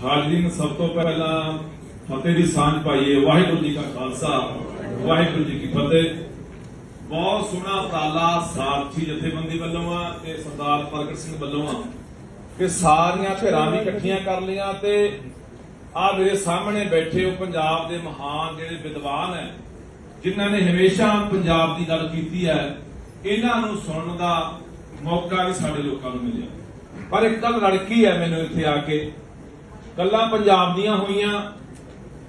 ਹਾਜ਼ਰੀਨ, ਸਭ ਤੋਂ ਪਹਿਲਾਂ ਫਤਿਹ ਦੀ ਸਾਂਝ ਪਾਈਏ। ਵਾਹਿਗੁਰੂ ਜੀ ਕਾ ਖਾਲਸਾ, ਵਾਹਿਗੁਰੂ ਜੀ ਕੀ ਫਤਿਹ। ਬਹੁਤ ਸੋਹਣਾ ਉਪਰਾਲਾ ਸਾਰਥੀ ਜਥੇਬੰਦੀ ਵੱਲੋਂ ਆ ਤੇ ਸਰਦਾਰ ਪ੍ਰਗਟ ਸਿੰਘ ਵੱਲੋਂ ਆ ਕਿ ਸਾਰੀਆਂ ਧਿਰਾਂ ਵੀ ਇਕੱਠੀਆਂ ਕਰ ਲਈਆਂ ਤੇ ਆ ਮੇਰੇ ਸਾਹਮਣੇ ਬੈਠੇ ਉਹ ਪੰਜਾਬ ਦੇ ਮਹਾਨ ਜਿਹੜੇ ਵਿਦਵਾਨ ਹੈ, ਜਿਨ੍ਹਾਂ ਨੇ ਹਮੇਸ਼ਾ ਪੰਜਾਬ ਦੀ ਗੱਲ ਕੀਤੀ ਹੈ, ਇਹਨਾਂ ਨੂੰ ਸੁਣਨ ਦਾ ਮੌਕਾ ਵੀ ਸਾਡੇ ਲੋਕਾਂ ਨੂੰ ਮਿਲਿਆ। ਪਰ ਇੱਕ ਗੱਲ ਲੜਕੀ ਹੈ ਮੈਨੂੰ ਇੱਥੇ ਆ ਕੇ, ਗੱਲਾਂ ਪੰਜਾਬ ਦੀਆਂ ਹੋਈਆਂ,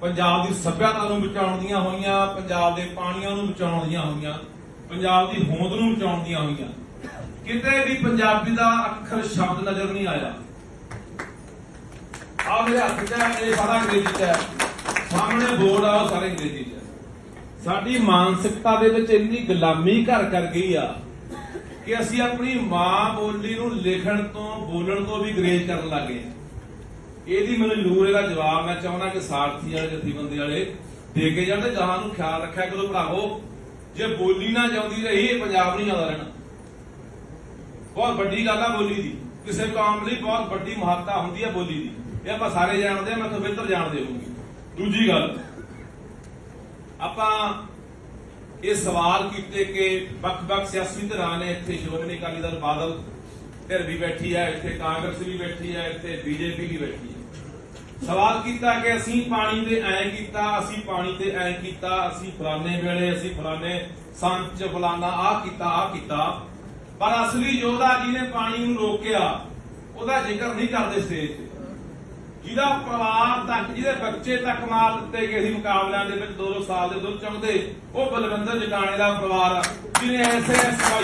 ਪੰਜਾਬ ਦੀ ਸੱਭਿਅਤਾ ਨੂੰ ਬਚਾਉਣ ਦੀਆਂ ਹੋਈਆਂ, ਪੰਜਾਬ ਦੇ ਪਾਣੀਆਂ ਨੂੰ ਬਚਾਉਣ ਦੀਆਂ ਹੋਈਆਂ, ਪੰਜਾਬ ਦੀ ਹੋਂਦ ਨੂੰ ਬਚਾਉਣ ਦੀਆਂ ਹੋਈਆਂ। ਕਿਤੇ ਵੀ ਪੰਜਾਬੀ ਦਾ ਅੱਖਰ ਸ਼ਬਦ ਨਜ਼ਰ ਨਹੀਂ ਆਇਆ। ਆ ਮੇਰੇ ਹੱਥ 'ਚ ਇਹ ਸਾਰਾ ਅੰਗਰੇਜ਼ੀ 'ਚ ਹੈ, ਸਾਹਮਣੇ ਬੋਰਡ ਆ ਉਹ ਸਾਰੇ ਅੰਗਰੇਜ਼ੀ 'ਚ ਹੈ। ਸਾਡੀ ਮਾਨਸਿਕਤਾ ਦੇ ਵਿੱਚ ਇੰਨੀ ਗੁਲਾਮੀ ਘਰ ਕਰ ਗਈ ਆ ਕਿ ਅਸੀਂ ਆਪਣੀ ਮਾਂ ਬੋਲੀ ਨੂੰ ਲਿਖਣ ਤੋਂ ਬੋਲਣ ਤੋਂ ਵੀ ਗਰੇਜ ਕਰਨ ਲੱਗੇ। ਇਹਦੀ ਮੈਨੂੰ ਜ਼ਰੂਰ ਇਹਦਾ ਜਵਾਬ ਮੈਂ ਚਾਹੁੰਦਾ ਕਿ ਸਾਰਥੀ ਵਾਲੇ ਜਥੇਬੰਦੀ ਵਾਲੇ ਦੇ ਕੇ ਜਾਣ ਤੇ ਜਹਾਂ ਨੂੰ ਖਿਆਲ ਰੱਖਿਆ ਕਰੋ ਭਰਾਵੋ। ਜੇ ਬੋਲੀ ਨਾ ਜਾਂਦੀ ਰਹੀ ਇਹ ਪੰਜਾਬ ਨਹੀਂ ਆਉਂਦਾ ਰਹਿਣਾ। ਬਹੁਤ ਵੱਡੀ ਗੱਲ ਆ ਬੋਲੀ ਦੀ, ਕਿਸੇ ਕੌਮ ਲਈ ਬਹੁਤ ਵੱਡੀ ਮਹੱਤਤਾ ਹੁੰਦੀ ਹੈ ਬੋਲੀ ਦੀ, ਇਹ ਆਪਾਂ ਸਾਰੇ ਜਾਣਦੇ ਆ, ਮੈਂ ਤਾਂ ਬਿਹਤਰ ਜਾਣਦੇ ਹੋਊਗੀ। ਦੂਜੀ ਗੱਲ, ਆਪਾਂ ਇਹ ਸਵਾਲ ਕੀਤੇ ਕਿ ਵੱਖ-ਵੱਖ ਸਿਆਸੀ ਧਿਰਾਂ ਨੇ, ਇੱਥੇ ਸ਼੍ਰੋਮਣੀ ਅਕਾਲੀ ਦਲ ਬਾਦਲ ਧਿਰ ਵੀ ਬੈਠੀ ਹੈ, ਇੱਥੇ ਕਾਂਗਰਸ ਵੀ ਬੈਠੀ ਹੈ, ਇੱਥੇ ਬੀਜੇਪੀ ਵੀ ਬੈਠੀ ਹੈ। ਸਵਾਲ ਕੀਤਾ ਕਿ ਅਸੀਂ ਪਾਣੀ ਦੇ ਐਂ ਕੀਤਾ, ਅਸੀਂ ਪਾਣੀ ਤੇ ਐਂ ਕੀਤਾ, ਅਸੀਂ ਫਲਾਣੇ ਵੇਲੇ, ਅਸੀਂ ਫਲਾਣੇ ਸੰਚ ਫਲਾਣਾ ਆਹ ਕੀਤਾ। ਪਰ ਅਸਲੀ ਯੋਧਾ ਜਿਹਨੇ ਪਾਣੀ ਨੂੰ ਰੋਕਿਆ ਉਹਦਾ ਜ਼ਿਕਰ ਨਹੀਂ ਕਰਦੇ ਸਟੇਜ ਤੇ। ਜਿਹਦਾ ਪਰਿਵਾਰ ਤੱਕ, ਜਿਹਦੇ ਬੱਚੇ ਤੱਕ ਮਾਰ ਦਿੱਤੇ ਗਏ ਸੀ ਮੁਕਾਬਲਿਆਂ ਦੇ ਵਿੱਚ 2 ਸਾਲ ਦੇ ਦੁੱਧ ਚੁੰਗਦੇ, ਉਹ ਬਲਵਿੰਦਰ ਜਟਾਣੇ ਦਾ ਪਰਿਵਾਰ, ਜਿਹਨੇ ਐਸੇ ਨਕਾ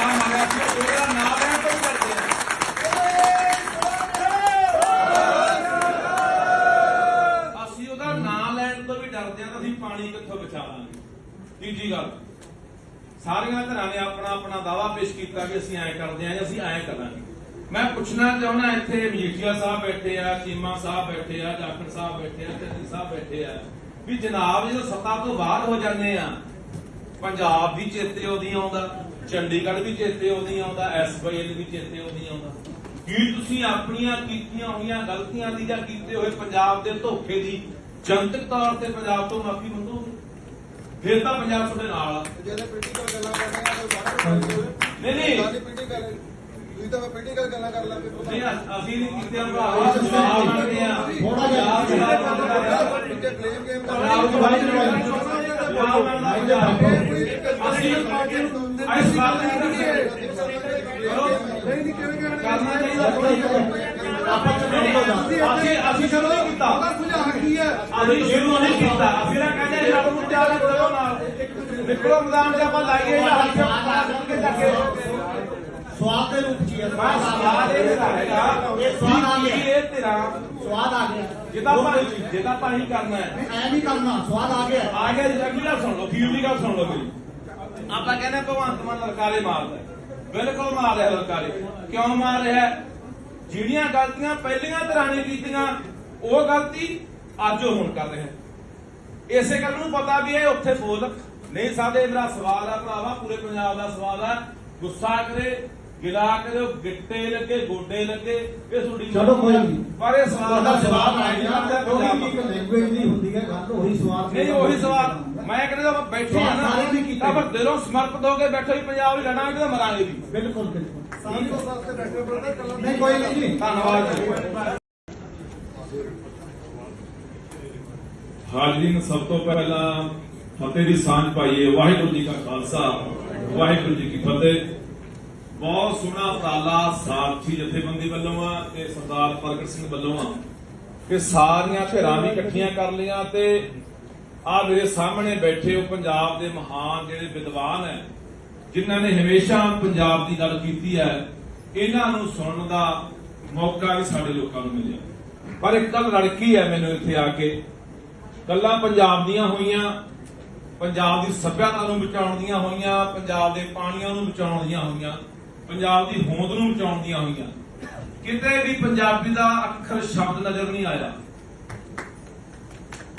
ਮਾਰਿਆ ਸੀ, ਉਹਦਾ ਨਾਂ ਲੈਣ ਤੋਂ ਵੀ ਡਰਦੇ ਆ। ਅਸੀਂ ਉਹਦਾ ਨਾਂ ਲੈਣ ਤੋਂ ਵੀ ਡਰਦੇ ਆ ਤਾਂ ਅਸੀਂ ਪਾਣੀ ਕਿੱਥੋਂ ਬਚਾਵਾਂਗੇ। ਤੀਜੀ ਗੱਲ, ਸਾਰੀਆਂ ਧਿਰਾਂ ਨੇ ਆਪਣਾ ਆਪਣਾ ਦਾਅਵਾ ਪੇਸ਼ ਕੀਤਾ ਕਿ ਅਸੀਂ ਐਂ ਕਰਦੇ ਆ ਜਾਂ ਅਸੀਂ ਐਂ ਕਰਾਂਗੇ। ਮੈਂ ਪੁੱਛਣਾ ਚਾਹੁੰਦਾ, ਇੱਥੇ ਮਜੀਠੀਆ ਸਾਹਿਬ ਬੈਠੇ ਆ, ਚੀਮਾ ਸਾਹਿਬ ਬੈਠੇ ਆ, ਜਾਖੜ ਸਾਹਿਬ ਬੈਠੇ ਆ, ਤੇ ਸਾਹਿਬ ਬੈਠੇ ਆ, ਵੀ ਜਨਾਬ ਜਦੋਂ ਸੱਤਾ ਤੋਂ ਬਾਹਰ ਹੋ ਜਾਂਦੇ ਆ, ਪੰਜਾਬ ਵੀ ਚੇਤੇ ਉਹਦੀ ਆਉਂਦਾ, ਚੰਡੀਗੜ੍ਹ ਵੀ ਚੇਤੇ ਉਹਦੀ ਆਉਂਦਾ, SYL ਵੀ ਚੇਤੇ ਉਹਦੀ ਆਉਂਦਾ। ਕੀ ਤੁਸੀਂ ਆਪਣੀਆਂ ਕੀਤੀਆਂ ਹੋਈਆਂ ਗਲਤੀਆਂ ਦੀ ਜਾਂ ਕੀਤੇ ਹੋਏ ਪੰਜਾਬ ਦੇ ਧੋਖੇ ਦੀ ਜਨਤਕ ਤੌਰ ਤੇ ਪੰਜਾਬ ਤੋਂ ਮਾਫੀ ਮੰਗੋਗੇ? ਫਿਰ ਤਾਂ ਪੰਜਾਬ ਤੁਹਾਡੇ ਨਾਲ ਆ। ਨਹੀਂ ਤੁਸੀਂ ਤਾਂ ਪੋਲੀਟੀਕਲ ਗੱਲਾਂ ਕਰ ਲਾਂਗੇ। ਨਹੀਂ, ਅਸੀਂ ਨਹੀਂ ਕੀਤੇ ਸਵਾਲ ਮੰਗਦੇ ਆ। ਥੋੜਾ ਜਿਹਾ ਬਲੇਮ ਗੇਮ ਕਰ ਅਸੀਂ ਇਸ ਗੱਲ ਕਰਨਾ ਚਾਹੀਦਾ। ਅਸੀਂ ਸ਼ੁਰੂ ਨਹੀਂ ਕੀਤਾ, ਅਸੀਂ ਸ਼ੁਰੂ ਨਹੀਂ ਕੀਤਾ। ਅਸੀਂ ਨਾ ਕਹਿੰਦੇ ਰੱਬ ਨੂੰ ਤਿਆਰ ਕਰੋ ਨਾਲ ਨਿਕਲੋ ਮੈਦਾਨ ਤੇ ਆਪਾਂ ਲਾਈਏ ਸਵਾਦ ਦੇ ਰੂਪ ਚ ਸਵਾਦ ਇਹ ਹੈਗਾ, ਇਹ ਸਵਾਦ ਆ ਗਿਆ। ਜਿੱਦਾਂ ਪਾਣੀ ਕਰਨਾ ਹੈ ਐ ਨਹੀਂ ਕਰਨਾ, ਸਵਾਦ ਆ ਗਿਆ। ਅਗਲੀ ਗੱਲ ਸੁਣ ਲਓ, ਫੀਲ ਦੀ ਗੱਲ ਸੁਣ ਲਓ ਮੇਰੀ। ਆਪਾਂ ਕਹਿੰਦੇ ਭਗਵੰਤ ਮਾਨ ਲਲਕਾਰੇ ਮਾਰਦਾ, ਬਿਲਕੁਲ ਮਾਰ ਰਿਹਾ ਲਲਕਾਰੇ। ਕਿਉਂ ਮਾਰ ਰਿਹਾ? ਜਿਹੜੀਆਂ ਗਲਤੀਆਂ ਪਹਿਲੀਆਂ ਧਿਰਾਂ ਨੇ ਕੀਤੀਆਂ ਉਹ ਗਲਤੀ ਅੱਜ ਉਹ ਹੁਣ ਕਰ ਰਿਹਾ। ਇਸੇ ਗੱਲ ਨੂੰ ਪਤਾ ਵੀ ਇਹ ਉੱਥੇ ਬੋਲ ਨਹੀਂ ਸਕਦੇ। ਮੇਰਾ ਸਵਾਲ ਆ ਭਰਾਵਾ, ਪੂਰੇ ਪੰਜਾਬ ਦਾ ਸਵਾਲ ਆ, ਗੁੱਸਾ ਕਰੇ, ਗਿਲਾ ਕਰੇ, ਗਿੱਟੇ ਲੱਗੇ, ਗੋਡੇ ਲੱਗੇ, ਇਹ ਤੁਹਾਡੀ ਚਲੋ ਕੋਈ ਨਹੀਂ। ਪਰ ਇਹ ਸਵਾਲ ਦਾ ਜਵਾਬ ਆ ਗਿਆ। ਲੈਂਗੁਏਜ ਨਹੀਂ ਹੁੰਦੀ ਹੈ ਗੱਲ, ਉਹੀ ਸਵਾਲ ਨਹੀਂ, ਉਹੀ ਸਵਾਲ ਮੈਂ ਕਹਿੰਦਾ ਬੈਠੇ ਆ ਨਾ, ਤਾਂ ਪਰ ਦਿਲੋਂ ਸਮਰਪਿਤ ਹੋ ਕੇ ਬੈਠੇ ਹੀ ਪੰਜਾਬ ਹੀ ਲੜਾਂਗੇ ਤਾਂ ਮਰਾਂਗੇ ਵੀ। ਬਿਲਕੁਲ ਬਿਲਕੁਲ। ਨਹੀਂ ਕੋਈ ਨਹੀਂ ਜੀ, ਧੰਨਵਾਦ। ਹਾਜ਼ਰੀਨ, ਸਭ ਤੋਂ ਪਹਿਲਾਂ ਫਤਿਹ ਦੀ ਸਾਂਝ ਪਾਈਏ। ਵਾਹਿਗੁਰੂ ਜੀ ਕਾ ਖਾਲਸਾ, ਵਾਹਿਗੁਰੂ ਜੀ ਕੀ ਫਤਿਹ। ਬਹੁਤ ਸੋਹਣਾ ਉਪਰਾਲਾ ਸਾਰਥੀ ਜਥੇਬੰਦੀ ਵੱਲੋਂ ਆ ਤੇ ਸਰਦਾਰ ਪ੍ਰਗਟ ਸਿੰਘ ਵੱਲੋਂ ਆ ਕਿ ਸਾਰੀਆਂ ਧਿਰਾਂ ਵੀ ਇਕੱਠੀਆਂ ਕਰ ਲਈਆਂ ਤੇ ਆ ਮੇਰੇ ਸਾਹਮਣੇ ਬੈਠੇ ਉਹ ਪੰਜਾਬ ਦੇ ਮਹਾਨ ਜਿਹੜੇ ਵਿਦਵਾਨ ਹੈ, ਜਿਨ੍ਹਾਂ ਨੇ ਹਮੇਸ਼ਾ ਪੰਜਾਬ ਦੀ ਗੱਲ ਕੀਤੀ ਹੈ, ਇਹਨਾਂ ਨੂੰ ਸੁਣਨ ਦਾ ਮੌਕਾ ਵੀ ਸਾਡੇ ਲੋਕਾਂ ਨੂੰ ਮਿਲਿਆ। ਪਰ ਇੱਕ ਗੱਲ ਲੜਕੀ ਹੈ ਮੈਨੂੰ ਇੱਥੇ ਆ ਕੇ, ਗੱਲਾਂ ਪੰਜਾਬ ਦੀਆਂ ਹੋਈਆਂ, ਪੰਜਾਬ ਦੀ ਸੱਭਿਅਤਾ ਨੂੰ ਬਚਾਉਣ ਦੀਆਂ ਹੋਈਆਂ, ਪੰਜਾਬ ਦੇ ਪਾਣੀਆਂ ਨੂੰ ਬਚਾਉਣ ਦੀਆਂ ਹੋਈਆਂ, ਪੰਜਾਬ ਦੀ ਹੋਂਦ ਨੂੰ ਬਚਾਉਣ ਦੀਆਂ ਹੋਈਆਂ। ਕਿਤੇ ਵੀ ਪੰਜਾਬੀ ਦਾ ਅੱਖਰ ਸ਼ਬਦ ਨਜ਼ਰ ਨਹੀਂ ਆਇਆ।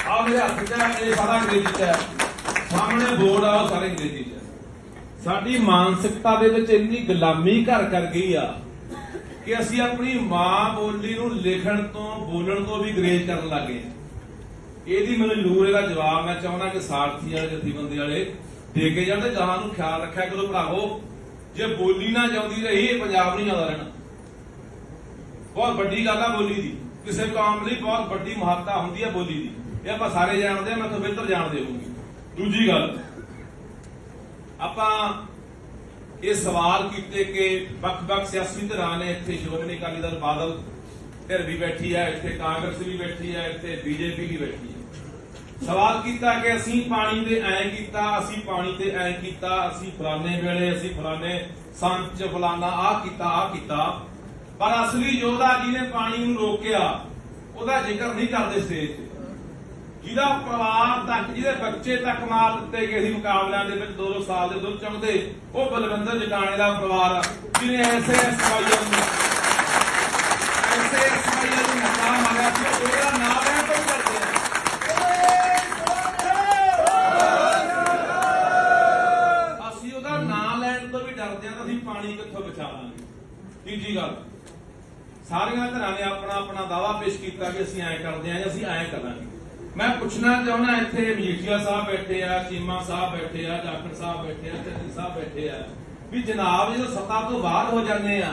ਆ ਮੇਰੇ ਹੱਥ 'ਚ ਇਹ ਸਾਰਾ ਅੰਗਰੇਜ਼ੀ 'ਚ ਹੈ, ਸਾਹਮਣੇ ਬੋਰਡ ਆ ਉਹ ਸਾਰੇ ਅੰਗਰੇਜ਼ੀ 'ਚ ਹੈ। ਸਾਡੀ ਮਾਨਸਿਕਤਾ ਦੇ ਵਿੱਚ ਇੰਨੀ ਗੁਲਾਮੀ ਘਰ ਕਰ ਗਈ ਆ ਕਿ ਅਸੀਂ ਆਪਣੀ ਮਾਂ ਬੋਲੀ ਨੂੰ ਲਿਖਣ ਤੋਂ ਬੋਲਣ ਤੋਂ ਵੀ ਗਰੇਜ ਕਰਨ ਲੱਗੇ ਹਾਂ। ਇਹਦੀ ਮੈਨੂੰ ਜ਼ਰੂਰ ਇਹਦਾ ਜਵਾਬ ਮੈਂ ਚਾਹੁੰਦਾ ਕਿ ਸਾਰਥੀ ਵਾਲੇ ਜਥੇਬੰਦੀ ਵਾਲੇ ਦੇ ਕੇ ਜਾਂਦੇ। ਗਾਹਾਂ ਨੂੰ ਖਿਆਲ ਰੱਖਿਆ ਕਰੋ ਭਰਾਵੋ, ਜੇ ਬੋਲੀ ਨਾ ਜਾਂਦੀ ਰਹੀ ਇਹ ਪੰਜਾਬ ਨਹੀਂ ਜਾਂਦਾ ਰਹਿਣਾ। ਬਹੁਤ ਵੱਡੀ ਗੱਲ ਆ ਬੋਲੀ ਦੀ, ਕਿਸੇ ਕੌਮ ਲਈ ਬਹੁਤ ਵੱਡੀ ਮਹੱਤਤਾ ਹੁੰਦੀ ਹੈ ਬੋਲੀ ਦੀ, ਇਹ ਆਪਾਂ ਸਾਰੇ ਜਾਣਦੇ ਆ, ਮੈਂ ਤੋਂ ਬਿਹਤਰ ਜਾਣਦੇ ਹੋਊਗੀ। ਦੂਜੀ ਗੱਲ, ਆਪਾਂ ਇਹ ਸਵਾਲ ਕੀਤੇ ਕਿ ਵੱਖ-ਵੱਖ ਸਿਆਸੀ ਧਿਰਾਂ ਨੇ, ਇੱਥੇ ਸ਼੍ਰੋਮਣੀ ਅਕਾਲੀ ਦਲ ਬਾਦਲ ਧਿਰ ਵੀ ਬੈਠੀ ਹੈ, ਇੱਥੇ ਕਾਂਗਰਸ ਵੀ ਬੈਠੀ ਹੈ, ਇੱਥੇ ਬੀਜੇਪੀ ਵੀ ਬੈਠੀ ਹੈ। ਸਵਾਲ ਕੀਤਾ ਕਿ ਅਸੀਂ ਪਾਣੀ ਤੇ ਐਂ ਕੀਤਾ, ਅਸੀਂ ਪਾਣੀ ਤੇ ਐਂ ਕੀਤਾ, ਅਸੀਂ ਫਲਾਣੇ ਵੇਲੇ, ਅਸੀਂ ਫਲਾਣੇ ਸੰਚ ਫਲਾਣਾ ਆਹ ਕੀਤਾ, ਪਰ ਅਸਲੀ ਯੋਧਾ ਜਿਹਨੇ ਪਾਣੀ ਨੂੰ ਰੋਕਿਆ ਉਹਦਾ ਜ਼ਿਕਰ ਨਹੀਂ ਕਰਦੇ ਸਟੇਜ ਤੇ। ਜਿਹਦਾ ਪਰਿਵਾਰ ਤੱਕ, ਜਿਹਦੇ ਬੱਚੇ ਤੱਕ ਮਾਰ ਦਿੱਤੇ ਗਏ ਸੀ ਮੁਕਾਬਲਿਆਂ ਦੇ ਵਿੱਚ 2-2 ਸਾਲ ਦੇ ਦੁੱਧ ਚੁੰਗਦੇ, ਉਹ ਬਲਵਿੰਦਰ ਜਟਾਣੇ ਦਾ ਪਰਿਵਾਰ ਜਿਹਨੇ ਐਸੇ ਐਸਵਾਈਐਲ ਨੂੰ ਮਕਾ ਮਾਰਿਆ ਸੀ, ਉਹਦਾ ਨਾਮ ਲੈਣ ਤੋਂ ਕਰਦੇ ਆ। ਅਸੀਂ ਉਹਦਾ ਨਾਮ ਲੈਣ ਤੋਂ ਵੀ ਡਰਦੇ ਆ ਤਾਂ ਅਸੀਂ ਪਾਣੀ ਕਿੱਥੋਂ ਬਚਾਵਾਂਗੇ। ਤੀਜੀ ਗੱਲ, ਸਾਰੀਆਂ ਧਿਰਾਂ ਨੇ ਆਪਣਾ ਆਪਣਾ ਦਾਅਵਾ ਪੇਸ਼ ਕੀਤਾ ਕਿ ਅਸੀਂ ਐਂ ਕਰਦੇ ਆਂ ਜਾਂ ਅਸੀਂ ਐਂ ਕਰਾਂਗੇ। ਮੈਂ ਪੁੱਛਣਾ ਚਾਹੁੰਦਾ, ਇੱਥੇ ਮਜੀਠੀਆ ਸਾਹਿਬ ਬੈਠੇ ਆ, ਚੀਮਾ ਸਾਹਿਬ ਬੈਠੇ ਆ, ਜਾਖੜ ਸਾਹਿਬ ਬੈਠੇ ਆ, ਚੰਨੀ ਸਾਹਿਬ ਬੈਠੇ ਆ, ਵੀ ਜਨਾਬ ਜਦੋਂ ਸੱਤਾ ਤੋਂ ਬਾਹਰ ਹੋ ਜਾਂਦੇ ਆ,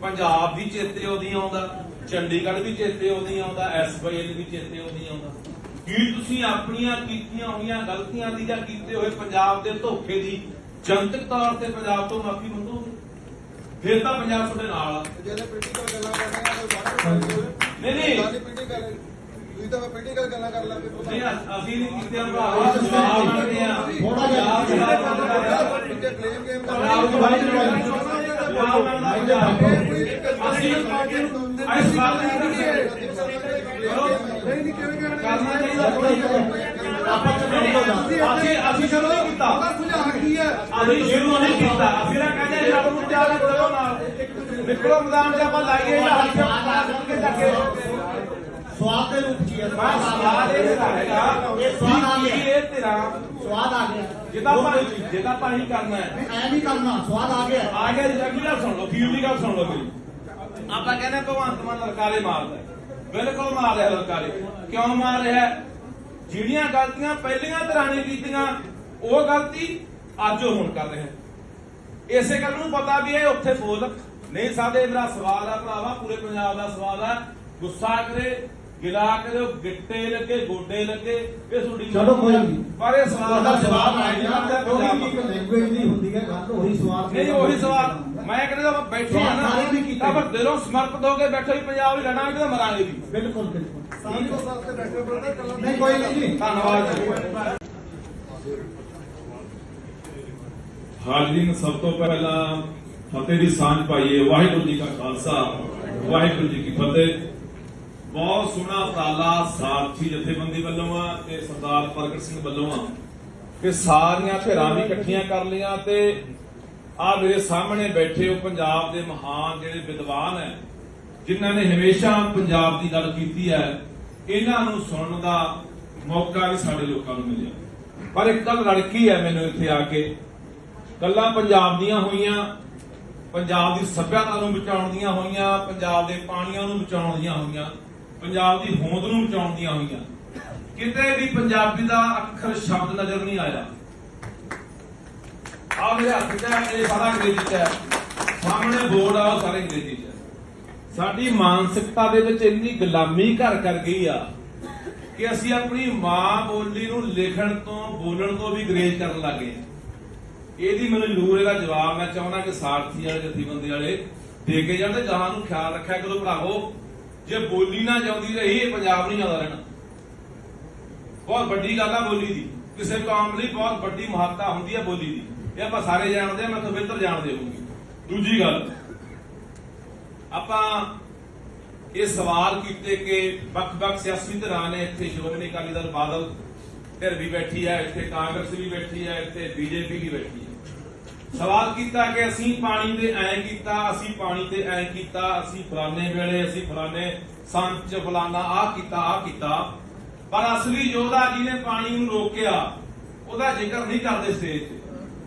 ਪੰਜਾਬ ਵੀ ਚੇਤੇ ਉਹਦੀ ਆਉਂਦਾ, ਚੰਡੀਗੜ੍ਹ ਵੀ ਚੇਤੇ ਉਹਦੀ ਆਉਂਦਾ, ਐਸਵਾਈਐਲ ਵੀ ਚੇਤੇ ਉਹਦੀ ਆਉਂਦਾ। ਕੀ ਤੁਸੀਂ ਆਪਣੀਆਂ ਕੀਤੀਆਂ ਹੋਈਆਂ ਗਲਤੀਆਂ ਦੀ ਜਾਂ ਕੀਤੇ ਹੋਏ ਪੰਜਾਬ ਦੇ ਧੋਖੇ ਦੀ ਜਨਤਕ ਤੌਰ ਤੇ ਪੰਜਾਬ ਤੋਂ ਮਾਫੀ ਮੰਗੋਗੇ? ਫਿਰ ਤਾਂ ਪੰਜਾਬ ਤੁਹਾਡੇ ਨਾਲ ਆ। ਜਿਹੜੇ ਪੋਲੀਟੀਕਲ ਗੱਲਾਂ ਕਰਦੇ ਆ ਨਹੀਂ ਪੋਲੀਟੀਕਲ, ਤੁਸੀਂ ਤਾਂ ਪੋਲੀਟੀਕਲ ਗੱਲਾਂ ਕਰ ਲਾਂਗੇ। ਨਹੀਂ, ਅਸੀਂ ਨਹੀਂ ਕੀਤੇ ਭਰਾਵਾ, ਜਵਾਬ ਮੰਗਦੇ ਆ। ਥੋੜਾ ਜਿਹਾ ਬਲੇਮ ਗੇਮ ਕਰ ਅਸੀਂ ਇਸ ਗੱਲ ਨਹੀਂ ਕਿਵੇਂ ਕਰਨਾ ਚਾਹੀਦਾ ਅਸੀਂ ਸ਼ੁਰੂ ਨਹੀਂ ਕੀਤਾ, ਕੀ ਹੈ ਅਸੀਂ ਸ਼ੁਰੂ ਨਹੀਂ ਕੀਤਾ। ਅਸੀਂ ਨਾ ਕਹਿੰਦੇ ਰੱਬ ਨੂੰ ਚਾਹ ਕਰੋ ਨਾਲ ਨਿਕਲੋ ਮੈਦਾਨ 'ਚ ਆਪਾਂ ਲਾਈਏ ਹੱਥ ਕੇ ਚੱਕੇ ਸਵਾਦ ਦੇ ਰੂਪ ਚ ਸਵਾਲ ਇਹ ਹੈਗਾ, ਇਹ ਸਵਾਲ ਆ ਗਿਆ, ਇਹ ਤੇਰਾ ਸਵਾਦ ਆ ਗਿਆ। ਜਿੱਦਾਂ ਪਾਣੀ ਕਰਨਾ ਹੈ, ਐ ਨਹੀਂ ਕਰਨਾ, ਸਵਾਦ ਆ ਗਿਆ। ਆ ਗਿਆ ਜੀ। ਅਗਲੀ ਗੱਲ ਸੁਣ ਲਓ, ਫੀਲ ਦੀ ਗੱਲ ਸੁਣ ਲਓ ਮੇਰੀ। ਆਪਾਂ ਕਹਿੰਦੇ ਭਗਵੰਤ ਮਾਨ ਲਲਕਾਰੇ ਮਾਰਦਾ, ਬਿਲਕੁਲ ਮਾਰ ਰਿਹਾ ਲਲਕਾਰੇ। ਕਿਉਂ ਮਾਰ ਰਿਹਾ? ਜਿਹੜੀਆਂ ਗਲਤੀਆਂ ਪਹਿਲੀਆਂ ਧਿਰਾਂ ਨੇ ਕੀਤੀਆਂ, ਉਹ ਗਲਤੀ ਅੱਜ ਉਹ ਹੁਣ ਕਰ ਰਿਹਾ। ਇਸੇ ਗੱਲ ਨੂੰ ਪਤਾ ਵੀ ਇਹ ਉੱਥੇ ਬੋਲ ਨਹੀਂ ਸਕਦੇ। ਮੇਰਾ ਸਵਾਲ ਆ ਭਰਾਵਾ, ਪੂਰੇ ਪੰਜਾਬ ਦਾ ਸਵਾਲ ਆ, ਗੁੱਸਾ ਕਰੇ, ਗਿਲਾ ਕਰੇ, ਗਿੱਟੇ ਲੱਗੇ, ਗੋਡੇ ਲੱਗੇ, ਇਹ ਤੁਹਾਡੀ ਚਲੋ ਕੋਈ ਨਹੀਂ, ਪਰ ਇਹ ਸਵਾਲ ਦਾ ਜਵਾਬ ਆ ਗਿਆ। ਲੈਂਗੁਏਜ ਨਹੀਂ ਹੁੰਦੀ ਹੈ ਗੱਲ, ਉਹੀ ਸਵਾਲ ਨਹੀਂ, ਉਹੀ ਸਵਾਲ ਮੈਂ ਕਹਿੰਦਾ ਬੈਠੇ ਆ ਨਾ, ਤਾਂ ਪਰ ਦਿਲੋਂ ਸਮਰਪਿਤ ਹੋ ਕੇ ਬੈਠੋ ਹੀ ਪੰਜਾਬ ਹੀ ਲੜਾਂਗੇ ਤਾਂ ਮਰਾਂਗੇ ਵੀ। ਬਿਲਕੁਲ ਬਿਲਕੁਲ। ਸਾਲ ਤੋਂ ਸਾਲ ਤੇ ਬੈਠੇ ਬਰਦਰ ਕੱਲਾ ਨਹੀਂ ਕੋਈ ਨਹੀਂ ਜੀ, ਧੰਨਵਾਦ ਜੀ। ਹਾਜ਼ਰੀਨ, ਸਭ ਤੋਂ ਪਹਿਲਾਂ ਫਤਿਹ ਦੀ ਸਾਂਝ ਪਾਈਏ। ਵਾਹਿਗੁਰੂ ਜੀ ਕਾ ਖਾਲਸਾ, ਵਾਹਿਗੁਰੂ ਜੀ ਕੀ ਫਤਿਹ। ਬਹੁਤ ਸੋਹਣਾ ਉਪਰਾਲਾ ਸਾਰਥੀ ਜਥੇਬੰਦੀ ਵੱਲੋਂ ਆ ਤੇ ਸਰਦਾਰ ਪ੍ਰਗਟ ਸਿੰਘ ਵੱਲੋਂ ਆ ਕਿ ਸਾਰੀਆਂ ਧਿਰਾਂ ਵੀ ਇਕੱਠੀਆਂ ਕਰ ਲਈਆਂ ਤੇ ਆ ਮੇਰੇ ਸਾਹਮਣੇ ਬੈਠੇ ਉਹ ਪੰਜਾਬ ਦੇ ਮਹਾਨ ਜਿਹੜੇ ਵਿਦਵਾਨ ਹੈ, ਜਿਨ੍ਹਾਂ ਨੇ ਹਮੇਸ਼ਾ ਪੰਜਾਬ ਦੀ ਗੱਲ ਕੀਤੀ ਹੈ, ਇਹਨਾਂ ਨੂੰ ਸੁਣਨ ਦਾ ਮੌਕਾ ਵੀ ਸਾਡੇ ਲੋਕਾਂ ਨੂੰ ਮਿਲਿਆ। ਪਰ ਇੱਕ ਗੱਲ ਲੜਕੀ ਹੈ ਮੈਨੂੰ ਇੱਥੇ ਆ ਕੇ, ਗੱਲਾਂ ਪੰਜਾਬ ਦੀਆਂ ਹੋਈਆਂ, ਪੰਜਾਬ ਦੀ ਸੱਭਿਅਤਾ ਨੂੰ ਬਚਾਉਣ ਦੀਆਂ ਹੋਈਆਂ, ਪੰਜਾਬ ਦੇ ਪਾਣੀਆਂ ਨੂੰ ਬਚਾਉਣ ਦੀਆਂ ਹੋਈਆਂ, ਪੰਜਾਬ ਦੀ ਹੋਂਦ ਨੂੰ ਬਚਾਉਣ ਦੀਆਂ ਹੋਈਆਂ। ਕਿਤੇ ਵੀ ਪੰਜਾਬੀ ਦਾ ਅੱਖਰ ਸ਼ਬਦ ਨਜ਼ਰ ਨਹੀਂ ਆਇਆ। ਆ ਮੇਰੇ ਹੱਥ 'ਚ ਇਹ ਸਾਰਾ ਅੰਗਰੇਜ਼ੀ 'ਚ ਹੈ, ਸਾਹਮਣੇ ਬੋਰਡ ਆ ਉਹ ਸਾਰੇ ਅੰਗਰੇਜ਼ੀ 'ਚ ਹੈ। ਸਾਡੀ ਮਾਨਸਿਕਤਾ ਦੇ ਵਿੱਚ ਇੰਨੀ ਗੁਲਾਮੀ ਘਰ ਕਰ ਗਈ ਆ ਕਿ ਅਸੀਂ ਆਪਣੀ ਮਾਂ ਬੋਲੀ ਨੂੰ ਲਿਖਣ ਤੋਂ ਬੋਲਣ ਤੋਂ ਵੀ ਗਰੇਜ ਕਰਨ ਲੱਗੇ ਹਾਂ। ਇਹਦੀ ਮੈਨੂੰ ਜ਼ਰੂਰ ਇਹਦਾ ਜਵਾਬ ਮੈਂ ਚਾਹੁੰਦਾ ਕਿ ਸਾਰਥੀ ਵਾਲੇ ਜਥੇਬੰਦੀ ਵਾਲੇ ਦੇ ਕੇ ਜਾਂਦੇ। ਗਾਹਾਂ ਨੂੰ ਖਿਆਲ ਰੱਖਿਆ ਕਰੋ ਭਰਾਵੋ, ਜੇ ਬੋਲੀ ਨਾ ਜਾਂਦੀ ਰਹੀ ਇਹ ਪੰਜਾਬ ਨਹੀਂ ਜਾਂਦਾ ਰਹਿਣਾ। ਬਹੁਤ ਵੱਡੀ ਗੱਲ ਆ ਬੋਲੀ ਦੀ, ਕਿਸੇ ਕੌਮ ਲਈ ਬਹੁਤ ਵੱਡੀ ਮਹੱਤਤਾ ਹੁੰਦੀ ਹੈ ਬੋਲੀ ਦੀ, ਇਹ ਆਪਾਂ ਸਾਰੇ ਜਾਣਦੇ ਆ, ਮੈਂ ਤੋਂ ਬਿਹਤਰ ਜਾਣਦੇ ਹੋਊਗੀ। ਦੂਜੀ ਗੱਲ, ਆਪਾਂ ਇਹ ਸਵਾਲ ਕੀਤੇ ਕਿ ਵੱਖ-ਵੱਖ ਸਿਆਸੀ ਧਿਰਾਂ ਨੇ, ਇੱਥੇ ਸ਼੍ਰੋਮਣੀ ਅਕਾਲੀ ਦਲ ਬਾਦਲ ਧਿਰ ਵੀ ਬੈਠੀ ਹੈ, ਇੱਥੇ ਕਾਂਗਰਸ ਵੀ ਬੈਠੀ ਹੈ, ਇੱਥੇ ਬੀਜੇਪੀ ਵੀ ਬੈਠੀ ਹੈ। ਸਵਾਲ ਕੀਤਾ ਕਿ ਅਸੀਂ ਪਾਣੀ ਤੇ ਐਂ ਕੀਤਾ, ਅਸੀਂ ਪਾਣੀ ਤੇ ਐਂ ਕੀਤਾ, ਅਸੀਂ ਫਲਾਣੇ ਵੇਲੇ, ਅਸੀਂ ਫਲਾਣੇ ਸੰਚ ਫਲਾਣਾ ਆਹ ਕੀਤਾ, ਪਰ ਅਸਲੀ ਯੋਧਾ ਜਿਹਨੇ ਪਾਣੀ ਨੂੰ ਰੋਕਿਆ ਉਹਦਾ ਜ਼ਿਕਰ ਨਹੀਂ ਕਰਦੇ ਸਟੇਜ ਤੇ।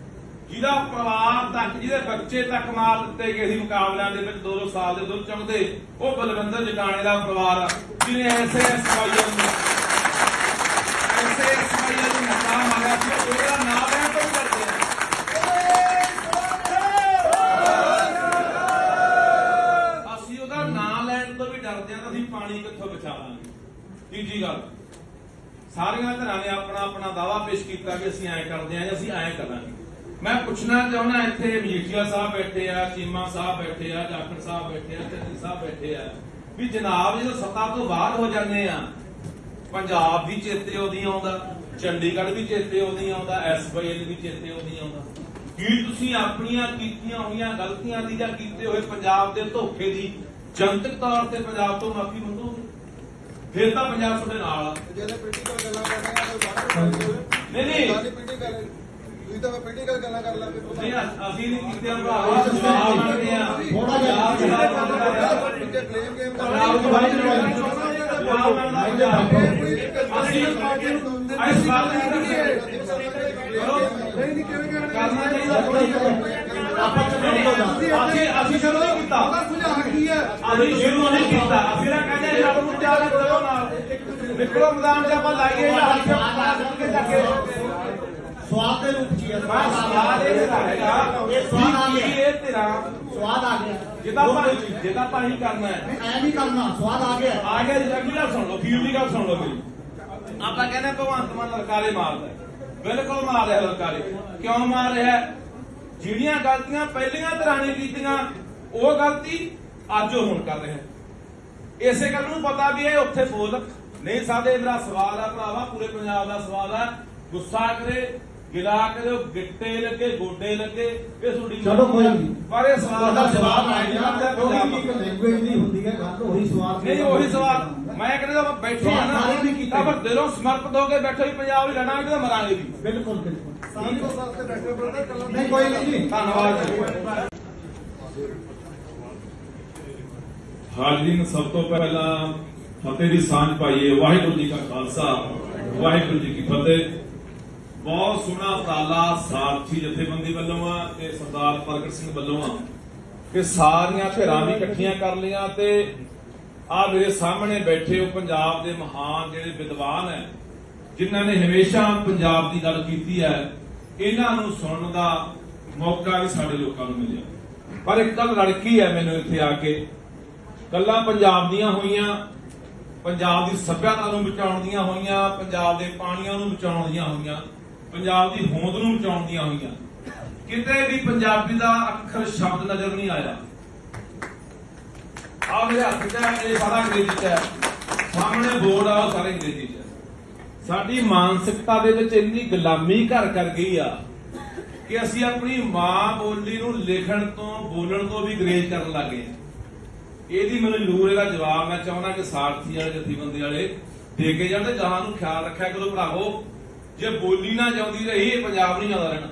ਜਿਹਦਾ ਪਰਿਵਾਰ ਤੱਕ, ਜਿਹਦੇ ਬੱਚੇ ਤੱਕ ਮਾਰ ਦਿੱਤੇ ਗਏ ਸੀ ਮੁਕਾਬਲਿਆਂ ਦੇ ਵਿੱਚ 2-2 ਸਾਲ ਦੇ ਦੁੱਧ ਚੁੰਗਦੇ, ਉਹ ਬਲਵਿੰਦਰ ਜਟਾਣੇ ਦਾ ਪਰਿਵਾਰ ਜਿਹਨੇ ਐਸੇ ਐਸਵਾਈਐਲ ਨੂੰ ਨਕਾ ਮਾਰਿਆ ਸੀ, ਉਹਦਾ ਨਾਂ ਲੈਣ ਤੋਂ ਵੀ ਡਰਦੇ ਆ। ਅਸੀਂ ਉਹਦਾ ਨਾਂ ਲੈਣ ਤੋਂ ਵੀ ਡਰਦੇ ਆ ਤਾਂ ਅਸੀਂ ਪਾਣੀ ਕਿੱਥੋਂ ਬਚਾਵਾਂਗੇ। ਤੀਜੀ ਗੱਲ, ਸਾਰੀਆਂ ਧਿਰਾਂ ਨੇ ਆਪਣਾ ਆਪਣਾ ਦਾਅਵਾ ਪੇਸ਼ ਕੀਤਾ ਕਿ ਅਸੀਂ ਐਂ ਕਰਦੇ ਆਂ ਜਾਂ ਅਸੀਂ ਐਂ ਕਰਾਂਗੇ। ਮੈਂ ਪੁੱਛਣਾ ਚਾਹੁੰਦਾ, ਇੱਥੇ ਮਜੀਠੀਆ ਸਾਹਿਬ ਬੈਠੇ ਆ, ਚੀਮਾ ਸਾਹਿਬ ਬੈਠੇ ਆ, ਜਾਖੜ ਸਾਹਿਬ ਬੈਠੇ ਆ, ਚੰਨੀ ਸਾਹਿਬ ਬੈਠੇ ਆ, ਵੀ ਜਨਾਬ ਜਦੋਂ ਸੱਤਾ ਤੋਂ ਬਾਹਰ ਹੋ ਜਾਂਦੇ ਆ, ਪੰਜਾਬ ਵੀ ਚੇਤੇ ਉਹਦੀ ਆਉਂਦਾ, ਚੰਡੀਗੜ੍ਹ ਵੀ ਚੇਤੇ ਉਹਦੀ ਆਉਂਦਾ, ਐਸਵਾਈਐਲ ਵੀ ਚੇਤੇ ਉਹਦੀ ਆਉਂਦਾ। ਕੀ ਤੁਸੀਂ ਆਪਣੀਆਂ ਕੀਤੀਆਂ ਹੋਈਆਂ ਗਲਤੀਆਂ ਦੀ ਜਾਂ ਕੀਤੇ ਹੋਏ ਪੰਜਾਬ ਦੇ ਧੋਖੇ ਦੀ ਜਨਤਕ ਤੌਰ ਤੇ ਪੰਜਾਬ ਤੋਂ ਮਾਫੀ ਮੰਗੋਗੇ? ਫਿਰ ਤਾਂ ਪੰਜਾਬ ਤੁਹਾਡੇ ਨਾਲ ਆ। ਜਿਹੜੇ ਪੋਲੀਟੀਕਲ ਗੱਲਾਂ ਕਰਦੇ ਆ ਨਹੀਂ ਪੋਲੀਟੀਕਲ ਤੁਸੀਂ ਤਾਂ ਪੋਲੀਟੀਕਲ ਗੱਲਾਂ ਕਰ ਲਾਂਗੇ। ਨਹੀਂ, ਅਸੀਂ ਨਹੀਂ ਕੀਤੇ ਭਰਾ, ਜਵਾਬ ਮੰਗਦੇ ਆ। ਥੋੜਾ ਜਿਹਾ ਬਲੇਮ ਗੇਮ ਕਰ ਰਹੇ ਅਸੀਂ ਇਸ ਵਾਰ ਨਹੀਂ ਕਿਵੇਂ ਕਰਨਾ ਚਾਹੀਦਾ। ਅਸੀਂ ਸ਼ੁਰੂ ਨਹੀਂ ਕੀਤਾ, ਸੁਝਾਅ ਕੀ ਹੈ? ਅਸੀਂ ਸ਼ੁਰੂ ਨਹੀਂ ਕੀਤਾ। ਅਸੀਂ ਨਾ ਕਹਿੰਦੇ ਰੱਬ ਨੂੰ ਪਿਆਰ ਕਰੋ ਨਾਲ ਨਿਕਲੋ ਮੈਦਾਨ 'ਚ ਆਪਾਂ ਲਾਈਏ ਹੱਥ ਕੇ ਚੱਕੇ ਸਵਾਦ ਦੇ ਰੂਪ ਚ ਬਸ ਸਵਾਲ ਇਹ ਹੈਗਾ, ਇਹ ਸਵਾਦ ਆ ਗਿਆ। ਇਹ ਤੇਰਾ ਸਵਾਦ ਆ ਗਿਆ। ਜਿਹਦਾ ਪਾਣੀ ਕਰਨਾ ਹੈ ਐ ਨਹੀਂ ਕਰਨਾ, ਸਵਾਦ ਆ ਗਿਆ। ਆ ਗਿਆ ਜੀ। ਅਗਲੀ ਗੱਲ ਸੁਣ ਲਓ, ਫੀਲ ਦੀ ਗੱਲ ਸੁਣ ਲਓ ਮੇਰੀ। ਆਪਾਂ ਕਹਿੰਦੇ ਭਗਵੰਤ ਮਾਨ ਲਲਕਾਰੇ ਮਾਰਦਾ, ਬਿਲਕੁਲ ਮਾਰ ਰਿਹਾ ਲਲਕਾਰੇ। ਕਿਉਂ ਮਾਰ ਰਿਹਾ? ਜਿਹੜੀਆਂ ਗਲਤੀਆਂ ਪਹਿਲੀਆਂ ਧਿਰਾਂ ਨੇ ਕੀਤੀਆਂ, ਉਹ ਗਲਤੀ ਅੱਜ ਉਹ ਹੁਣ ਕਰ ਰਿਹਾ। ਇਸੇ ਗੱਲ ਨੂੰ ਪਤਾ ਵੀ ਇਹ ਉੱਥੇ ਬੋਲ ਨਹੀਂ ਸਕਦੇ। ਮੇਰਾ ਸਵਾਲ ਆ ਭਰਾਵਾ, ਪੂਰੇ ਪੰਜਾਬ ਦਾ ਸਵਾਲ ਆ। ਗੁੱਸਾ ਕਰੇ, ਗਿਲਾ ਕਰੇ, ਗਿੱਟੇ ਲੱਗੇ, ਗੋਡੇ ਲੱਗੇ, ਇਹ ਤੁਹਾਡੀ ਚਲੋ ਕੋਈ ਨਹੀਂ, ਪਰ ਇਹ ਸਵਾਲ ਦਾ ਜਵਾਬ ਆ ਗਿਆ। ਲੈਂਗੁਏਜ ਨਹੀਂ ਹੁੰਦੀ ਹੈ ਗੱਲ, ਉਹੀ ਸਵਾਲ ਨਹੀਂ, ਉਹੀ ਸਵਾਲ ਮੈਂ ਕਹਿੰਦਾ ਬੈਠੇ ਆ ਨਾ, ਤਾਂ ਪਰ ਦਿਲੋਂ ਸਮਰਪਿਤ ਹੋ ਕੇ ਬੈਠੋ ਹੀ ਪੰਜਾਬ ਲਈ ਲੜਾਂਗੇ ਤਾਂ ਮਰਾਂਗੇ ਵੀ। ਬਿਲਕੁਲ ਬਿਲਕੁਲ। ਸਾਡੀ ਉਸ ਵਾਸਤੇ ਬੈਠੇ ਬਰਦਰ ਕੱਲਾ ਨਹੀਂ ਕੋਈ ਨਹੀਂ ਜੀ, ਧੰਨਵਾਦ ਜੀ। ਹਾਜ਼ਰੀਨ, ਸਭ ਤੋਂ ਪਹਿਲਾਂ ਫਤਿਹ ਦੀ ਸਾਂਝ ਪਾਈਏ। ਵਾਹਿਗੁਰੂ ਜੀ ਕਾ ਖਾਲਸਾ, ਵਾਹਿਗੁਰੂ ਜੀ ਕੀ ਫਤਿਹ। ਬਹੁਤ ਸੋਹਣਾ ਉਪਰਾਲਾ ਸਾਰਥੀ ਜਥੇਬੰਦੀ ਵੱਲੋਂ ਆ ਤੇ ਸਰਦਾਰ ਪ੍ਰਗਟ ਸਿੰਘ ਵੱਲੋਂ ਆ ਕਿ ਸਾਰੀਆਂ ਧਿਰਾਂ ਵੀ ਇਕੱਠੀਆਂ ਕਰ ਲਈਆਂ ਤੇ ਆ ਮੇਰੇ ਸਾਹਮਣੇ ਬੈਠੇ ਉਹ ਪੰਜਾਬ ਦੇ ਮਹਾਨ ਜਿਹੜੇ ਵਿਦਵਾਨ ਹੈ, ਜਿਨ੍ਹਾਂ ਨੇ ਹਮੇਸ਼ਾ ਪੰਜਾਬ ਦੀ ਗੱਲ ਕੀਤੀ ਹੈ, ਇਹਨਾਂ ਨੂੰ ਸੁਣਨ ਦਾ ਮੌਕਾ ਵੀ ਸਾਡੇ ਲੋਕਾਂ ਨੂੰ ਮਿਲਿਆ। ਪਰ ਇੱਕ ਗੱਲ ਲੜਕੀ ਹੈ ਮੈਨੂੰ ਇੱਥੇ ਆ ਕੇ, ਗੱਲਾਂ ਪੰਜਾਬ ਦੀਆਂ ਹੋਈਆਂ, ਪੰਜਾਬ ਦੀ ਸੱਭਿਅਤਾ ਨੂੰ ਬਚਾਉਣ ਦੀਆਂ ਹੋਈਆਂ, ਪੰਜਾਬ ਦੇ ਪਾਣੀਆਂ ਨੂੰ ਬਚਾਉਣ ਦੀਆਂ ਹੋਈਆਂ, ਪੰਜਾਬ ਦੀ ਹੋਂਦ ਨੂੰ ਬਚਾਉਣ ਦੀਆਂ ਹੋਈਆਂ। ਕਿਤੇ ਵੀ ਪੰਜਾਬੀ ਦਾ ਅੱਖਰ ਸ਼ਬਦ ਨਜ਼ਰ ਨਹੀਂ ਆਇਆ। ਆ ਮੇਰੇ ਹੱਥ 'ਚ ਹੈ, ਇਹ ਸਾਰਾ ਅੰਗਰੇਜ਼ੀ 'ਚ ਹੈ, ਸਾਹਮਣੇ ਬੋਰਡ ਆ ਉਹ ਸਾਰੇ ਅੰਗਰੇਜ਼ੀ 'ਚ ਹੈ। ਸਾਡੀ ਮਾਨਸਿਕਤਾ ਦੇ ਵਿੱਚ ਇੰਨੀ ਗੁਲਾਮੀ ਘਰ ਕਰ ਗਈ ਆ ਕਿ ਅਸੀਂ ਆਪਣੀ ਮਾਂ ਬੋਲੀ ਨੂੰ ਲਿਖਣ ਤੋਂ ਬੋਲਣ ਤੋਂ ਵੀ ਗਰੇਜ ਕਰਨ ਲੱਗੇ। ਇਹਦੀ ਮੈਨੂੰ ਜ਼ਰੂਰ ਇਹਦਾ ਜਵਾਬ ਮੈਂ ਚਾਹੁੰਦਾ ਕਿ ਸਾਰਥੀ ਵਾਲੇ ਜਥੇਬੰਦੀ ਵਾਲੇ ਦੇ ਕੇ ਜਾਣ ਤੇ ਗਾਹਾਂ ਨੂੰ ਖਿਆਲ ਰੱਖਿਆ ਕਰੋ ਭਰਾਵੋ। ਜੇ ਬੋਲੀ ਨਾ ਜਾਂਦੀ ਰਹੀ, ਇਹ ਪੰਜਾਬ ਨਹੀਂ ਜਾਂਦਾ ਰਹਿਣਾ।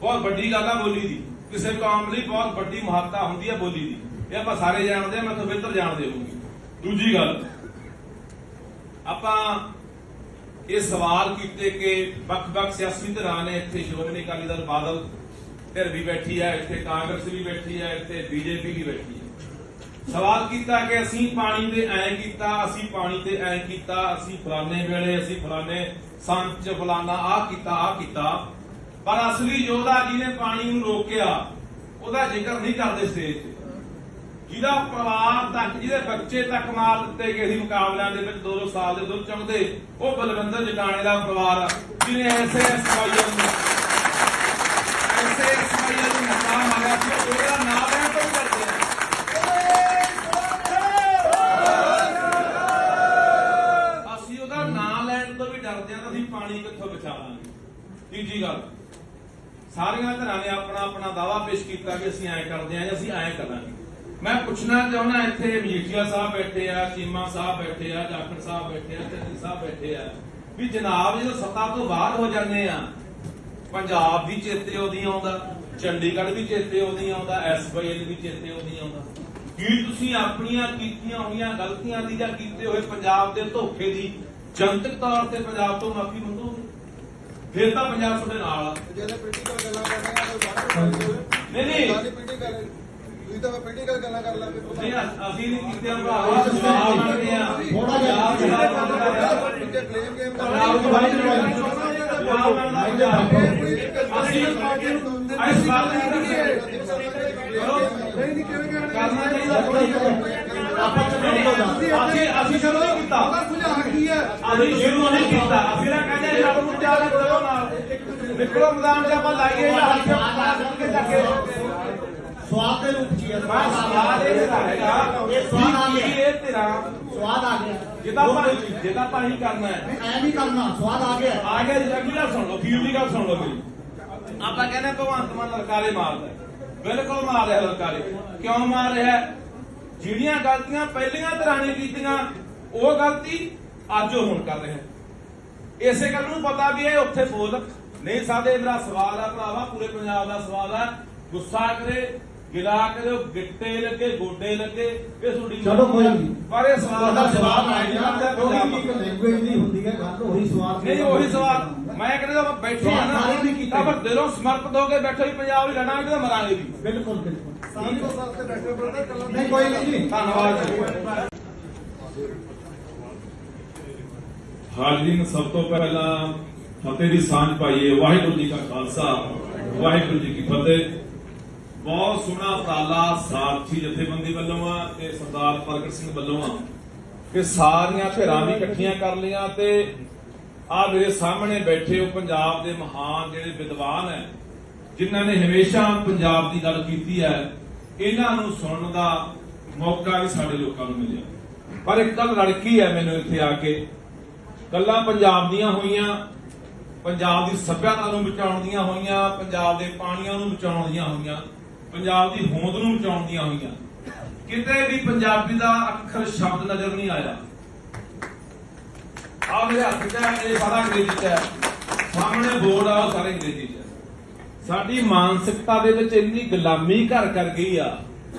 ਬਹੁਤ ਵੱਡੀ ਗੱਲ ਆ ਬੋਲੀ ਦੀ, ਕਿਸੇ ਕੌਮ ਲਈ ਬਹੁਤ ਵੱਡੀ ਮਹੱਤਤਾ ਹੁੰਦੀ ਹੈ ਬੋਲੀ ਦੀ। ਇਹ ਆਪਾਂ ਸਾਰੇ ਜਾਣਦੇ ਆ, ਮੈਂ ਤਾਂ ਬਿਹਤਰ ਜਾਣਦੇ ਹੋਊਗੀ। ਦੂਜੀ ਗੱਲ, ਆਪਾਂ ਇਹ ਸਵਾਲ ਕੀਤੇ ਕਿ ਵੱਖ-ਵੱਖ ਸਿਆਸੀ ਧਿਰਾਂ ਨੇ, ਇੱਥੇ ਸ਼੍ਰੋਮਣੀ ਅਕਾਲੀ ਦਲ ਬਾਦਲ ਧਿਰ ਵੀ ਬੈਠੀ ਹੈ, ਇੱਥੇ ਕਾਂਗਰਸ ਵੀ ਬੈਠੀ ਹੈ, ਇੱਥੇ ਬੀਜੇਪੀ ਵੀ ਬੈਠੀ ਹੈ। ਸਵਾਲ ਕੀਤਾ ਕਿ ਅਸੀਂ ਪਾਣੀ ਤੇ ਐਂ ਕੀਤਾ, ਅਸੀਂ ਪਾਣੀ ਤੇ ਐਂ ਕੀਤਾ, ਅਸੀਂ ਫਲਾਣੇ ਵੇਲੇ, ਅਸੀਂ ਫਲਾਣੇ ਸੰਚ ਫਲਾਣਾ ਆਹ ਕੀਤਾ। ਪਰ ਅਸਲੀ ਯੋਧਾ ਜਿਹਨੇ ਪਾਣੀ ਨੂੰ ਰੋਕਿਆ, ਉਹਦਾ ਜ਼ਿਕਰ ਨਹੀਂ ਕਰਦੇ ਸਟੇਜ ਤੇ। ਜਿਹਦਾ ਪਰਿਵਾਰ ਤੱਕ, ਜਿਹਦੇ ਬੱਚੇ ਤੱਕ ਮਾਰ ਦਿੱਤੇ ਗਏ ਸੀ ਮੁਕਾਬਲਿਆਂ ਦੇ ਵਿੱਚ 2-2 ਸਾਲ ਦੇ ਦੁੱਧ ਚੁੰਗਦੇ, ਉਹ ਬਲਵਿੰਦਰ ਜਟਾਣੇ ਦਾ ਪਰਿਵਾਰ ਜਿਹਨੇ ਐਸੇ ਐਸਵਾਈਐਲ ਨੂੰ ਨਕਾ ਮਾਰਿਆ ਸੀ, ਉਹਦਾ ਨਾਂ ਲੈਣ ਤੋਂ ਵੀ ਡਰਦੇ ਆ। ਅਸੀਂ ਉਹਦਾ ਨਾਂ ਲੈਣ ਤੋਂ ਵੀ ਡਰਦੇ ਆ ਤਾਂ ਅਸੀਂ ਪਾਣੀ ਕਿੱਥੋਂ ਬਚਾਵਾਂਗੇ। ਤੀਜੀ ਗੱਲ, ਸਾਰੀਆਂ ਧਿਰਾਂ ਨੇ ਆਪਣਾ ਆਪਣਾ ਦਾਅਵਾ ਪੇਸ਼ ਕੀਤਾ ਕਿ ਅਸੀਂ ਐਂ ਕਰਦੇ ਆਂ ਜਾਂ ਅਸੀਂ ਐਂ ਕਰਾਂਗੇ। ਮੈਂ ਪੁੱਛਣਾ ਚਾਹੁੰਦਾ, ਇੱਥੇ ਮਜੀਠੀਆ ਸਾਹਿਬ ਬੈਠੇ ਆ, ਚੀਮਾ ਸਾਹਿਬ ਬੈਠੇ ਆ, ਜਾਖੜ ਸਾਹਿਬ ਬੈਠੇ ਆ, ਚੰਨੀ ਸਾਹਿਬ ਬੈਠੇ ਆ, ਵੀ ਜਨਾਬ ਜਦੋਂ ਸੱਤਾ ਤੋਂ ਬਾਹਰ ਹੋ ਜਾਂਦੇ ਆ, ਪੰਜਾਬ ਵੀ ਚੇਤੇ ਉਹਦੀ ਆਉਂਦਾ, ਚੰਡੀਗੜ੍ਹ ਵੀ ਚੇਤੇ ਉਹਦੀ ਆਉਂਦਾ, ਐਸਵਾਈਐਲ ਵੀ ਚੇਤੇ ਉਹਦੀ ਆਉਂਦਾ। ਕੀ ਤੁਸੀਂ ਆਪਣੀਆਂ ਕੀਤੀਆਂ ਹੋਈਆਂ ਗਲਤੀਆਂ ਦੀ ਜਾਂ ਕੀਤੇ ਹੋਏ ਪੰਜਾਬ ਦੇ ਧੋਖੇ ਦੀ ਜਨਤਕ ਤੌਰ ਤੇ ਪੰਜਾਬ ਤੋਂ ਮਾਫੀ ਮੰਗੋਗੇ? ਫਿਰ ਤਾਂ ਪੰਜਾਬ ਤੁਹਾਡੇ ਨਾਲ ਆ। ਜਿਹੜੇ ਪੋਲੀਟੀਕਲ ਗੱਲਾਂ ਕਰ ਰਹੇ ਆ ਉਹ ਬਾਹਰ ਨਹੀਂ ਪੋਲੀਟੀਕਲ ਤੁਸੀਂ ਤਾਂ ਪੋਲੀਟੀਕਲ ਗੱਲਾਂ ਕਰ ਲਾਂਗੇ ਨਹੀਂ ਅਸੀਂ ਨਹੀਂ ਕੀਤੇ ਭਰਾਵਾ ਸਵਾਲ ਮੰਗਦੇ ਆ ਥੋੜਾ ਜਿਹਾ ਪਿੱਛੇ ਬਲੇਮ ਗੇਮ ਕਰ ਰਾਹੁਲ ਜੀ ਭਾਈ ਅਸੀਂ ਇਸ ਗੱਲ ਨਹੀਂ ਨਹੀਂ ਕਿਵੇਂ ਕਰਨਾ ਚਾਹੀਦਾ ਅਸੀਂ ਸ਼ੁਰੂ ਨਹੀਂ ਕੀਤਾ ਸੁਝਾਅ ਕੀ ਹੈ ਅਸੀਂ ਸ਼ੁਰੂ ਨਹੀਂ ਕੀਤਾ ਅਸੀਂ ਨਾ ਕਹਿੰਦੇ ਰੱਬ ਨੂੰ ਤਿਆਰ ਕਰੋ ਨਾਲ ਨਿਕਲੋ ਮੈਦਾਨ 'ਚ ਆਪਾਂ ਲਾਈਏ ਜਾਂ ਹੱਥ ਕੇ ਜਾ ਕੇ ਸਵਾਦ ਦੇ ਰੂਪ ਚ ਹੀ ਹੈ। ਸਵਾਦ ਇਹ ਹੈਗਾ ਇਹ ਸਵਾਦ ਆ ਗਿਆ। ਇਹ ਤੇਰਾ ਸਵਾਦ ਆ ਗਿਆ। ਜਿਹਦਾ ਪਾਣੀ ਕਰਨਾ ਹੈ ਐ ਨਹੀਂ ਕਰਨਾ, ਸਵਾਦ ਆ ਗਿਆ। ਆ ਗਿਆ ਜੀ ਅਗਲੀ ਗੱਲ ਸੁਣ ਲਓ ਫੀਲ ਦੀ ਗੱਲ ਸੁਣ ਲਓ ਮੇਰੀ ਆਪਾਂ ਕਹਿੰਦੇ ਭਗਵੰਤ ਮਾਨ ਲਲਕਾਰੇ ਮਾਰਦਾ ਬਿਲਕੁਲ ਮਾਰ ਰਿਹਾ ਲਲਕਾਰੇ ਕਿਉਂ ਮਾਰ ਰਿਹਾ ਜਿਹੜੀਆਂ ਗਲਤੀਆਂ ਪਹਿਲੀਆਂ ਧਿਰਾਂ ਨੇ ਕੀਤੀਆਂ ਉਹ ਗਲਤੀ ਅੱਜ ਉਹ ਹੁਣ ਕਰ ਰਿਹਾ ਇਸੇ ਗੱਲ ਨੂੰ ਪਤਾ ਵੀ ਇਹ ਉੱਥੇ ਬੋਲ ਨਹੀਂ ਸਕਦੇ ਮੇਰਾ ਸਵਾਲ ਆ ਭਰਾਵਾ ਪੂਰੇ ਪੰਜਾਬ ਦਾ ਸਵਾਲ ਆ ਗੁੱਸਾ ਕਰੇ ਗਿਲਾ ਕਰੇ ਗਿੱਟੇ ਲੱਗੇ ਗੋਡੇ ਲੱਗੇ ਇਹ ਤੁਹਾਡੀ ਚਲੋ ਕੋਈ ਨਹੀਂ। ਪਰ ਇਹ ਸਵਾਲ ਦਾ ਜਵਾਬ ਆ ਗਿਆ। ਇੱਕ ਲੈਂਗੁਏਜ ਨਹੀਂ ਹੁੰਦੀ ਹੈ ਗੱਲ, ਉਹੀ ਸਵਾਲ ਨਹੀਂ ਉਹੀ ਸਵਾਲ ਮੈਂ ਕਹਿੰਦਾ ਬੈਠੇ ਆ ਨਾ ਤਾਂ ਪਰ ਦਿਲੋਂ ਸਮਰਪਿਤ ਹੋ ਕੇ ਬੈਠੇ ਵੀ ਪੰਜਾਬ ਹੀ ਲੜਾਂਗੇ ਤੇ ਮਰਾਂਗੇ ਵੀ ਬਿਲਕੁਲ ਬਿਲਕੁਲ। ਸਾਲ ਤੋਂ ਸਾਲ ਤੇ ਡਾਕਟਰ ਬਰਦਰ ਕੱਲਾ ਨਹੀਂ ਕੋਈ ਨਹੀਂ ਜੀ। ਧੰਨਵਾਦ ਜੀ ਹਾਜ਼ਰੀਨ ਸਭ ਤੋਂ ਪਹਿਲਾਂ ਫਤਿਹ ਦੀ ਸਾਂਝ ਪਾਈਏ ਵਾਹਿਗੁਰੂ ਜੀ ਕਾ ਖਾਲਸਾ ਵਾਹਿਗੁਰੂ ਜੀ ਕੀ ਫਤਿਹ ਬਹੁਤ ਸੋਹਣਾ ਉਪਰਾਲਾ ਸਾਰਥੀ ਜਥੇਬੰਦੀ ਵੱਲੋਂ ਆ ਤੇ ਸਰਦਾਰ ਪ੍ਰਗਟ ਸਿੰਘ ਵੱਲੋਂ ਆ ਕਿ ਸਾਰੀਆਂ ਧਿਰਾਂ ਵੀ ਇਕੱਠੀਆਂ ਕਰ ਲਈਆਂ ਤੇ ਆ ਮੇਰੇ ਸਾਹਮਣੇ ਬੈਠੇ ਹੋ ਪੰਜਾਬ ਦੇ ਮਹਾਨ ਜਿਹੜੇ ਵਿਦਵਾਨ ਹੈ ਜਿਨ੍ਹਾਂ ਨੇ ਹਮੇਸ਼ਾ ਪੰਜਾਬ ਦੀ ਗੱਲ ਕੀਤੀ ਹੈ ਇਹਨਾਂ ਨੂੰ ਸੁਣਨ ਦਾ ਮੌਕਾ ਵੀ ਸਾਡੇ ਲੋਕਾਂ ਨੂੰ ਮਿਲਿਆ ਪਰ ਇੱਕ ਗੱਲ ਲੜਕੀ ਹੈ ਮੈਨੂੰ ਇੱਥੇ ਆ ਕੇ ਗੱਲਾਂ ਪੰਜਾਬ ਦੀਆਂ ਹੋਈਆਂ ਪੰਜਾਬ ਦੀ ਸੱਭਿਅਤਾ ਨੂੰ ਬਚਾਉਣ ਦੀਆਂ ਹੋਈਆਂ ਪੰਜਾਬ ਦੇ ਪਾਣੀਆਂ ਨੂੰ ਬਚਾਉਣ ਦੀਆਂ ਹੋਈਆਂ ਪੰਜਾਬ ਦੀ ਹੋਂਦ ਨੂੰ ਬਚਾਉਣ ਦੀਆਂ ਹੋਈਆਂ ਕਿਤੇ ਵੀ ਪੰਜਾਬੀ ਦਾ ਅੱਖਰ ਸ਼ਬਦ ਨਜ਼ਰ ਨਹੀਂ ਆਇਆ ਆ ਮੇਰੇ ਹੱਥ 'ਚ ਇਹ ਸਾਰਾ ਅੰਗਰੇਜ਼ੀ 'ਚ ਹੈ ਸਾਹਮਣੇ ਬੋਰਡ ਆ ਉਹ ਸਾਰੇ ਅੰਗਰੇਜ਼ੀ 'ਚ ਹੈ ਸਾਡੀ ਮਾਨਸਿਕਤਾ ਦੇ ਵਿੱਚ ਇੰਨੀ ਗੁਲਾਮੀ ਘਰ ਕਰ ਗਈ ਆ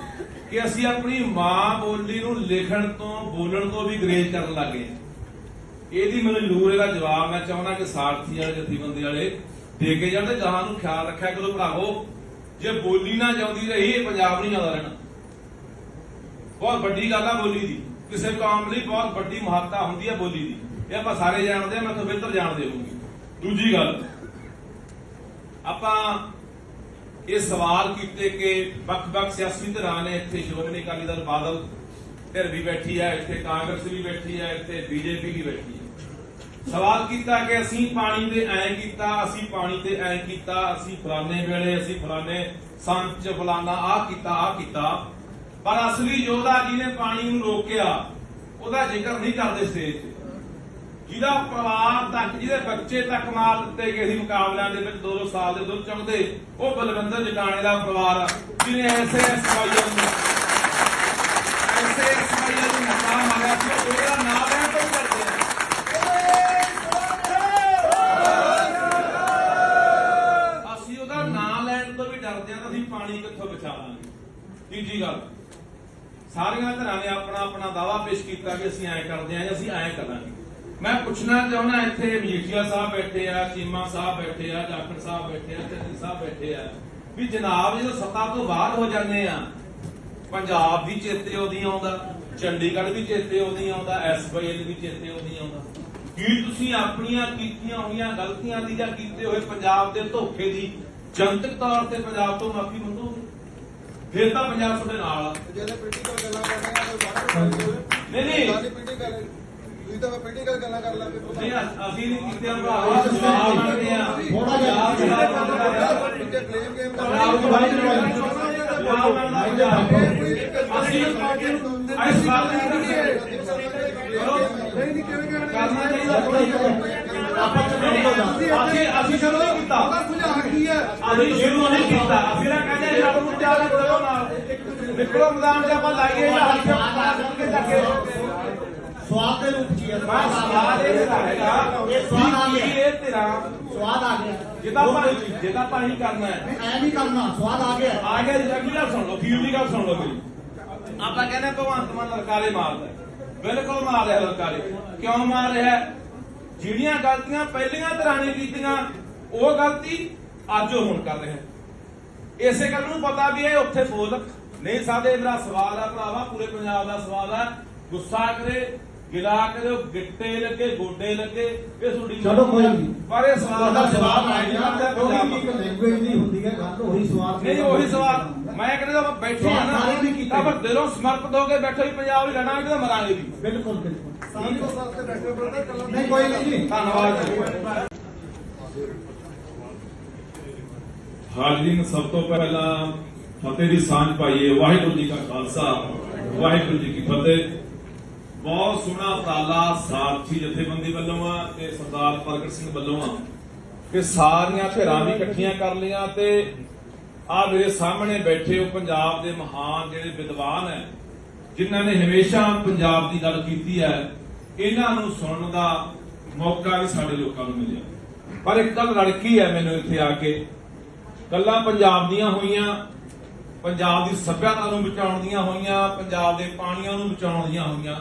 ਕਿ ਅਸੀਂ ਆਪਣੀ ਮਾਂ ਬੋਲੀ ਨੂੰ ਲਿਖਣ ਤੋਂ ਬੋਲਣ ਤੋਂ ਵੀ ਗਰੇਜ ਕਰਨ ਲੱਗੇ ਇਹਦੀ ਮੈਨੂੰ ਜ਼ਰੂਰ ਇਹਦਾ ਜਵਾਬ ਮੈਂ ਚਾਹੁੰਦਾ ਕਿ ਸਾਰਥੀ ਵਾਲੇ ਜਥੇਬੰਦੀ ਵਾਲੇ ਦੇ ਕੇ ਜਾਂਦੇ ਜਹਾਂ ਨੂੰ ਖਿਆਲ ਰੱਖਿਆ ਕਰੋ ਭਰਾਵੋ ਜੇ ਬੋਲੀ ਨਾ ਜਾਂਦੀ ਰਹੀ ਇਹ ਪੰਜਾਬ ਨਹੀਂ ਆਉਂਦਾ ਰਹਿਣਾ ਬਹੁਤ ਵੱਡੀ ਗੱਲ ਆ ਬੋਲੀ ਦੀ ਕਿਸੇ ਕੌਮ ਲਈ ਬਹੁਤ ਵੱਡੀ ਮਹੱਤਤਾ ਹੁੰਦੀ ਹੈ ਬੋਲੀ ਦੀ ਇਹ ਆਪਾਂ ਸਾਰੇ ਜਾਣਦੇ ਆ ਮੈਂ ਤੋਂ ਬਿਹਤਰ ਜਾਣਦੇ ਹੋਊਗੀ ਦੂਜੀ ਗੱਲ ਆਪਾਂ ਇਹ ਸਵਾਲ ਕੀਤੇ ਕਿ ਵੱਖ-ਵੱਖ ਸਿਆਸੀ ਧਿਰਾਂ ਨੇ ਇੱਥੇ ਸ਼੍ਰੋਮਣੀ ਅਕਾਲੀ ਦਲ ਬਾਦਲ ਧਿਰ ਵੀ ਬੈਠੀ ਹੈ ਇੱਥੇ ਕਾਂਗਰਸ ਵੀ ਬੈਠੀ ਹੈ ਇੱਥੇ ਬੀਜੇਪੀ ਵੀ ਬੈਠੀ ਹੈ ਸਵਾਲ ਕੀਤਾ ਕਿ ਅਸੀਂ ਪਾਣੀ ਤੇ ਐਂ ਕੀਤਾ ਅਸੀਂ ਪਾਣੀ ਤੇ ਐਂ ਕੀਤਾ ਅਸੀਂ ਫਲਾਣੇ ਵੇਲੇ ਅਸੀਂ ਫਲਾਣੇ ਸੰਚ ਫਲਾਣਾ ਆਹ ਕੀਤਾ ਪਰ ਅਸਲੀ ਯੋਧਾ ਜਿਹਨੇ ਪਾਣੀ ਨੂੰ ਰੋਕਿਆ ਉਹਦਾ ਜ਼ਿਕਰ ਨਹੀਂ ਕਰਦੇ ਸਟੇਜ ਤੇ ਜਿਹਦਾ ਪਰਿਵਾਰ ਤੱਕ ਜਿਹਦੇ ਬੱਚੇ ਤੱਕ ਮਾਰ ਦਿੱਤੇ ਗਏ ਸੀ ਮੁਕਾਬਲਿਆਂ ਦੇ ਵਿੱਚ 2 ਸਾਲ ਦੇ ਦੁੱਧ ਚੁੰਗਦੇ ਉਹ ਬਲਵਿੰਦਰ ਜਟਾਣੇ ਦਾ ਪਰਿਵਾਰ ਜਿਹਨੇ ਐਸੇ ਸਵਾਈਆਂ ਨੂੰ ਮਕਾਮ ਆਇਆ ਸੀ ਉਹਦਾ ਨਾਮ ਲੈਣ ਤੋਂ ਕਰਦੇ ਅਸੀਂ ਉਹਦਾ ਨਾਮ ਲੈਣ ਤੋਂ ਵੀ ਡਰਦੇ ਹਾਂ ਤਾਂ ਅਸੀਂ ਪਾਣੀ ਕਿੱਥੋਂ ਬਚਾ ਲਾਂਗੇ ਤੀਜੀ ਗੱਲ ਸਾਰੀਆਂ ਧਿਰਾਂ ਨੇ ਆਪਣਾ ਆਪਣਾ ਦਾਅਵਾ ਪੇਸ਼ ਕੀਤਾ ਕਿ ਅਸੀਂ ਐਂ ਕਰਦੇ ਹਾਂ ਅਸੀਂ ਐਂ ਕਰਾਂਗੇ ਮੈਂ ਪੁੱਛਣਾ ਚਾਹੁੰਦਾ ਇੱਥੇ ਮਜੀਠੀਆ ਸਾਹਿਬ ਬੈਠੇ ਆ ਚੀਮਾ ਸਾਹਿਬ ਬੈਠੇ ਆ ਜਾਖੜ ਸਾਹਿਬ ਬੈਠੇ ਆ ਚੰਨੀ ਸਾਹਿਬ ਬੈਠੇ ਆ ਵੀ ਜਨਾਬ ਜਦੋਂ ਸੱਤਾ ਤੋਂ ਬਾਹਰ ਹੋ ਜਾਂਦੇ ਆ ਪੰਜਾਬ ਵੀ ਚੇਤੇ ਉਹਦੀ ਆਉਂਦਾ ਚੰਡੀਗੜ੍ਹ ਵੀ ਚੇਤੇ ਉਹਦੀ ਆਉਂਦਾ SYL ਵੀ ਚੇਤੇ ਉਹਦੀ ਆਉਂਦਾ ਕੀ ਤੁਸੀਂ ਆਪਣੀਆਂ ਕੀਤੀਆਂ ਹੋਈਆਂ ਗਲਤੀਆਂ ਦੀ ਜਾਂ ਕੀਤੇ ਹੋਏ ਪੰਜਾਬ ਦੇ ਧੋਖੇ ਦੀ ਜਨਤਕ ਤੌਰ ਤੇ ਪੰਜਾਬ ਤੋਂ ਮਾਫੀ ਮੰਗੋਗੇ ਫਿਰ ਤਾਂ ਪੰਜਾਬ ਤੁਹਾਡੇ ਨਾਲ ਆ ਜਿਹੜੇ ਪੋਲੀਟੀਕਲ ਗੱਲਾਂ ਕਰ ਰਹੇ ਆ ਉਹ ਬਾਹਰ ਨਹੀਂ ਪੋਲੀਟੀਕਲ ਤੁਸੀਂ ਤਾਂ ਪੋਲੀਟੀਕਲ ਗੱਲਾਂ ਕਰ ਲਾਂਗੇ ਨਹੀਂ ਅਸੀਂ ਨਹੀਂ ਕੀਤੇ ਭਰਾਵਾ ਸਵਾਲ ਮੰਗਦੇ ਆ ਥੋੜਾ ਜਿਹਾ ਪਿੱਛੇ ਬਲੇਮ ਗੇਮ ਕਰ ਰਾਹੁਲ ਜੀ ਭਾਈ ਅਸੀਂ ਇਸ ਗੱਲ ਨਹੀਂ ਨਹੀਂ ਕਿਵੇਂ ਕਰਨਾ ਚਾਹੀਦਾ ਅਸੀਂ ਸ਼ੁਰੂ ਨਹੀਂ ਕੀਤਾ ਸੁਝਾਅ ਕੀ ਹੈ ਅਸੀਂ ਸ਼ੁਰੂ ਨਹੀਂ ਕੀਤਾ ਅਸੀਂ ਨਾ ਕਹਿੰਦੇ ਰੱਬ ਨੂੰ ਤਿਆਰ ਕਰੋ ਨਾਲ ਨਿਕਲੋ ਮੈਦਾਨ 'ਚ ਆਪਾਂ ਲਾਈਏ ਜਾਂ ਹੱਥ ਕੇ ਜਾ ਕੇ ਸਵਾਦ ਦੇ ਰੂਪ ਚ ਹੀ ਹੈ। ਸਵਾਲ ਇਹ ਹੈਗਾ ਇਹ ਸਵਾਦ ਆ ਗਿਆ। ਇਹ ਤੇਰਾ ਸਵਾਦ ਆ ਗਿਆ। ਜਿਹਦਾ ਪਾਣੀ ਕਰਨਾ ਹੈ ਐ ਨਹੀਂ ਕਰਨਾ, ਸਵਾਦ ਆ ਗਿਆ। ਆ ਗਿਆ ਜੀ ਅਗਲੀ ਗੱਲ ਸੁਣ ਲਓ ਫੀਲ ਦੀ ਗੱਲ ਸੁਣ ਲਓ ਮੇਰੀ ਆਪਾਂ ਕਹਿੰਦੇ ਭਗਵੰਤ ਮਾਨ ਲਲਕਾਰੇ ਮਾਰਦਾ ਬਿਲਕੁਲ ਮਾਰ ਰਿਹਾ ਲਲਕਾਰੇ ਕਿਉਂ ਮਾਰ ਰਿਹਾ ਜਿਹੜੀਆਂ ਗਲਤੀਆਂ ਪਹਿਲੀਆਂ ਧਿਰਾਂ ਨੇ ਕੀਤੀਆਂ ਉਹ ਗਲਤੀ ਅੱਜ ਉਹ ਹੁਣ ਕਰ ਰਿਹਾ। ਇਸੇ ਗੱਲ ਨੂੰ ਪਤਾ ਵੀ ਇਹ ਉੱਥੇ ਬੋਲ ਨਹੀਂ ਸਕਦੇ। ਮੇਰਾ ਸਵਾਲ ਹੈ ਭਰਾਵਾ, ਪੂਰੇ ਪੰਜਾਬ ਦਾ ਸਵਾਲ ਹੈ। ਗੁੱਸਾ ਕਰੇ, ਗਿਲਾ ਕਰੇ, ਗਿੱਟੇ ਲੱਗੇ, ਗੋਡੇ ਲੱਗੇ, ਇਹ ਤੁਹਾਡੀ ਚਲੋ ਕੋਈ ਨਹੀਂ। ਪਰ ਇਹ ਸਵਾਲ ਦਾ ਜਵਾਬ ਆਇਆ ਨਹੀਂ ਕਰਦਾ ਕਿਉਂਕਿ ਪੰਜਾਬ ਇੱਕ ਲੈਂਗੁਏਜ ਨਹੀਂ ਹੁੰਦੀ ਹੈ ਗੱਲ, ਉਹੀ ਸਵਾਲ ਨਹੀਂ ਉਹੀ ਸਵਾਲ ਮੈਂ ਕਹਿੰਦਾ ਬੈਠੇ ਆ ਨਾ ਤਾਂ ਪਰ ਦਿਲੋਂ ਸਮਰਪਿਤ ਹੋ ਕੇ ਬੈਠੇ ਹੀ ਪੰਜਾਬ ਹੀ ਲੜਾਂਗੇ ਤਾਂ ਮਰਾਂਗੇ ਵੀ। ਬਿਲਕੁਲ ਬਿਲਕੁਲ ਸਾਲ ਤੋਂ ਸਾਲ ਤੇ ਬੈਠੇ ਬਰਦਰ ਕੱਲਾ ਨਹੀਂ ਕੋਈ ਨਹੀਂ ਜੀ। ਧੰਨਵਾਦ ਜੀ। ਹਾਜ਼ਰੀਨ, ਸਭ ਤੋਂ ਪਹਿਲਾਂ ਫਤਿਹ ਦੀ ਸਾਂਝ ਪਾਈਏ। ਵਾਹਿਗੁਰੂ ਜੀ ਕਾ ਖਾਲਸਾ, ਵਾਹਿਗੁਰੂ ਜੀ ਕੀ ਫਤਿਹ। ਬਹੁਤ ਸੋਹਣਾ ਉਪਰਾਲਾ ਸਾਰਥੀ ਜਥੇਬੰਦੀ ਵੱਲੋਂ ਆ ਤੇ ਸਰਦਾਰ ਪ੍ਰਗਟ ਸਿੰਘ ਵੱਲੋਂ ਆ ਕਿ ਸਾਰੀਆਂ ਧਿਰਾਂ ਵੀ ਇਕੱਠੀਆਂ ਕਰ ਲਈਆਂ ਤੇ ਆ ਮੇਰੇ ਸਾਹਮਣੇ ਬੈਠੇ ਹੋ ਪੰਜਾਬ ਦੇ ਮਹਾਨ ਜਿਹੜੇ ਵਿਦਵਾਨ ਹੈ, ਜਿਨ੍ਹਾਂ ਨੇ ਹਮੇਸ਼ਾ ਪੰਜਾਬ ਦੀ ਗੱਲ ਕੀਤੀ ਹੈ, ਇਹਨਾਂ ਨੂੰ ਸੁਣਨ ਦਾ ਮੌਕਾ ਵੀ ਸਾਡੇ ਲੋਕਾਂ ਨੂੰ ਮਿਲਿਆ। ਪਰ ਇੱਕ ਗੱਲ ਲੜਕੀ ਹੈ ਮੈਨੂੰ ਇੱਥੇ ਆ ਕੇ, ਗੱਲਾਂ ਪੰਜਾਬ ਦੀਆਂ ਹੋਈਆਂ, ਪੰਜਾਬ ਦੀ ਸੱਭਿਅਤਾ ਨੂੰ ਬਚਾਉਣ ਦੀਆਂ ਹੋਈਆਂ, ਪੰਜਾਬ ਦੇ ਪਾਣੀਆਂ ਨੂੰ ਬਚਾਉਣ ਦੀਆਂ ਹੋਈਆਂ,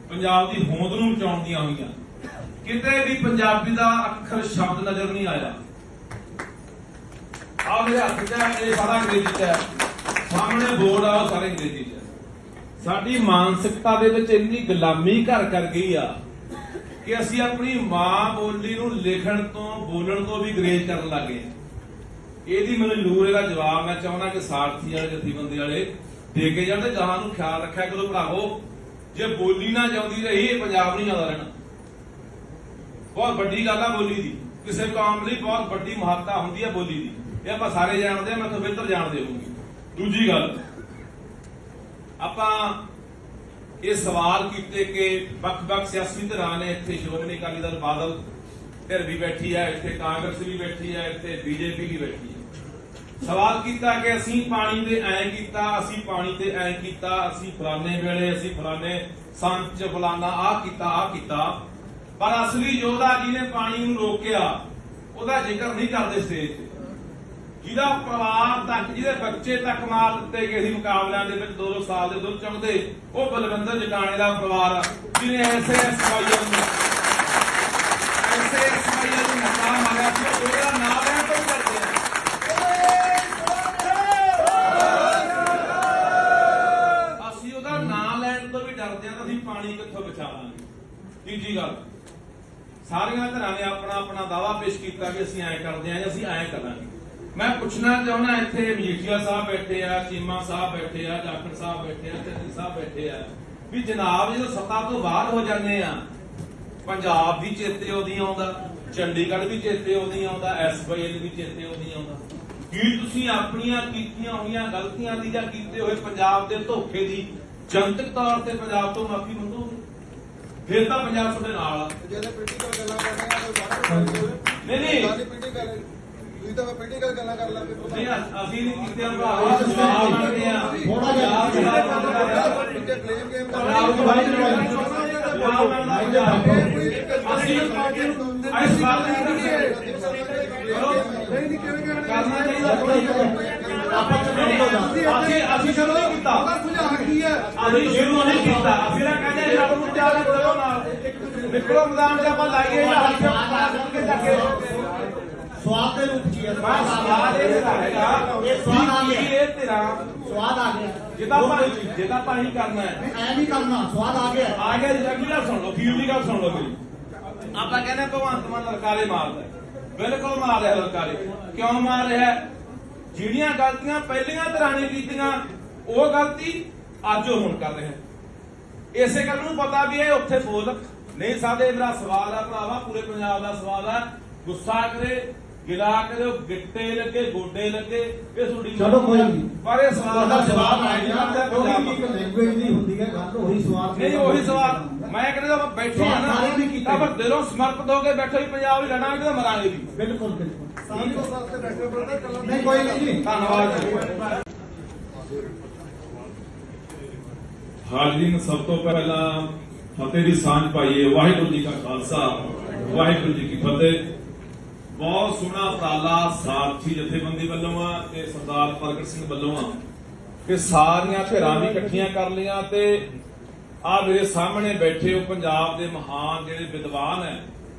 ਪੰਜਾਬ ਦੀ ਹੋਂਦ ਨੂੰ ਬਚਾਉਣ ਦੀਆਂ ਹੋਈਆਂ। ਕਿਤੇ ਵੀ ਪੰਜਾਬੀ ਦਾ ਅੱਖਰ ਸ਼ਬਦ ਨਜ਼ਰ ਨਹੀਂ ਆਇਆ। ਆ ਮੇਰੇ ਹੱਥ 'ਚ ਹੈ, ਇਹ ਸਾਰਾ ਅੰਗਰੇਜ਼ੀ 'ਚ ਹੈ, ਸਾਹਮਣੇ ਬੋਰਡ ਆ ਉਹ ਸਾਰੇ ਅੰਗਰੇਜ਼ੀ 'ਚ ਹੈ। ਸਾਡੀ ਮਾਨਸਿਕਤਾ ਦੇ ਵਿੱਚ ਇੰਨੀ ਗੁਲਾਮੀ ਘਰ ਕਰ ਗਈ ਆ ਕਿ ਅਸੀਂ ਆਪਣੀ ਮਾਂ ਬੋਲੀ ਨੂੰ ਲਿਖਣ ਤੋਂ ਬੋਲਣ ਤੋਂ ਵੀ ਗਰੇਜ ਕਰਨ ਲੱਗੇ। ਇਹਦੀ ਮੈਨੂੰ ਜ਼ਰੂਰ ਇਹਦਾ ਜਵਾਬ ਮੈਂ ਚਾਹੁੰਦਾ ਕਿ ਸਾਰਥੀ ਵਾਲੇ ਜਥੇਬੰਦੀ ਵਾਲੇ ਦੇ ਕੇ ਜਾਣ ਤੇ ਗਾਹਾਂ ਨੂੰ ਖਿਆਲ ਰੱਖਿਆ ਕਰੋ ਭਰਾਵੋ। ਜੇ ਬੋਲੀ ਨਾ ਜਾਂਦੀ ਰਹੀ ਇਹ ਪੰਜਾਬ ਨਹੀਂ ਜਾਂਦਾ ਰਹਿਣਾ। ਬਹੁਤ ਵੱਡੀ ਗੱਲ ਆ ਬੋਲੀ ਦੀ, ਕਿਸੇ ਕੌਮ ਲਈ ਬਹੁਤ ਵੱਡੀ ਮਹੱਤਤਾ ਹੁੰਦੀ ਹੈ ਬੋਲੀ ਦੀ, ਇਹ ਆਪਾਂ ਸਾਰੇ ਜਾਣਦੇ ਆ, ਮੈਂ ਤੋਂ ਬਿਹਤਰ ਜਾਣਦੇ ਹੋਊਗੀ। ਦੂਜੀ ਗੱਲ, ਆਪਾਂ ਇਹ ਸਵਾਲ ਕੀਤੇ ਕਿ ਵੱਖ-ਵੱਖ ਸਿਆਸੀ ਧਿਰਾਂ ਨੇ, ਇੱਥੇ ਸ਼੍ਰੋਮਣੀ ਅਕਾਲੀ ਦਲ ਬਾਦਲ ਧਿਰ ਵੀ ਬੈਠੀ ਹੈ, ਇੱਥੇ ਕਾਂਗਰਸ ਵੀ ਬੈਠੀ ਹੈ, ਇੱਥੇ ਬੀਜੇਪੀ ਵੀ ਬੈਠੀ ਹੈ। ਸਵਾਲ ਕੀਤਾ ਕਿ ਅਸੀਂ ਪਾਣੀ ਦੇ ਐਂ ਕੀਤਾ, ਅਸੀਂ ਪਾਣੀ ਤੇ ਐਂ ਕੀਤਾ, ਅਸੀਂ ਫਲਾਣੇ ਵੇਲੇ, ਅਸੀਂ ਫਲਾਣੇ ਸੰਚ ਫਲਾਣਾ ਆਹ ਕੀਤਾ। ਪਰ ਅਸਲੀ ਯੋਧਾ ਜਿਹਨੇ ਪਾਣੀ ਨੂੰ ਰੋਕਿਆ ਉਹਦਾ ਜ਼ਿਕਰ ਨਹੀਂ ਕਰਦੇ ਸਟੇਜ ਤੇ। ਜਿਹਦਾ ਪਰਿਵਾਰ ਤੱਕ, ਜਿਹਦੇ ਬੱਚੇ ਤੱਕ ਮਾਰ ਦਿੱਤੇ ਗਏ ਸੀ ਮੁਕਾਬਲਿਆਂ ਦੇ ਵਿੱਚ 2 ਸਾਲ ਦੇ ਦੁੱਧ ਚੁੰਗਦੇ, ਉਹ ਬਲਵਿੰਦਰ ਜਗਾਣੇ ਦਾ ਪਰਿਵਾਰ, ਜਿਹਨੇ ਐਸੇ ਐਸਵਾਈਐਲ ਨੂੰ ਮੱਤਾ ਮਾਰਿਆ ਸੀ, ਉਹਦਾ ਨਾਮ ਲੈਣ ਤੋਂ ਕਰਦੇ ਆ। ਅਸੀਂ ਉਹਦਾ ਨਾਮ ਲੈਣ ਤੋਂ ਵੀ ਡਰਦੇ ਆ ਤਾਂ ਅਸੀਂ ਪਾਣੀ ਕਿੱਥੋਂ ਬਚਾ ਲਾਂਗੇ। ਤੀਜੀ ਗੱਲ, ਸਾਰੀਆਂ ਧਿਰਾਂ ਨੇ ਆਪਣਾ ਆਪਣਾ ਦਾਅਵਾ ਪੇਸ਼ ਕੀਤਾ ਕਿ ਅਸੀਂ ਐਂ ਕਰਦੇ ਆਂ ਜਾਂ ਅਸੀਂ ਐਂ ਕਰਾਂਗੇ। ਮੈਂ ਪੁੱਛਣਾ ਚਾਹੁੰਦਾ, ਇੱਥੇ ਮਜੀਠੀਆ ਸਾਹਿਬ ਬੈਠੇ ਆ, ਚੀਮਾ ਸਾਹਿਬ ਬੈਠੇ ਆ, ਜਾਖੜ ਸਾਹਿਬ ਬੈਠੇ ਆ, ਚੰਨੀ ਸਾਹਿਬ ਬੈਠੇ ਆ, ਵੀ ਜਨਾਬ ਜਦੋਂ ਸੱਤਾ ਤੋਂ ਬਾਹਰ ਹੋ ਜਾਂਦੇ ਆ, ਪੰਜਾਬ ਵੀ ਚੇਤੇ ਉਹਦੀ ਆਉਂਦਾ, ਚੰਡੀਗੜ੍ਹ ਵੀ ਚੇਤੇ ਉਹਦੀ ਆਉਂਦਾ, ਐਸਵਾਈਐਲ ਵੀ ਚੇਤੇ ਉਹਦੀ ਆਉਂਦਾ। ਕੀ ਤੁਸੀਂ ਆਪਣੀਆਂ ਕੀਤੀਆਂ ਹੋਈਆਂ ਗਲਤੀਆਂ ਦੀ ਜਾਂ ਕੀਤੇ ਹੋਏ ਪੰਜਾਬ ਦੇ ਧੋਖੇ ਦੀ ਜਨਤਕ ਤੌਰ ਤੇ ਪੰਜਾਬ ਤੋਂ ਮਾਫੀ ਮੰਗੋਗੇ? ਫਿਰ ਤਾਂ ਪੰਜਾਬ ਤੁਹਾਡੇ ਨਾਲ ਆ। ਜਿਹੜੇ ਪੋਲੀਟੀਕਲ ਗੱਲਾਂ ਕਰਦੇ ਆ ਉਹ ਬਾਹਰ ਨਹੀਂ ਸਾਡੀ ਪੋਲੀਟੀਕਲ ਤੁਸੀਂ ਤਾਂ ਪੋਲੀਟੀਕਲ ਗੱਲਾਂ ਕਰ ਲਾਂਗੇ। ਨਹੀਂ ਅਸੀਂ ਨਹੀਂ ਕੀਤੇ ਭਰਾਵਾ, ਜਵਾਬ ਮੰਗਦੇ ਆ। ਥੋੜਾ ਜਿਹਾ ਪਿੱਛੇ ਬਲੇਮ ਗੇਮ ਕਰ ਰਹੇ ਅਸੀਂ ਇਸ ਵਾਰ ਨਹੀਂ ਕਿਵੇਂ ਕਰਨਾ ਚਾਹੀਦਾ ਅਸੀਂ ਸ਼ੁਰੂ ਨਹੀਂ ਕੀਤਾ, ਕੀ ਹੈ ਅਸੀਂ ਸ਼ੁਰੂ ਨਹੀਂ ਕੀਤਾ। ਅਸੀਂ ਨਾ ਕਹਿੰਦੇ ਰੱਬ ਨੂੰ ਚਾਹ ਕਰੋ ਨਾਲ ਨਿਕਲੋ ਮੈਦਾਨ ਤੇ ਆਪਾਂ ਲਾਈਏ ਸਵਾਦ ਦੇ ਰੂਪ ਚ ਬਸ ਸਵਾਲ ਇਹ ਹੈਗਾ ਇਹ ਸਵਾਦ ਆ ਗਿਆ, ਇਹ ਤੇਰਾ ਸਵਾਦ ਆ ਗਿਆ। ਜਿੱਦਾਂ ਆਪਾਂ ਹੀ ਕਰਨਾ ਹੈ, ਐ ਨਹੀਂ ਕਰਨਾ, ਸਵਾਦ ਆ ਗਿਆ। ਆ ਗਿਆ ਜੀ। ਅਗਲੀ ਗੱਲ ਸੁਣ ਲਓ, ਫੀਲ ਦੀ ਗੱਲ ਸੁਣ ਲਓ ਮੇਰੀ। ਆਪਾਂ ਕਹਿੰਦੇ ਭਗਵੰਤ ਮਾਨ ਲਲਕਾਰੇ ਮਾਰਦਾ, ਬਿਲਕੁਲ ਮਾਰ ਰਿਹਾ ਲਲਕਾਰੇ। ਕਿਉਂ ਮਾਰ ਰਿਹਾ? ਜਿਹੜੀਆਂ ਗਲਤੀਆਂ ਪਹਿਲੀਆਂ ਧਿਰਾਂ ਨੇ ਕੀਤੀਆਂ ਉਹ ਗਲਤੀ ਅੱਜ ਉਹ ਹੁਣ ਕਰ ਰਿਹਾ। ਇਸੇ ਗੱਲ ਨੂੰ ਪਤਾ ਵੀ ਇਹ ਉੱਥੇ ਬੋਲ ਨਹੀਂ ਸਕਦੇ। ਮੇਰਾ ਸਵਾਲ ਹੈ ਭਰਾਵਾ, ਪੂਰੇ ਪੰਜਾਬ ਦਾ ਸਵਾਲ ਹੈ। ਗੁੱਸਾ ਕਰੇ, ਗਿਲਾ ਕਰੇ, ਗਿੱਟੇ ਲੱਗੇ, ਗੋਡੇ ਲੱਗੇ, ਇਹ ਤੁਹਾਡੀ ਚਲੋ ਕੋਈ ਨਹੀਂ। ਪਰ ਇਹ ਸਵਾਲ ਦਾ ਜਵਾਬ ਆਇਆ ਨਹੀਂ ਕਰਦਾ ਪੰਜਾਬ ਕਿਉਂਕਿ ਇੱਕ ਲੈਂਗੁਏਜ ਨਹੀਂ ਹੁੰਦੀ ਹੈ ਗੱਲ, ਉਹੀ ਸਵਾਲ ਨਹੀਂ ਉਹੀ ਸਵਾਲ ਮੈਂ ਕਹਿੰਦਾ ਬੈਠੇ ਆ ਨਾ ਤਾਂ ਪਰ ਦਿਲੋਂ ਸਮਰਪਿਤ ਹੋ ਕੇ ਬੈਠੇ ਹੀ ਪੰਜਾਬ ਹੀ ਲੜਾਂਗੇ ਤਾਂ ਮਰਾਂਗੇ ਵੀ। ਬਿਲਕੁਲ ਬਿਲਕੁਲ ਸਾਲ ਤੋਂ ਸਾਲ ਤੇ ਬੈਠੇ ਬਰਦਰ ਕੱਲਾ ਨਹੀਂ ਕੋਈ ਨਹੀਂ ਜੀ। ਧੰਨਵਾਦ ਜੀ। ਹਾਜ਼ਰੀਨ, ਸਭ ਤੋਂ ਪਹਿਲਾਂ ਫਤਿਹ ਦੀ ਸਾਂਝ ਪਾਈਏ। ਵਾਹਿਗੁਰੂ ਜੀ ਕਾ ਖਾਲਸਾ, ਵਾਹਿਗੁਰੂ ਜੀ ਕੀ ਫਤਿਹ। ਬਹੁਤ ਸੋਹਣਾ ਉਪਰਾਲਾ ਸਾਰਥੀ ਜਥੇਬੰਦੀ ਵੱਲੋਂ ਆ ਤੇ ਸਰਦਾਰ ਪ੍ਰਗਟ ਸਿੰਘ ਵੱਲੋਂ ਆ ਕਿ ਸਾਰੀਆਂ ਧਿਰਾਂ ਵੀ ਇਕੱਠੀਆਂ ਕਰ ਲਈਆਂ ਤੇ ਆ ਮੇਰੇ ਸਾਹਮਣੇ ਬੈਠੇ ਹੋ ਪੰਜਾਬ ਦੇ ਮਹਾਨ ਜਿਹੜੇ ਵਿਦਵਾਨ ਹੈ,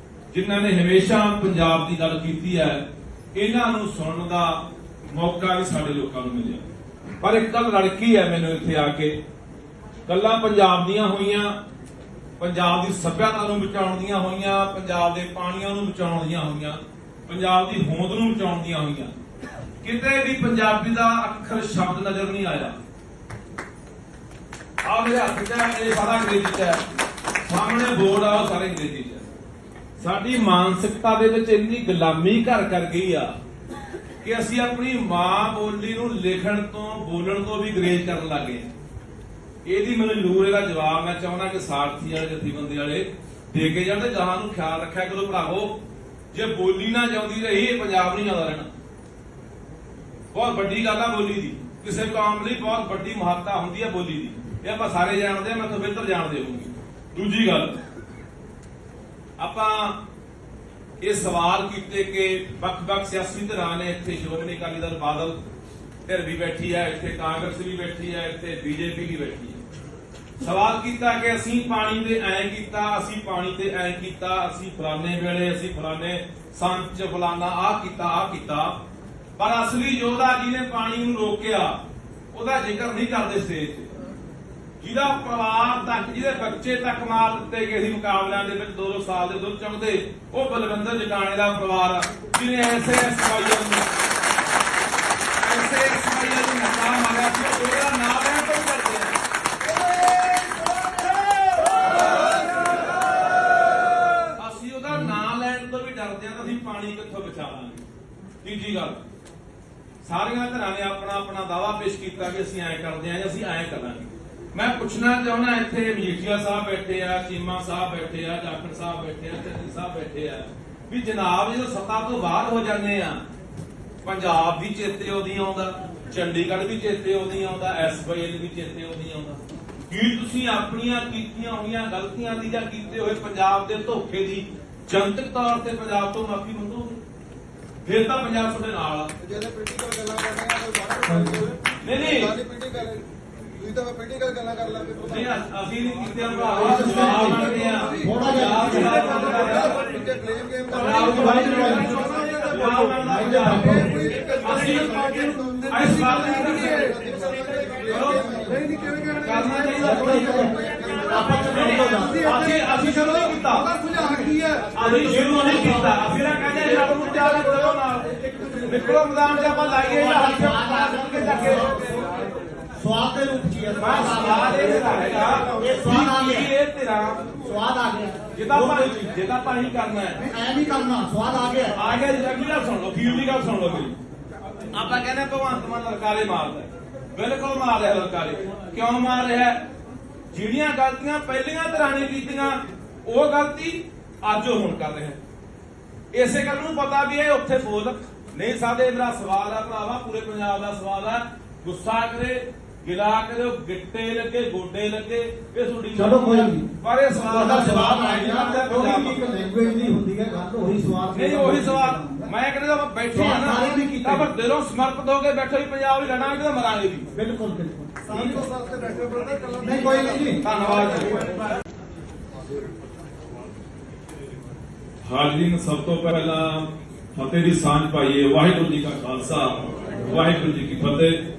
ਜਿਨ੍ਹਾਂ ਨੇ ਹਮੇਸ਼ਾ ਪੰਜਾਬ ਦੀ ਗੱਲ ਕੀਤੀ ਹੈ, ਇਹਨਾਂ ਨੂੰ ਸੁਣਨ ਦਾ ਮੌਕਾ ਵੀ ਸਾਡੇ ਲੋਕਾਂ ਨੂੰ ਮਿਲਿਆ। ਪਰ ਇੱਕ ਗੱਲ ਲੜਕੀ ਹੈ ਮੈਨੂੰ ਇੱਥੇ ਆ ਕੇ, ਗੱਲਾਂ ਪੰਜਾਬ ਦੀਆਂ ਹੋਈਆਂ, ਪੰਜਾਬ ਦੀ ਸੱਭਿਅਤਾ ਨੂੰ ਬਚਾਉਣ ਦੀਆਂ ਹੋਈਆਂ, ਪੰਜਾਬ ਦੇ ਪਾਣੀਆਂ ਨੂੰ ਬਚਾਉਣ ਦੀਆਂ ਹੋਈਆਂ, ਪੰਜਾਬ ਦੀ ਹੋਂਦ ਨੂੰ ਬਚਾਉਣ ਦੀਆਂ ਹੋਈਆਂ। ਕਿਤੇ ਵੀ ਪੰਜਾਬੀ ਦਾ ਅੱਖਰ ਸ਼ਬਦ ਨਜ਼ਰ ਨਹੀਂ ਆਇਆ। ਆ ਮੇਰੇ ਹੱਥ 'ਚ ਹੈ, ਇਹ ਸਾਰਾ ਅੰਗਰੇਜ਼ੀ 'ਚ ਹੈ, ਸਾਹਮਣੇ ਬੋਰਡ ਆ ਉਹ ਸਾਰੇ ਅੰਗਰੇਜ਼ੀ 'ਚ ਹੈ। ਸਾਡੀ ਮਾਨਸਿਕਤਾ ਦੇ ਵਿੱਚ ਇੰਨੀ ਗੁਲਾਮੀ ਘਰ ਕਰ ਗਈ ਆ ਕਿ ਅਸੀਂ ਆਪਣੀ ਮਾਂ ਬੋਲੀ ਨੂੰ ਲਿਖਣ ਤੋਂ ਬੋਲਣ ਤੋਂ ਵੀ ਗਰੇਜ ਕਰਨ ਲੱਗੇ। ਇਹਦੀ ਮੈਨੂੰ ਜ਼ਰੂਰ ਇਹਦਾ ਜਵਾਬ ਮੈਂ ਚਾਹੁੰਦਾ ਕਿ ਸਾਰਥੀ ਵਾਲੇ ਜਥੇਬੰਦੀ ਵਾਲੇ ਦੇ ਕੇ ਜਾਣ ਤੇ ਗਾਹਾਂ ਨੂੰ ਖਿਆਲ ਰੱਖਿਆ ਕਰੋ ਭਰਾਵੋ। ਜੇ ਬੋਲੀ ਨਾ ਜਾਂਦੀ ਰਹੀ ਇਹ ਪੰਜਾਬ ਨਹੀਂ ਆਉਂਦਾ ਰਹਿਣਾ। ਬਹੁਤ ਵੱਡੀ ਗੱਲ ਆ ਬੋਲੀ ਦੀ, ਕਿਸੇ ਕੌਮ ਲਈ ਬਹੁਤ ਵੱਡੀ ਮਹੱਤਤਾ ਹੁੰਦੀ ਹੈ ਬੋਲੀ ਦੀ, ਇਹ ਆਪਾਂ ਸਾਰੇ ਜਾਣਦੇ ਆ, ਮੈਂ ਤਾਂ ਬਿਹਤਰ ਜਾਣਦੇ ਹੋਊਗੀ। ਦੂਜੀ ਗੱਲ, ਆਪਾਂ ਇਹ ਸਵਾਲ ਕੀਤੇ ਕਿ ਵੱਖ-ਵੱਖ ਸਿਆਸੀ ਧਿਰਾਂ ਨੇ, ਇੱਥੇ ਸ਼੍ਰੋਮਣੀ ਅਕਾਲੀ ਦਲ ਬਾਦਲ ਧਿਰ ਵੀ ਬੈਠੀ ਹੈ, ਇੱਥੇ ਕਾਂਗਰਸ ਵੀ ਬੈਠੀ ਹੈ, ਇੱਥੇ ਬੀਜੇਪੀ ਵੀ ਬੈਠੀ ਹੈ। ਸਵਾਲ ਕੀਤਾ ਕਿ ਅਸੀਂ ਪਾਣੀ ਦੇ ਐਂ ਕੀਤਾ, ਅਸੀਂ ਪਾਣੀ ਤੇ ਐਂ ਕੀਤਾ, ਅਸੀਂ ਫਲਾਣੇ ਵੇਲੇ, ਅਸੀਂ ਫਲਾਣੇ ਸੰਚ ਫਲਾਣਾ ਆਹ ਕੀਤਾ, ਪਰ ਅਸਲੀ ਯੋਧਾ ਜਿਹਨੇ ਪਾਣੀ ਨੂੰ ਰੋਕਿਆ ਉਹਦਾ ਜ਼ਿਕਰ ਨਹੀਂ ਕਰਦੇ ਸਟੇਜ ਤੇ। ਜਿਹਦਾ ਪਰਿਵਾਰ ਤੱਕ, ਜਿਹਦੇ ਬੱਚੇ ਤੱਕ ਮਾਰ ਦਿੱਤੇ ਗਏ ਸੀ ਮੁਕਾਬਲਿਆਂ ਦੇ ਵਿੱਚ 2-2 ਸਾਲ ਦੇ ਦੁੱਧ ਚੁੰਗਦੇ, ਉਹ ਬਲਵਿੰਦਰ ਜਟਾਣੇ ਦਾ ਪਰਿਵਾਰ ਜਿਹਨੇ ਐਸੇ ਸਫਾਈਆਂ ਨੂੰ ਨਕਾ ਮਾਰਿਆ ਸੀ, ਉਹਦਾ ਨਾਮ ਲੈਣ ਤੋਂ ਵੀ ਡਰਦੇ ਆ। ਅਸੀਂ ਉਹਦਾ ਨਾਮ ਲੈਣ ਤੋਂ ਵੀ ਡਰਦੇ ਆ ਤਾਂ ਅਸੀਂ ਪਾਣੀ ਕਿੱਥੋਂ ਬਚਾਵਾਂਗੇ। ਤੀਜੀ ਗੱਲ, ਸਾਰੀਆਂ ਧਿਰਾਂ ਨੇ ਆਪਣਾ ਆਪਣਾ ਦਾਅਵਾ ਪੇਸ਼ ਕੀਤਾ ਕਿ ਅਸੀਂ ਐਂ ਕਰਦੇ ਆ ਜਾਂ ਅਸੀਂ ਐਂ ਕਰਾਂਗੇ। ਮੈਂ ਪੁੱਛਣਾ ਚਾਹੁੰਦਾ, ਇੱਥੇ ਮਜੀਠੀਆ ਸਾਹਿਬ ਬੈਠੇ ਆ, ਚੀਮਾ ਸਾਹਿਬ ਬੈਠੇ ਆ, ਜਾਖੜ ਸਾਹਿਬ ਬੈਠੇ ਆ, ਚੰਨੀ ਸਾਹਿਬ ਬੈਠੇ ਆ, ਵੀ ਜਨਾਬ ਜਦੋਂ ਸੱਤਾ ਤੋਂ ਬਾਹਰ ਹੋ ਜਾਂਦੇ ਆ, ਪੰਜਾਬ ਵੀ ਚੇਤੇ ਉਹਦੀ ਆਉਂਦਾ, ਚੰਡੀਗੜ੍ਹ ਵੀ ਚੇਤੇ ਉਹਦੀ ਆਉਂਦਾ, SYL ਵੀ ਚੇਤੇ ਉਹਦੀ ਆਉਂਦਾ। ਕੀ ਤੁਸੀਂ ਆਪਣੀਆਂ ਕੀਤੀਆਂ ਹੋਈਆਂ ਗਲਤੀਆਂ ਦੀ ਜਾਂ ਕੀਤੇ ਹੋਏ ਪੰਜਾਬ ਦੇ ਧੋਖੇ ਦੀ ਜਨਤਕ ਤੌਰ ਤੇ ਪੰਜਾਬ ਤੋਂ ਮਾਫੀ ਮੰਗੋਗੇ? ਫਿਰ ਤਾਂ ਪੰਜਾਬ ਤੁਹਾਡੇ ਨਾਲ ਆ। ਜਿਹੜੇ ਪੋਲੀਟੀਕਲ ਗੱਲਾਂ ਕਰਦੇ ਆ ਕੋਈ ਬਾਹਰ ਨਹੀਂ ਪੋਲੀਟੀਕਲ ਤੁਸੀਂ ਤਾਂ ਪੋਲੀਟੀਕਲ ਗੱਲਾਂ ਕਰ ਲਾਂਗੇ। ਨਹੀਂ ਅਸੀਂ ਨਹੀਂ ਕੀਤੇ ਭਰਾ, ਸਵਾਲ ਮੰਗਦੇ ਆ ਥੋੜਾ ਜਿਹਾ ਕਲੇਮ ਗੇਮ ਅਸੀਂ ਇਸ ਬਾਤ ਨਹੀਂ ਕਰਨਾ ਚਾਹੀਦਾ। ਅਸੀਂ ਸ਼ੁਰੂ ਨਹੀਂ ਕੀਤਾ, ਕੀ ਹੈ ਅਸੀਂ ਸ਼ੁਰੂ ਨਹੀਂ ਕੀਤਾ। ਅਸੀਂ ਨਾ ਕਹਿੰਦੇ ਰੱਬ ਨੂੰ ਤਿਆਰ ਕਰੋ ਨਾਲ ਨਿਕਲੋ ਮੈਦਾਨ 'ਚ ਆਪਾਂ ਲਾਈਏ ਹੱਥ ਕੇ ਚੱਕ ਕੇ ਸਵਾਦ ਦੇ ਰੂਪ ਚ ਸਵਾਦ ਇਹ ਹੈਗਾ, ਇਹ ਸਵਾਦ ਆ ਗਿਆ, ਇਹ ਤੇਰਾ ਸਵਾਦ ਆ ਗਿਆ। ਜਿਹਦਾ ਪਾਣੀ ਕਰਨਾ ਹੈ ਐ ਨਹੀਂ ਕਰਨਾ, ਸਵਾਦ ਆ ਗਿਆ। ਆ ਗਿਆ। ਅਗਲੀ ਗੱਲ ਸੁਣ ਲਓ, ਫੀਲ ਦੀ ਗੱਲ ਸੁਣ ਲਓ ਮੇਰੀ। ਆਪਾਂ ਕਹਿੰਦੇ ਭਗਵੰਤ ਮਾਨ ਲਲਕਾਰੇ ਮਾਰਦਾ, ਬਿਲਕੁਲ ਮਾਰ ਰਿਹਾ ਲਲਕਾਰੇ। ਕਿਉਂ ਮਾਰ ਰਿਹਾ? ਜਿਹੜੀਆਂ ਗਲਤੀਆਂ ਪਹਿਲੀਆਂ ਧਿਰਾਂ ਨੇ ਕੀਤੀਆਂ ਉਹ ਗਲਤੀ ਅੱਜ ਉਹ ਹੁਣ ਕਰ ਰਿਹਾ। ਇਸੇ ਗੱਲ ਨੂੰ ਪਤਾ ਵੀ ਇਹ ਉੱਥੇ ਬੋਲ ਨਹੀਂ ਸਕਦੇ। ਮੇਰਾ ਸਵਾਲ ਆ ਭਰਾਵਾ, ਪੂਰੇ ਪੰਜਾਬ ਦਾ ਸਵਾਲ ਆ, ਗੁੱਸਾ ਕਰੇ, ਗਿਲਾ ਕਰੇ, ਗਿੱਟੇ ਲੱਗੇ, ਗੋਡੇ ਲੱਗੇ, ਇਹ ਤੁਹਾਡੀ ਚਲੋ ਕੋਈ ਨਹੀਂ, ਪਰ ਇਹ ਸਵਾਲ ਦਾ ਜਵਾਬ ਆ ਗਿਆ। ਇੱਕ ਲੈਂਗੁਏਜ ਨਹੀਂ ਹੁੰਦੀ ਹੈ ਗੱਲ, ਉਹੀ ਸਵਾਲ ਨਹੀਂ, ਉਹੀ ਸਵਾਲ ਮੈਂ ਕਹਿੰਦਾ ਬੈਠੇ ਆ ਨਾ, ਤਾਂ ਪਰ ਦਿਲੋਂ ਸਮਰਪਿਤ ਹੋ ਕੇ ਬੈਠੇ ਵੀ ਪੰਜਾਬ ਵੀ ਲੜਾਂਗੇ ਤਾਂ ਮਰਾਂਗੇ ਵੀ। ਬਿਲਕੁਲ ਬਿਲਕੁਲ ਸਾਲ ਤੋਂ ਸਾਲ ਤੇ ਡਾਕਟਰ ਬਰਦਰ ਕੱਲਾ ਨਹੀਂ, ਕੋਈ ਨਹੀਂ ਜੀ। ਧੰਨਵਾਦ ਜੀ। ਹਾਜ਼ਰੀਨ, ਸਭ ਤੋਂ ਪਹਿਲਾਂ ਫਤਿਹ ਦੀ ਸਾਂਝ ਪਾਈਏ। ਵਾਹਿਗੁਰੂ ਜੀ ਕਾ ਖਾਲਸਾ, ਵਾਹਿਗੁਰੂ ਜੀ ਕੀ ਫਤਿਹ।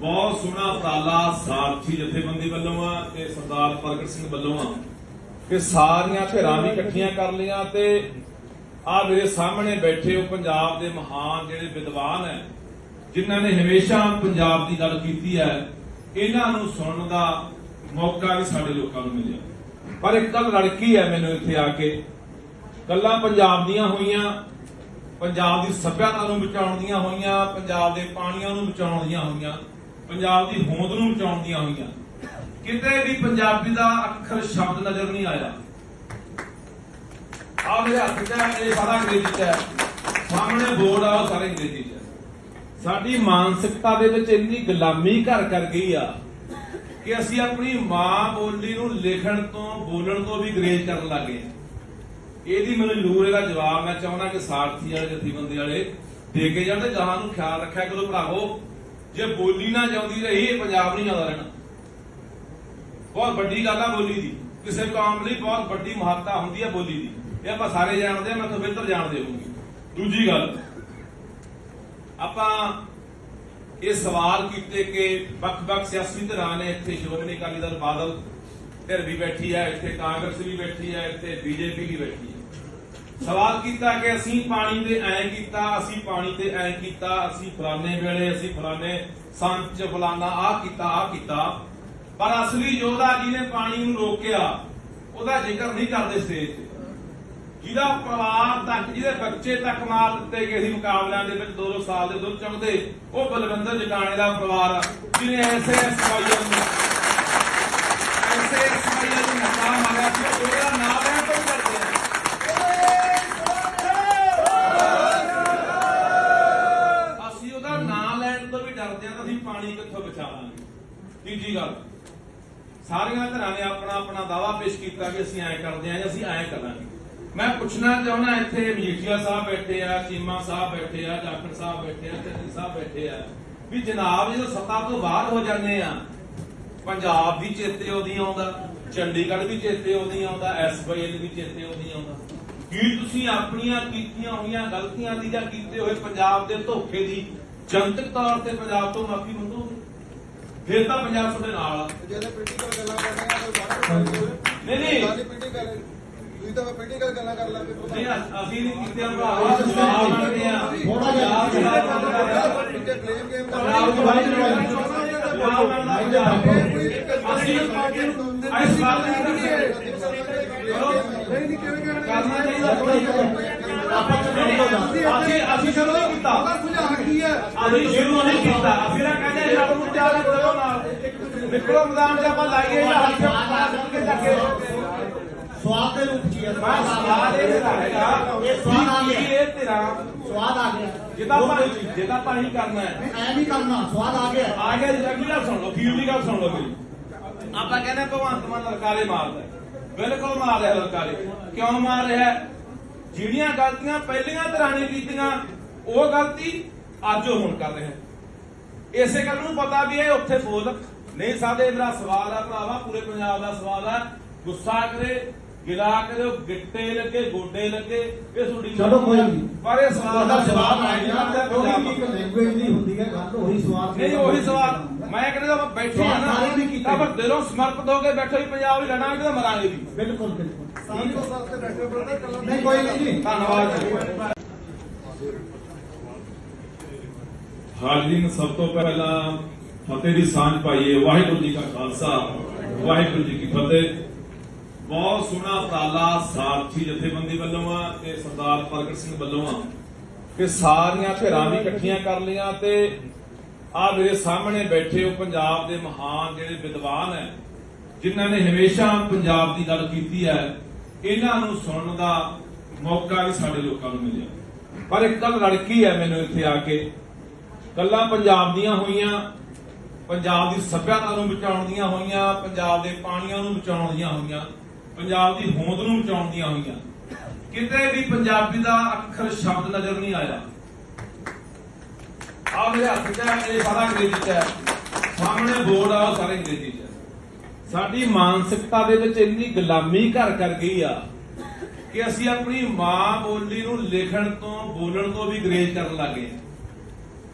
ਬਹੁਤ ਸੋਹਣਾ ਉਪਰਾਲਾ ਸਾਰਥੀ ਜਥੇਬੰਦੀ ਵੱਲੋਂ ਆ ਤੇ ਸਰਦਾਰ ਪ੍ਰਗਟ ਸਿੰਘ ਵੱਲੋਂ ਆ ਕਿ ਸਾਰੀਆਂ ਧਿਰਾਂ ਵੀ ਇਕੱਠੀਆਂ ਕਰ ਲਈਆਂ ਤੇ ਆ ਮੇਰੇ ਸਾਹਮਣੇ ਬੈਠੇ ਹੋ ਪੰਜਾਬ ਦੇ ਮਹਾਨ ਜਿਹੜੇ ਵਿਦਵਾਨ ਹੈ, ਜਿਨ੍ਹਾਂ ਨੇ ਹਮੇਸ਼ਾ ਪੰਜਾਬ ਦੀ ਗੱਲ ਕੀਤੀ ਹੈ, ਇਹਨਾਂ ਨੂੰ ਸੁਣਨ ਦਾ ਮੌਕਾ ਵੀ ਸਾਡੇ ਲੋਕਾਂ ਨੂੰ ਮਿਲਿਆ। ਪਰ ਇੱਕ ਗੱਲ ਲੜਕੀ ਹੈ ਮੈਨੂੰ ਇੱਥੇ ਆ ਕੇ, ਗੱਲਾਂ ਪੰਜਾਬ ਦੀਆਂ ਹੋਈਆਂ, ਪੰਜਾਬ ਦੀ ਸੱਭਿਅਤਾ ਨੂੰ ਬਚਾਉਣ ਦੀਆਂ ਹੋਈਆਂ, ਪੰਜਾਬ ਦੇ ਪਾਣੀਆਂ ਨੂੰ ਬਚਾਉਣ ਦੀਆਂ ਹੋਈਆਂ, ਪੰਜਾਬ ਦੀ ਹੋਂਦ ਨੂੰ ਬਚਾਉਣ ਦੀਆਂ ਹੋਈਆਂ। ਕਿਤੇ ਵੀ ਪੰਜਾਬੀ ਦਾ ਅੱਖਰ ਸ਼ਬਦ ਨਜ਼ਰ ਨਹੀਂ ਆਇਆ। ਆ ਮੇਰੇ ਹੱਥ 'ਚ ਹੈ, ਇਹ ਸਾਰਾ ਅੰਗਰੇਜ਼ੀ 'ਚ ਹੈ, ਸਾਹਮਣੇ ਬੋਰਡ ਆ ਉਹ ਸਾਰੇ ਅੰਗਰੇਜ਼ੀ 'ਚ ਹੈ। ਸਾਡੀ ਮਾਨਸਿਕਤਾ ਦੇ ਵਿੱਚ ਇੰਨੀ ਗੁਲਾਮੀ ਘਰ ਕਰ ਗਈ ਆ ਕਿ ਅਸੀਂ ਆਪਣੀ ਮਾਂ ਬੋਲੀ ਨੂੰ ਲਿਖਣ ਤੋਂ ਬੋਲਣ ਤੋਂ ਵੀ ਗਰੇਜ ਕਰਨ ਲੱਗੇ। ਇਹਦੀ ਮੈਨੂੰ ਜ਼ਰੂਰ ਇਹਦਾ ਜਵਾਬ ਮੈਂ ਚਾਹੁੰਦਾ ਕਿ ਸਾਰਥੀ ਵਾਲੇ ਜਥੇਬੰਦੀ ਵਾਲੇ ਦੇ ਕੇ ਜਾਣ ਤੇ ਗਾਹਾਂ ਨੂੰ ਖਿਆਲ ਰੱਖਿਆ ਕਰੋ ਭਰਾਵੋ। ਜੇ ਬੋਲੀ ਨਾ ਜਾਂਦੀ ਰਹੀ ਇਹ ਪੰਜਾਬ ਨਹੀਂ ਆਉਂਦਾ ਰਹਿਣਾ। ਬਹੁਤ ਵੱਡੀ ਗੱਲ ਆ ਬੋਲੀ ਦੀ, ਕਿਸੇ ਕੌਮ ਲਈ ਬਹੁਤ ਵੱਡੀ ਮਹੱਤਤਾ ਹੁੰਦੀ ਹੈ ਬੋਲੀ ਦੀ, ਇਹ ਆਪਾਂ ਸਾਰੇ ਜਾਣਦੇ ਆ, ਮੈਂ ਤੋਂ ਬਿਹਤਰ ਜਾਣਦੇ ਹੋਊਗੀ। ਦੂਜੀ ਗੱਲ, ਆਪਾਂ ਇਹ ਸਵਾਲ ਕੀਤੇ ਕਿ ਵੱਖ-ਵੱਖ ਸਿਆਸੀ ਧਿਰਾਂ ਨੇ, ਇੱਥੇ ਸ਼੍ਰੋਮਣੀ ਅਕਾਲੀ ਦਲ ਬਾਦਲ ਧਿਰ ਵੀ ਬੈਠੀ ਹੈ, ਇੱਥੇ ਕਾਂਗਰਸ ਵੀ ਬੈਠੀ ਹੈ, ਇੱਥੇ ਬੀਜੇਪੀ ਵੀ ਬੈਠੀ ਹੈ। ਸਵਾਲ ਕੀਤਾ ਕਿ ਅਸੀਂ ਪਾਣੀ ਤੇ ਐਂ ਕੀਤਾ, ਅਸੀਂ ਪਾਣੀ ਤੇ ਐਂ ਕੀਤਾ, ਅਸੀਂ ਫਲਾਣੇ ਵੇਲੇ, ਅਸੀਂ ਫਲਾਣੇ ਸੰਚ ਫਲਾਣਾ ਆਹ ਕੀਤਾ, ਪਰ ਅਸਲੀ ਯੋਧਾ ਜਿਹਨੇ ਪਾਣੀ ਨੂੰ ਰੋਕਿਆ ਉਹਦਾ ਜ਼ਿਕਰ ਨਹੀਂ ਕਰਦੇ ਸਟੇਜ ਤੇ। ਜਿਹਦਾ ਪਰਿਵਾਰ ਤੱਕ, ਜਿਹਦੇ ਬੱਚੇ ਤੱਕ ਮਾਰ ਦਿੱਤੇ ਗਏ ਸੀ ਮੁਕਾਬਲਿਆਂ ਦੇ ਵਿੱਚ 2-2 ਸਾਲ ਦੇ ਦੁੱਧ ਚੁੰਗਦੇ, ਉਹ ਬਲਵਿੰਦਰ ਜਟਾਣੇ ਦਾ ਪਰਿਵਾਰ ਆ, ਜਿਹਨੇ ਐਸੇ ਐਸਵਾਈਐਲ ਨੂੰ ਨਕਾ ਮਾਰਿਆ ਸੀ। ਉਹਦਾ ਨਾਮ ਲੈਣ ਤੋਂ ਕਰਦੇ ਆ। ਅਸੀਂ ਉਹਦਾ ਨਾਮ ਲੈਣ ਤੋਂ ਵੀ ਡਰਦੇ ਆ ਤਾਂ ਅਸੀਂ ਪਾਣੀ ਕਿੱਥੋਂ ਬਚਾਵਾਂਗੇ। ਤੀਜੀ ਗੱਲ, ਸਾਰੀਆਂ ਧਿਰਾਂ ਨੇ ਆਪਣਾ ਆਪਣਾ ਦਾਅਵਾ ਪੇਸ਼ ਕੀਤਾ ਕਿ ਅਸੀਂ ਐਂ ਕਰਦੇ ਆਂ ਜਾਂ ਅਸੀਂ ਐਂ ਕਰਾਂਗੇ। ਮੈਂ ਪੁੱਛਣਾ ਚਾਹੁੰਦਾ, ਇੱਥੇ ਮਜੀਠੀਆ ਸਾਹਿਬ ਬੈਠੇ ਆ, ਚੀਮਾ ਸਾਹਿਬ ਬੈਠੇ ਆ, ਜਾਖੜ ਸਾਹਿਬ ਬੈਠੇ ਆ, ਚੰਨੀ ਸਾਹਿਬ ਬੈਠੇ ਆ, ਵੀ ਜਨਾਬ ਜਦੋਂ ਸੱਤਾ ਤੋਂ ਬਾਹਰ ਹੋ ਜਾਂਦੇ ਆ, ਪੰਜਾਬ ਵੀ ਚੇਤੇ ਉਹਦੀ ਆਉਂਦਾ, ਚੰਡੀਗੜ੍ਹ ਵੀ ਚੇਤੇ ਉਹਦੀ ਆਉਂਦਾ, ਐਸਵਾਈਐਲ ਵੀ ਚੇਤੇ ਉਹਦੀ ਆਉਂਦਾ। ਕੀ ਤੁਸੀਂ ਆਪਣੀਆਂ ਕੀਤੀਆਂ ਹੋਈਆਂ ਗਲਤੀਆਂ ਦੀ ਜਾਂ ਕੀਤੇ ਹੋਏ ਪੰਜਾਬ ਦੇ ਧੋਖੇ ਦੀ ਜਨਤਕ ਤੌਰ ਤੇ ਪੰਜਾਬ ਤੋਂ ਮਾਫੀ ਮੰਗੋਗੇ? ਫਿਰ ਤਾਂ ਪੰਜਾਬ ਤੁਹਾਡੇ ਨਾਲ ਆ। ਜਿਹੜੇ ਪੋਲੀਟੀਕਲ ਗੱਲਾਂ ਕਰ ਰਹੇ ਆ ਕੋਈ ਨਹੀਂ ਗੱਲ ਪੋਲੀਟੀਕਲ ਤੁਸੀਂ ਤਾਂ ਪੋਲੀਟੀਕਲ ਗੱਲਾਂ ਕਰ ਲਾਂਗੇ। ਨਹੀਂ, ਅਸੀਂ ਨਹੀਂ ਕੀਤੇ ਭਰਾ, ਜਵਾਬ ਮੰਗਦੇ ਆ। ਥੋੜਾ ਜਿਹਾ ਕਲੇਮ ਗੇਮ ਜਵਾਬ ਮੰਗਦਾ ਅਸੀਂ ਇਸ ਗੱਲ ਦੀ ਨਹੀਂ ਕਿਵੇਂ ਕਰਨਾ ਚਾਹੀਦਾ। ਅਸੀਂ ਸ਼ੁਰੂ ਨਹੀਂ ਕੀਤਾ, ਸੁਝਾਅ ਕੀ ਹੈ? ਅਸੀਂ ਸ਼ੁਰੂ ਨਹੀਂ ਕੀਤਾ। ਅਸੀਂ ਨਾ ਕਹਿੰਦੇ ਰੱਬ ਨੂੰ ਚਾਹ ਕਰੋ ਨਾਲ ਨਿਕਲੋ ਮੈਦਾਨ 'ਚ ਆਪਾਂ ਲਾਈਏ ਜਾਂ ਹੱਥ ਕੇ ਚੱਕੇ। ਸਵਾਦ ਦੇ ਰੂਪ ਚ ਸਵਾਦ ਇਹ ਤੇਰਾ ਹੈਗਾ, ਇਹ ਸਵਾਦ ਆ ਗਿਆ, ਇਹ ਤੇਰਾ ਸਵਾਦ ਆ ਗਿਆ। ਜਿਹਦਾ ਪਾਣੀ ਕਰਨਾ ਹੈ ਐ ਨਹੀਂ ਕਰਨਾ, ਸਵਾਦ ਆ ਗਿਆ। ਆ ਗਿਆ। ਜੀ ਅਗਲੀ ਗੱਲ ਸੁਣ ਲਓ, ਫੀਲ ਦੀ ਗੱਲ ਸੁਣ ਲਓ ਮੇਰੀ। ਆਪਾਂ ਕਹਿੰਦੇ ਭਗਵੰਤ ਮਾਨ ਲਲਕਾਰੇ ਮਾਰਦਾ, ਬਿਲਕੁਲ ਮਾਰ ਰਿਹਾ ਲਲਕਾਰੇ। ਕਿਉਂ ਮਾਰ ਰਿਹਾ? ਜਿਹੜੀਆਂ ਗਲਤੀਆਂ ਪਹਿਲੀਆਂ ਤਰ੍ਹਾਂ ਨੇ ਕੀਤੀਆਂ, ਉਹ ਗਲਤੀ ਅੱਜ ਉਹ ਹੁਣ ਕਰ ਰਿਹਾ। ਇਸੇ ਗੱਲ ਨੂੰ ਪਤਾ ਵੀ ਇਹ ਉੱਥੇ ਬੋਲ ਨਹੀਂ ਸਕਦੇ। ਮੇਰਾ ਸਵਾਲ ਆ ਭਰਾਵਾ, ਪੂਰੇ ਪੰਜਾਬ ਦਾ ਸਵਾਲ ਆ, ਗੁੱਸਾ ਕਰੇ, ਗਿਲਾ ਕਰੇ, ਗਿੱਟੇ ਲੱਗੇ, ਗੋਡੇ ਲੱਗੇ, ਇਹ ਤੁਹਾਡੀ ਚਲੋ ਕੋਈ ਨਹੀਂ, ਪਰ ਇਹ ਸਵਾਲ ਦਾ ਜਵਾਬ ਆ ਗਿਆ। ਇੱਕ ਲੈਂਗੁਏਜ ਦੀ ਹੁੰਦੀ ਹੈ ਗੱਲ, ਉਹੀ ਸਵਾਲ ਨਹੀਂ, ਉਹੀ ਸਵਾਲ ਮੈਂ ਕਹਿੰਦਾ ਬੈਠੇ ਆ ਨਾ, ਤਾਂ ਪਰ ਦਿਲੋਂ ਸਮਰਪਿਤ ਹੋ ਕੇ ਬੈਠੋ ਹੀ ਪੰਜਾਬ ਹੀ ਲੜਾਂਗੇ ਤਾਂ ਮਰਾਂਗੇ ਵੀ। ਬਿਲਕੁਲ ਬਿਲਕੁਲ। ਸਾਰੀ ਤੋਂ ਸਾਥ ਤੇ ਬੈਠੇ ਬਰਦਰ ਕੱਲਾ ਨਹੀਂ ਕੋਈ ਨਹੀਂ ਜੀ, ਧੰਨਵਾਦ ਜੀ। ਹਾਜ਼ਰੀਨ, ਸਭ ਤੋਂ ਪਹਿਲਾਂ ਫਤਿਹ ਦੀ ਸਾਂਝ ਪਾਈਏ। ਵਾਹਿਗੁਰੂ ਜੀ ਕਾ ਖਾਲਸਾ, ਵਾਹਿਗੁਰੂ ਜੀ ਕੀ ਫਤਿਹ। ਬਹੁਤ ਸੋਹਣਾ ਉਪਰਾਲਾ ਸਾਰਥੀ ਜਥੇਬੰਦੀ ਵੱਲੋਂ ਆ ਤੇ ਸਰਦਾਰ ਪ੍ਰਗਟ ਸਿੰਘ ਵੱਲੋਂ ਆ ਕਿ ਸਾਰੀਆਂ ਧਿਰਾਂ ਵੀ ਇਕੱਠੀਆਂ ਕਰ ਲਈਆਂ ਤੇ ਆ ਮੇਰੇ ਸਾਹਮਣੇ ਬੈਠੇ ਹੋ ਪੰਜਾਬ ਦੇ ਮਹਾਨ ਜਿਹੜੇ ਵਿਦਵਾਨ ਹੈ, ਜਿਨ੍ਹਾਂ ਨੇ ਹਮੇਸ਼ਾ ਪੰਜਾਬ ਦੀ ਗੱਲ ਕੀਤੀ ਹੈ, ਇਹਨਾਂ ਨੂੰ ਸੁਣਨ ਦਾ ਮੌਕਾ ਵੀ ਸਾਡੇ ਲੋਕਾਂ ਨੂੰ ਮਿਲਿਆ। ਪਰ ਇੱਕ ਗੱਲ ਲੜਕੀ ਹੈ ਮੈਨੂੰ ਇੱਥੇ ਆ ਕੇ, ਗੱਲਾਂ ਪੰਜਾਬ ਦੀਆਂ ਹੋਈਆਂ, ਪੰਜਾਬ ਦੀ ਸੱਭਿਅਤਾ ਨੂੰ ਬਚਾਉਣ ਦੀਆਂ ਹੋਈਆਂ, ਪੰਜਾਬ ਦੇ ਪਾਣੀਆਂ ਨੂੰ ਬਚਾਉਣ ਦੀਆਂ ਹੋਈਆਂ, ਪੰਜਾਬ ਦੀ ਹੋਂਦ ਨੂੰ ਬਚਾਉਣ ਦੀਆਂ ਹੋਈਆਂ। ਕਿਤੇ ਵੀ ਪੰਜਾਬੀ ਦਾ ਅੱਖਰ ਸ਼ਬਦ ਨਜ਼ਰ ਨਹੀਂ ਆਇਆ। ਆ ਮੇਰੇ ਹੱਥ 'ਚ ਹੈ, ਇਹ ਸਾਰਾ ਅੰਗਰੇਜ਼ੀ 'ਚ ਹੈ, ਸਾਹਮਣੇ ਬੋਰਡ ਆ, ਉਹ ਸਾਰੇ ਅੰਗਰੇਜ਼ੀ 'ਚ ਹੈ। ਸਾਡੀ ਮਾਨਸਿਕਤਾ ਦੇ ਵਿੱਚ ਇੰਨੀ ਗੁਲਾਮੀ ਘਰ ਕਰ ਗਈ ਆ ਕਿ ਅਸੀਂ ਆਪਣੀ ਮਾਂ ਬੋਲੀ ਨੂੰ ਲਿਖਣ ਤੋਂ, ਬੋਲਣ ਤੋਂ ਵੀ ਗਰੇਜ ਕਰਨ ਲੱਗੇ।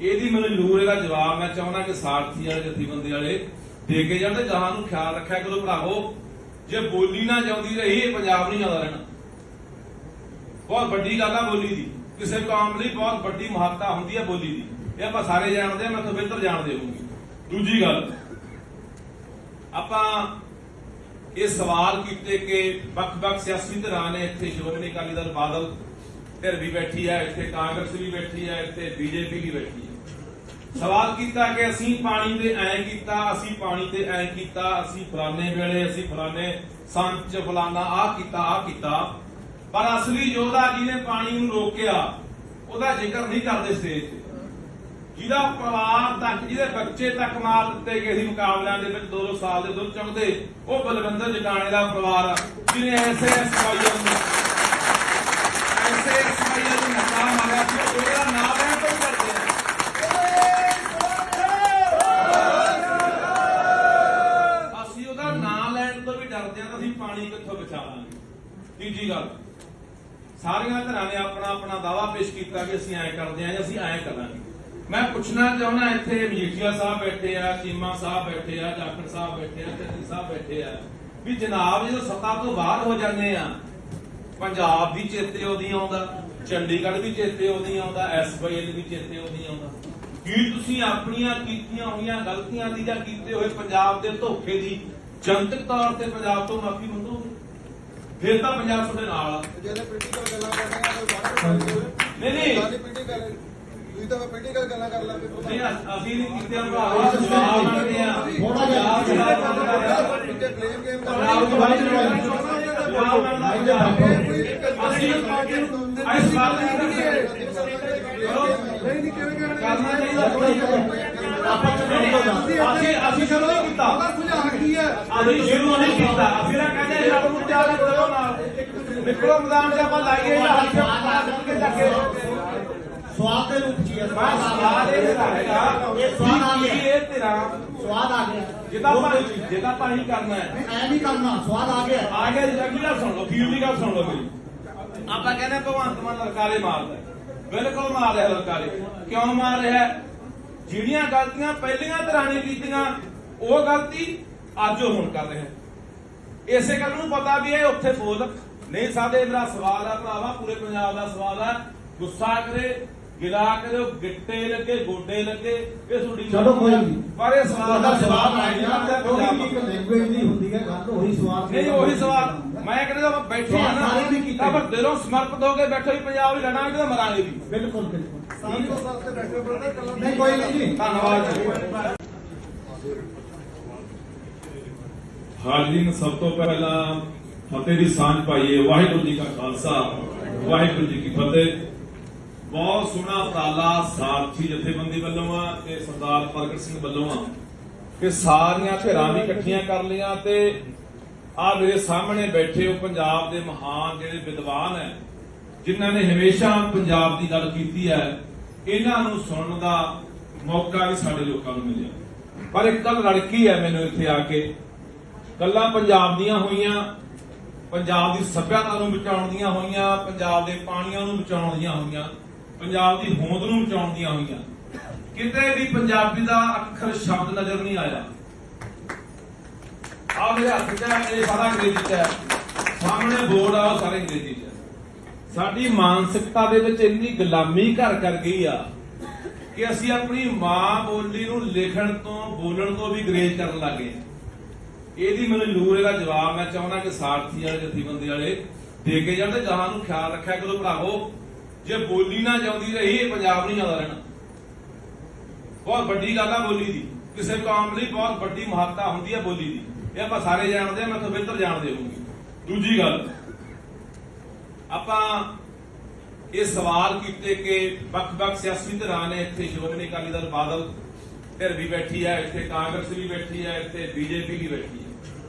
ਇਹਦੀ ਮੈਨੂੰ ਜ਼ਰੂਰ ਇਹਦਾ ਜਵਾਬ ਮੈਂ ਚਾਹੁੰਦਾ ਕਿ ਸਾਰਥੀ ਵਾਲੇ, ਜਥੇਬੰਦੀ ਵਾਲੇ ਦੇ ਕੇ ਜਾਂਦੇ। ਜਹਾਂ ਨੂੰ ਖਿਆਲ ਰੱਖਿਆ ਕਰੋ ਭਰਾਵੋ, ਜੇ ਬੋਲੀ ਨਾ ਜਾਂਦੀ ਰਹੀ ਇਹ ਪੰਜਾਬ ਨਹੀਂ ਜਾਂਦਾ ਰਹਿਣਾ। ਬਹੁਤ ਵੱਡੀ ਗੱਲ ਆ ਬੋਲੀ ਦੀ, ਕਿਸੇ ਕੌਮ ਲਈ ਬਹੁਤ ਵੱਡੀ ਮਹੱਤਤਾ ਹੁੰਦੀ ਹੈ ਬੋਲੀ ਦੀ। ਇਹ ਆਪਾਂ ਸਾਰੇ ਜਾਣਦੇ ਆ, ਮੈਂ ਤੋਂ ਬਿਹਤਰ ਜਾਣਦੇ ਹੋਊਗੀ। ਦੂਜੀ ਗੱਲ, ਆਪਾਂ ਇਹ ਸਵਾਲ ਕੀਤੇ ਕਿ ਵੱਖ-ਵੱਖ ਸਿਆਸੀ ਧਿਰਾਂ ਨੇ, ਇੱਥੇ ਸ਼੍ਰੋਮਣੀ ਅਕਾਲੀ ਦਲ ਬਾਦਲ ਧਿਰ ਵੀ ਬੈਠੀ ਹੈ, ਇੱਥੇ ਕਾਂਗਰਸ ਵੀ ਬੈਠੀ ਹੈ, ਇੱਥੇ ਬੀਜੇਪੀ ਵੀ ਬੈਠੀ ਹੈ। ਸਵਾਲ ਕੀਤਾ ਕਿ ਅਸੀਂ ਪਾਣੀ ਤੇ ਐਂ ਕੀਤਾ, ਅਸੀਂ ਪਾਣੀ ਤੇ ਐਂ ਕੀਤਾ, ਅਸੀਂ ਫਲਾਣੇ ਵੇਲੇ, ਅਸੀਂ ਫਲਾਣੇ ਸੰਚ ਫਲਾਣਾ ਆਹ ਕੀਤਾ, ਪਰ ਅਸਲੀ ਯੋਧਾ ਜਿਹਨੇ ਪਾਣੀ ਨੂੰ ਰੋਕਿਆ ਉਹਦਾ ਜ਼ਿਕਰ ਨਹੀਂ ਕਰਦੇ ਸਟੇਜ ਤੇ। ਜਿਹਦਾ ਪਰਿਵਾਰ ਤੱਕ, ਜਿਹਦੇ ਬੱਚੇ ਤੱਕ ਮਾਰ ਦਿੱਤੇ ਗਏ ਸੀ ਮੁਕਾਬਲਿਆਂ ਦੇ ਵਿੱਚ 2-2 ਸਾਲ ਦੇ ਦੁੱਧ ਚੁੰਗਦੇ, ਉਹ ਬਲਵਿੰਦਰ ਜਟਾਣੇ ਦਾ ਪਰਿਵਾਰ ਆ, ਜਿਹਨੇ ਐਸੇ ਐਸਵਾਈਐਲ ਨੂੰ ਨਕਾ ਮਾਰਿਆ ਸੀ। ਉਹਦਾ ਨਾਮ ਲੈਣ ਤੋਂ ਕਰਦੇ ਆ। ਅਸੀਂ ਉਹਦਾ ਨਾਮ ਲੈਣ ਤੋਂ ਵੀ ਡਰਦੇ ਆ ਤਾਂ ਅਸੀਂ ਪਾਣੀ ਕਿੱਥੋਂ ਬਚਾਵਾਂਗੇ। ਤੀਜੀ ਗੱਲ, ਸਾਰੀਆਂ ਧਿਰਾਂ ਨੇ ਆਪਣਾ ਆਪਣਾ ਦਾਵਾ ਪੇਸ਼ ਕੀਤਾ ਕਿ ਅਸੀਂ ਐਂ ਕਰਦੇ ਆਂ ਜਾਂ ਅਸੀਂ ਐਂ ਕਰਾਂਗੇ। ਮੈਂ ਪੁੱਛਣਾ ਚਾਹੁੰਦਾ ਇੱਥੇ ਮਜੀਠੀਆ ਸਾਹਿਬ ਬੈਠੇ ਆ, ਚੀਮਾ ਸਾਹਿਬ ਬੈਠੇ ਆ, ਜਾਖੜ ਸਾਹਿਬ ਬੈਠੇ ਆ, ਚੰਨੀ ਸਾਹਿਬ ਬੈਠੇ ਆ, ਵੀ ਜਨਾਬ ਜਦੋਂ ਸੱਤਾ ਤੋਂ ਬਾਹਰ ਹੋ ਜਾਂਦੇ ਆ ਪੰਜਾਬ ਵੀ ਚੇਤੇ ਉਹਦੀ ਆਉਂਦਾ, ਚੰਡੀਗੜ੍ਹ ਵੀ ਚੇਤੇ ਉਹਦੀ ਆਉਂਦਾ, SYL ਵੀ ਚੇਤੇ ਉਹਦੀ ਆਉਂਦਾ। ਕੀ ਤੁਸੀਂ ਆਪਣੀਆਂ ਕੀਤੀਆਂ ਹੋਈਆਂ ਗਲਤੀਆਂ ਦੀ ਜਾਂ ਕੀਤੇ ਹੋਏ ਪੰਜਾਬ ਦੇ ਧੋਖੇ ਦੀ ਜਨਤਕ ਤੌਰ ਤੇ ਪੰਜਾਬ ਤੋਂ ਮਾਫੀ ਮੰਗੋਗੇ? ਫਿਰ ਤਾਂ ਪੰਜਾਬ ਤੁਹਾਡੇ ਨਾਲ ਆ। ਜਿਹੜੇ ਪੋਲੀਟੀਕਲ ਗੱਲਾਂ ਕਰਦੇ ਆ ਨਹੀਂ ਸਾਡੀ ਪੋਲੀਟੀਕਲ ਤੁਸੀਂ ਤਾਂ ਪੋਲੀਟੀਕਲ ਗੱਲਾਂ ਕਰ ਲਾਂਗੇ ਨਹੀਂ ਅਸੀਂ ਨਹੀਂ ਕੀਤੇ ਭਰਾ ਸਵਾਲ ਮੰਗਦੇ ਆ ਥੋੜਾ ਜਿਹਾ ਪਿੱਛੇ ਕਲੇਮ ਗੇਮ ਪੰਜਾਬ ਤੋਂ ਬਾਹਰ ਅਸੀਂ ਇਸ ਸਵਾਲ ਨਹੀਂ ਨਹੀਂ ਕਿਵੇਂ ਕਰਨਾ ਚਾਹੀਦਾ ਅਸੀਂ ਸ਼ੁਰੂ ਨਹੀਂ ਕੀਤਾ, ਸੁਝਾਅ ਕੀ ਹੈ ਅਸੀਂ ਸ਼ੁਰੂ ਨਹੀਂ ਕੀਤਾ। ਅਸੀਂ ਨਾ ਕਹਿੰਦੇ ਰੱਬ ਨੂੰ ਚਾਹ ਕਰੋ ਨਾਲ ਨਿਕਲੋ ਮੈਦਾਨ 'ਚ ਆਪਾਂ ਲਾਈਏ ਹੱਥ ਕੇ ਚੱਕੇ ਸਵਾਦ ਦੇ ਰੂਪ ਚ ਸਵਾਲ ਇਹ ਹੈਗਾ ਇਹ ਸਵਾਲ ਆ ਗਿਆ। ਇਹ ਤੇਰਾ ਸਵਾਦ ਆ ਗਿਆ ਜਿੱਦਾਂ ਆਪਾਂ ਹੀ ਕਰਨਾ ਹੈ ਐ ਨਹੀਂ ਕਰਨਾ ਸਵਾਦ ਆ ਗਿਆ ਆ ਗਿਆ ਜੀ ਅਗਲੀ ਗੱਲ ਸੁਣ ਲਓ, ਫਿਊ ਦੀ ਗੱਲ ਸੁਣ ਲਓ ਮੇਰੀ। ਆਪਾਂ ਕਹਿੰਦੇ ਭਗਵੰਤ ਮਾਨ ਲਲਕਾਰੇ ਮਾਰਦਾ, ਬਿਲਕੁਲ ਮਾਰ ਰਿਹਾ ਲਲਕਾਰੇ। ਕਿਉਂ ਮਾਰ ਰਿਹਾ? ਜਿਹੜੀਆਂ ਗਲਤੀਆਂ ਪਹਿਲੀਆਂ ਤਰ੍ਹਾਂ ਨੇ ਕੀਤੀਆਂ ਉਹ ਗਲਤੀ ਅੱਜ ਉਹ ਹੁਣ ਕਰ ਰਿਹਾ। ਇਸੇ ਗੱਲ ਨੂੰ ਪਤਾ ਵੀ ਇਹ ਉੱਥੇ ਬੋਲ ਨਹੀਂ ਸਕਦੇ। ਮੇਰਾ ਸਵਾਲ ਆ ਭਰਾਵਾ, ਪੂਰੇ ਪੰਜਾਬ ਦਾ ਸਵਾਲ ਆ, ਗੁੱਸਾ ਕਰੇ ਗਿਲਾ ਕਰੇ, ਗਿੱਟੇ ਲੱਗੇ ਗੋਡੇ ਲੱਗੇ, ਇਹ ਤੁਹਾਡੀ ਚਲੋ ਕੋਈ ਨਹੀਂ, ਪਰ ਇਹ ਸਵਾਲ ਦਾ ਜਵਾਬ ਆ ਗਿਆ ਉਹਦੀ ਇੱਕ ਲੈਂਗੁਏਜ ਨਹੀਂ ਹੁੰਦੀ ਹੈ ਗੱਲ, ਉਹੀ ਸਵਾਲ ਨਹੀਂ ਉਹੀ ਸਵਾਲ ਮੈਂ ਕਹਿੰਦਾ ਬੈਠੇ ਆ ਨਾ ਤਾਂ ਪਰ ਦਿਲੋਂ ਸਮਰਪਿਤ ਹੋ ਕੇ ਬੈਠੋ ਹੀ ਪੰਜਾਬ ਹੀ ਲੜਾਂਗੇ ਤਾਂ ਮਰਾਂਗੇ ਵੀ। ਬਿਲਕੁਲ ਬਿਲਕੁਲ ਸਾਲ ਤੋਂ ਸਾਲ ਤੇ ਬੈਠੇ ਬਰਦਰ ਕੱਲਾ ਨਹੀਂ ਕੋਈ ਨਹੀਂ ਜੀ ਧੰਨਵਾਦ ਜੀ। ਹਾਜ਼ਰੀਨ, ਸਭ ਤੋਂ ਪਹਿਲਾਂ ਫਤਿਹ ਦੀ ਸਾਂਝ ਪਾਈਏ। ਵਾਹਿਗੁਰੂ ਜੀ ਕਾ ਖਾਲਸਾ, ਵਾਹਿਗੁਰੂ ਜੀ ਕੀ ਫਤਿਹ। ਬਹੁਤ ਸੋਹਣਾ ਉਪਰਾਲਾ ਸਾਰਥੀ ਜਥੇਬੰਦੀ ਵੱਲੋਂ ਆ ਤੇ ਸਰਦਾਰ ਪ੍ਰਗਟ ਸਿੰਘ ਵੱਲੋਂ ਆ ਕਿ ਸਾਰੀਆਂ ਧਿਰਾਂ ਵੀ ਇਕੱਠੀਆਂ ਕਰ ਲਈਆਂ ਤੇ ਆ ਮੇਰੇ ਸਾਹਮਣੇ ਬੈਠੇ ਉਹ ਪੰਜਾਬ ਦੇ ਮਹਾਨ ਜਿਹੜੇ ਵਿਦਵਾਨ ਹੈ ਜਿਨ੍ਹਾਂ ਨੇ ਹਮੇਸ਼ਾ ਪੰਜਾਬ ਦੀ ਗੱਲ ਕੀਤੀ ਹੈ, ਇਹਨਾਂ ਨੂੰ ਸੁਣਨ ਦਾ ਮੌਕਾ ਵੀ ਸਾਡੇ ਲੋਕਾਂ ਨੂੰ ਮਿਲਿਆ। ਪਰ ਇੱਕ ਗੱਲ ਲੜਕੀ ਹੈ ਮੈਨੂੰ ਇੱਥੇ ਆ ਕੇ, ਗੱਲਾਂ ਪੰਜਾਬ ਦੀਆਂ ਹੋਈਆਂ, ਪੰਜਾਬ ਦੀ ਸੱਭਿਅਤਾ ਨੂੰ ਬਚਾਉਣ ਦੀਆਂ ਹੋਈਆਂ, ਪੰਜਾਬ ਦੇ ਪਾਣੀਆਂ ਨੂੰ ਬਚਾਉਣ ਦੀਆਂ ਹੋਈਆਂ, ਪੰਜਾਬ ਦੀ ਹੋਂਦ ਨੂੰ ਬਚਾਉਣ ਦੀਆਂ ਹੋਈਆਂ। ਕਿਤੇ ਵੀ ਪੰਜਾਬੀ ਦਾ ਅੱਖਰ ਸ਼ਬਦ ਨਜ਼ਰ ਨਹੀਂ ਆਇਆ। ਆ ਮੇਰੇ ਹੱਥ 'ਚ ਇਹ ਸਾਰਾ ਅੰਗਰੇਜ਼ੀ 'ਚ ਹੈ, ਸਾਹਮਣੇ ਬੋਰਡ ਆ ਉਹ ਸਾਰੇ ਅੰਗਰੇਜ਼ੀ 'ਚ ਹੈ। ਸਾਡੀ ਮਾਨਸਿਕਤਾ ਦੇ ਵਿੱਚ ਇੰਨੀ ਗੁਲਾਮੀ ਘਰ ਕਰ ਗਈ ਆ ਕਿ ਅਸੀਂ ਆਪਣੀ ਮਾਂ ਬੋਲੀ ਨੂੰ ਲਿਖਣ ਤੋਂ ਬੋਲਣ ਤੋਂ ਵੀ ਗਰੇਜ ਕਰਨ ਲੱਗੇ। ਇਹਦੀ ਮੈਨੂੰ ਜ਼ਰੂਰ ਇਹਦਾ ਜਵਾਬ ਮੈਂ ਚਾਹੁੰਦਾ ਕਿ ਸਾਰਥੀ ਵਾਲੇ ਜਥੇਬੰਦੀ ਵਾਲੇ ਦੇ ਕੇ ਜਾਣ ਤੇ ਜਹਾਂ ਨੂੰ ਖਿਆਲ ਰੱਖਿਆ ਕਰੋ ਭਰਾਵੋ। ਜੇ ਬੋਲੀ ਨਾ ਜਾਂਦੀ ਰਹੀ ਇਹ ਪੰਜਾਬ ਨਹੀਂ ਜਾਂਦਾ ਰਹਿਣਾ। ਬਹੁਤ ਵੱਡੀ ਗੱਲ ਆ ਬੋਲੀ ਦੀ, ਕਿਸੇ ਕੌਮ ਲਈ ਬਹੁਤ ਵੱਡੀ ਮਹੱਤਤਾ ਹੁੰਦੀ ਹੈ ਬੋਲੀ ਦੀ, ਇਹ ਆਪਾਂ ਸਾਰੇ ਜਾਣਦੇ ਆ, ਮੈਂ ਤਾਂ ਬਿਹਤਰ ਜਾਣਦੇ ਹੋਊਗੀ। ਦੂਜੀ ਗੱਲ, ਆਪਾਂ ਇਹ ਸਵਾਲ ਕੀਤੇ ਕਿ ਵੱਖ-ਵੱਖ ਸਿਆਸੀ ਧਿਰਾਂ ਨੇ, ਇੱਥੇ ਸ਼੍ਰੋਮਣੀ ਅਕਾਲੀ ਦਲ ਬਾਦਲ ਧਿਰ ਵੀ ਬੈਠੀ ਹੈ, ਇੱਥੇ ਕਾਂਗਰਸ ਵੀ ਬੈਠੀ ਹੈ, ਇੱਥੇ BJP ਵੀ ਬੈਠੀ ਹੈ।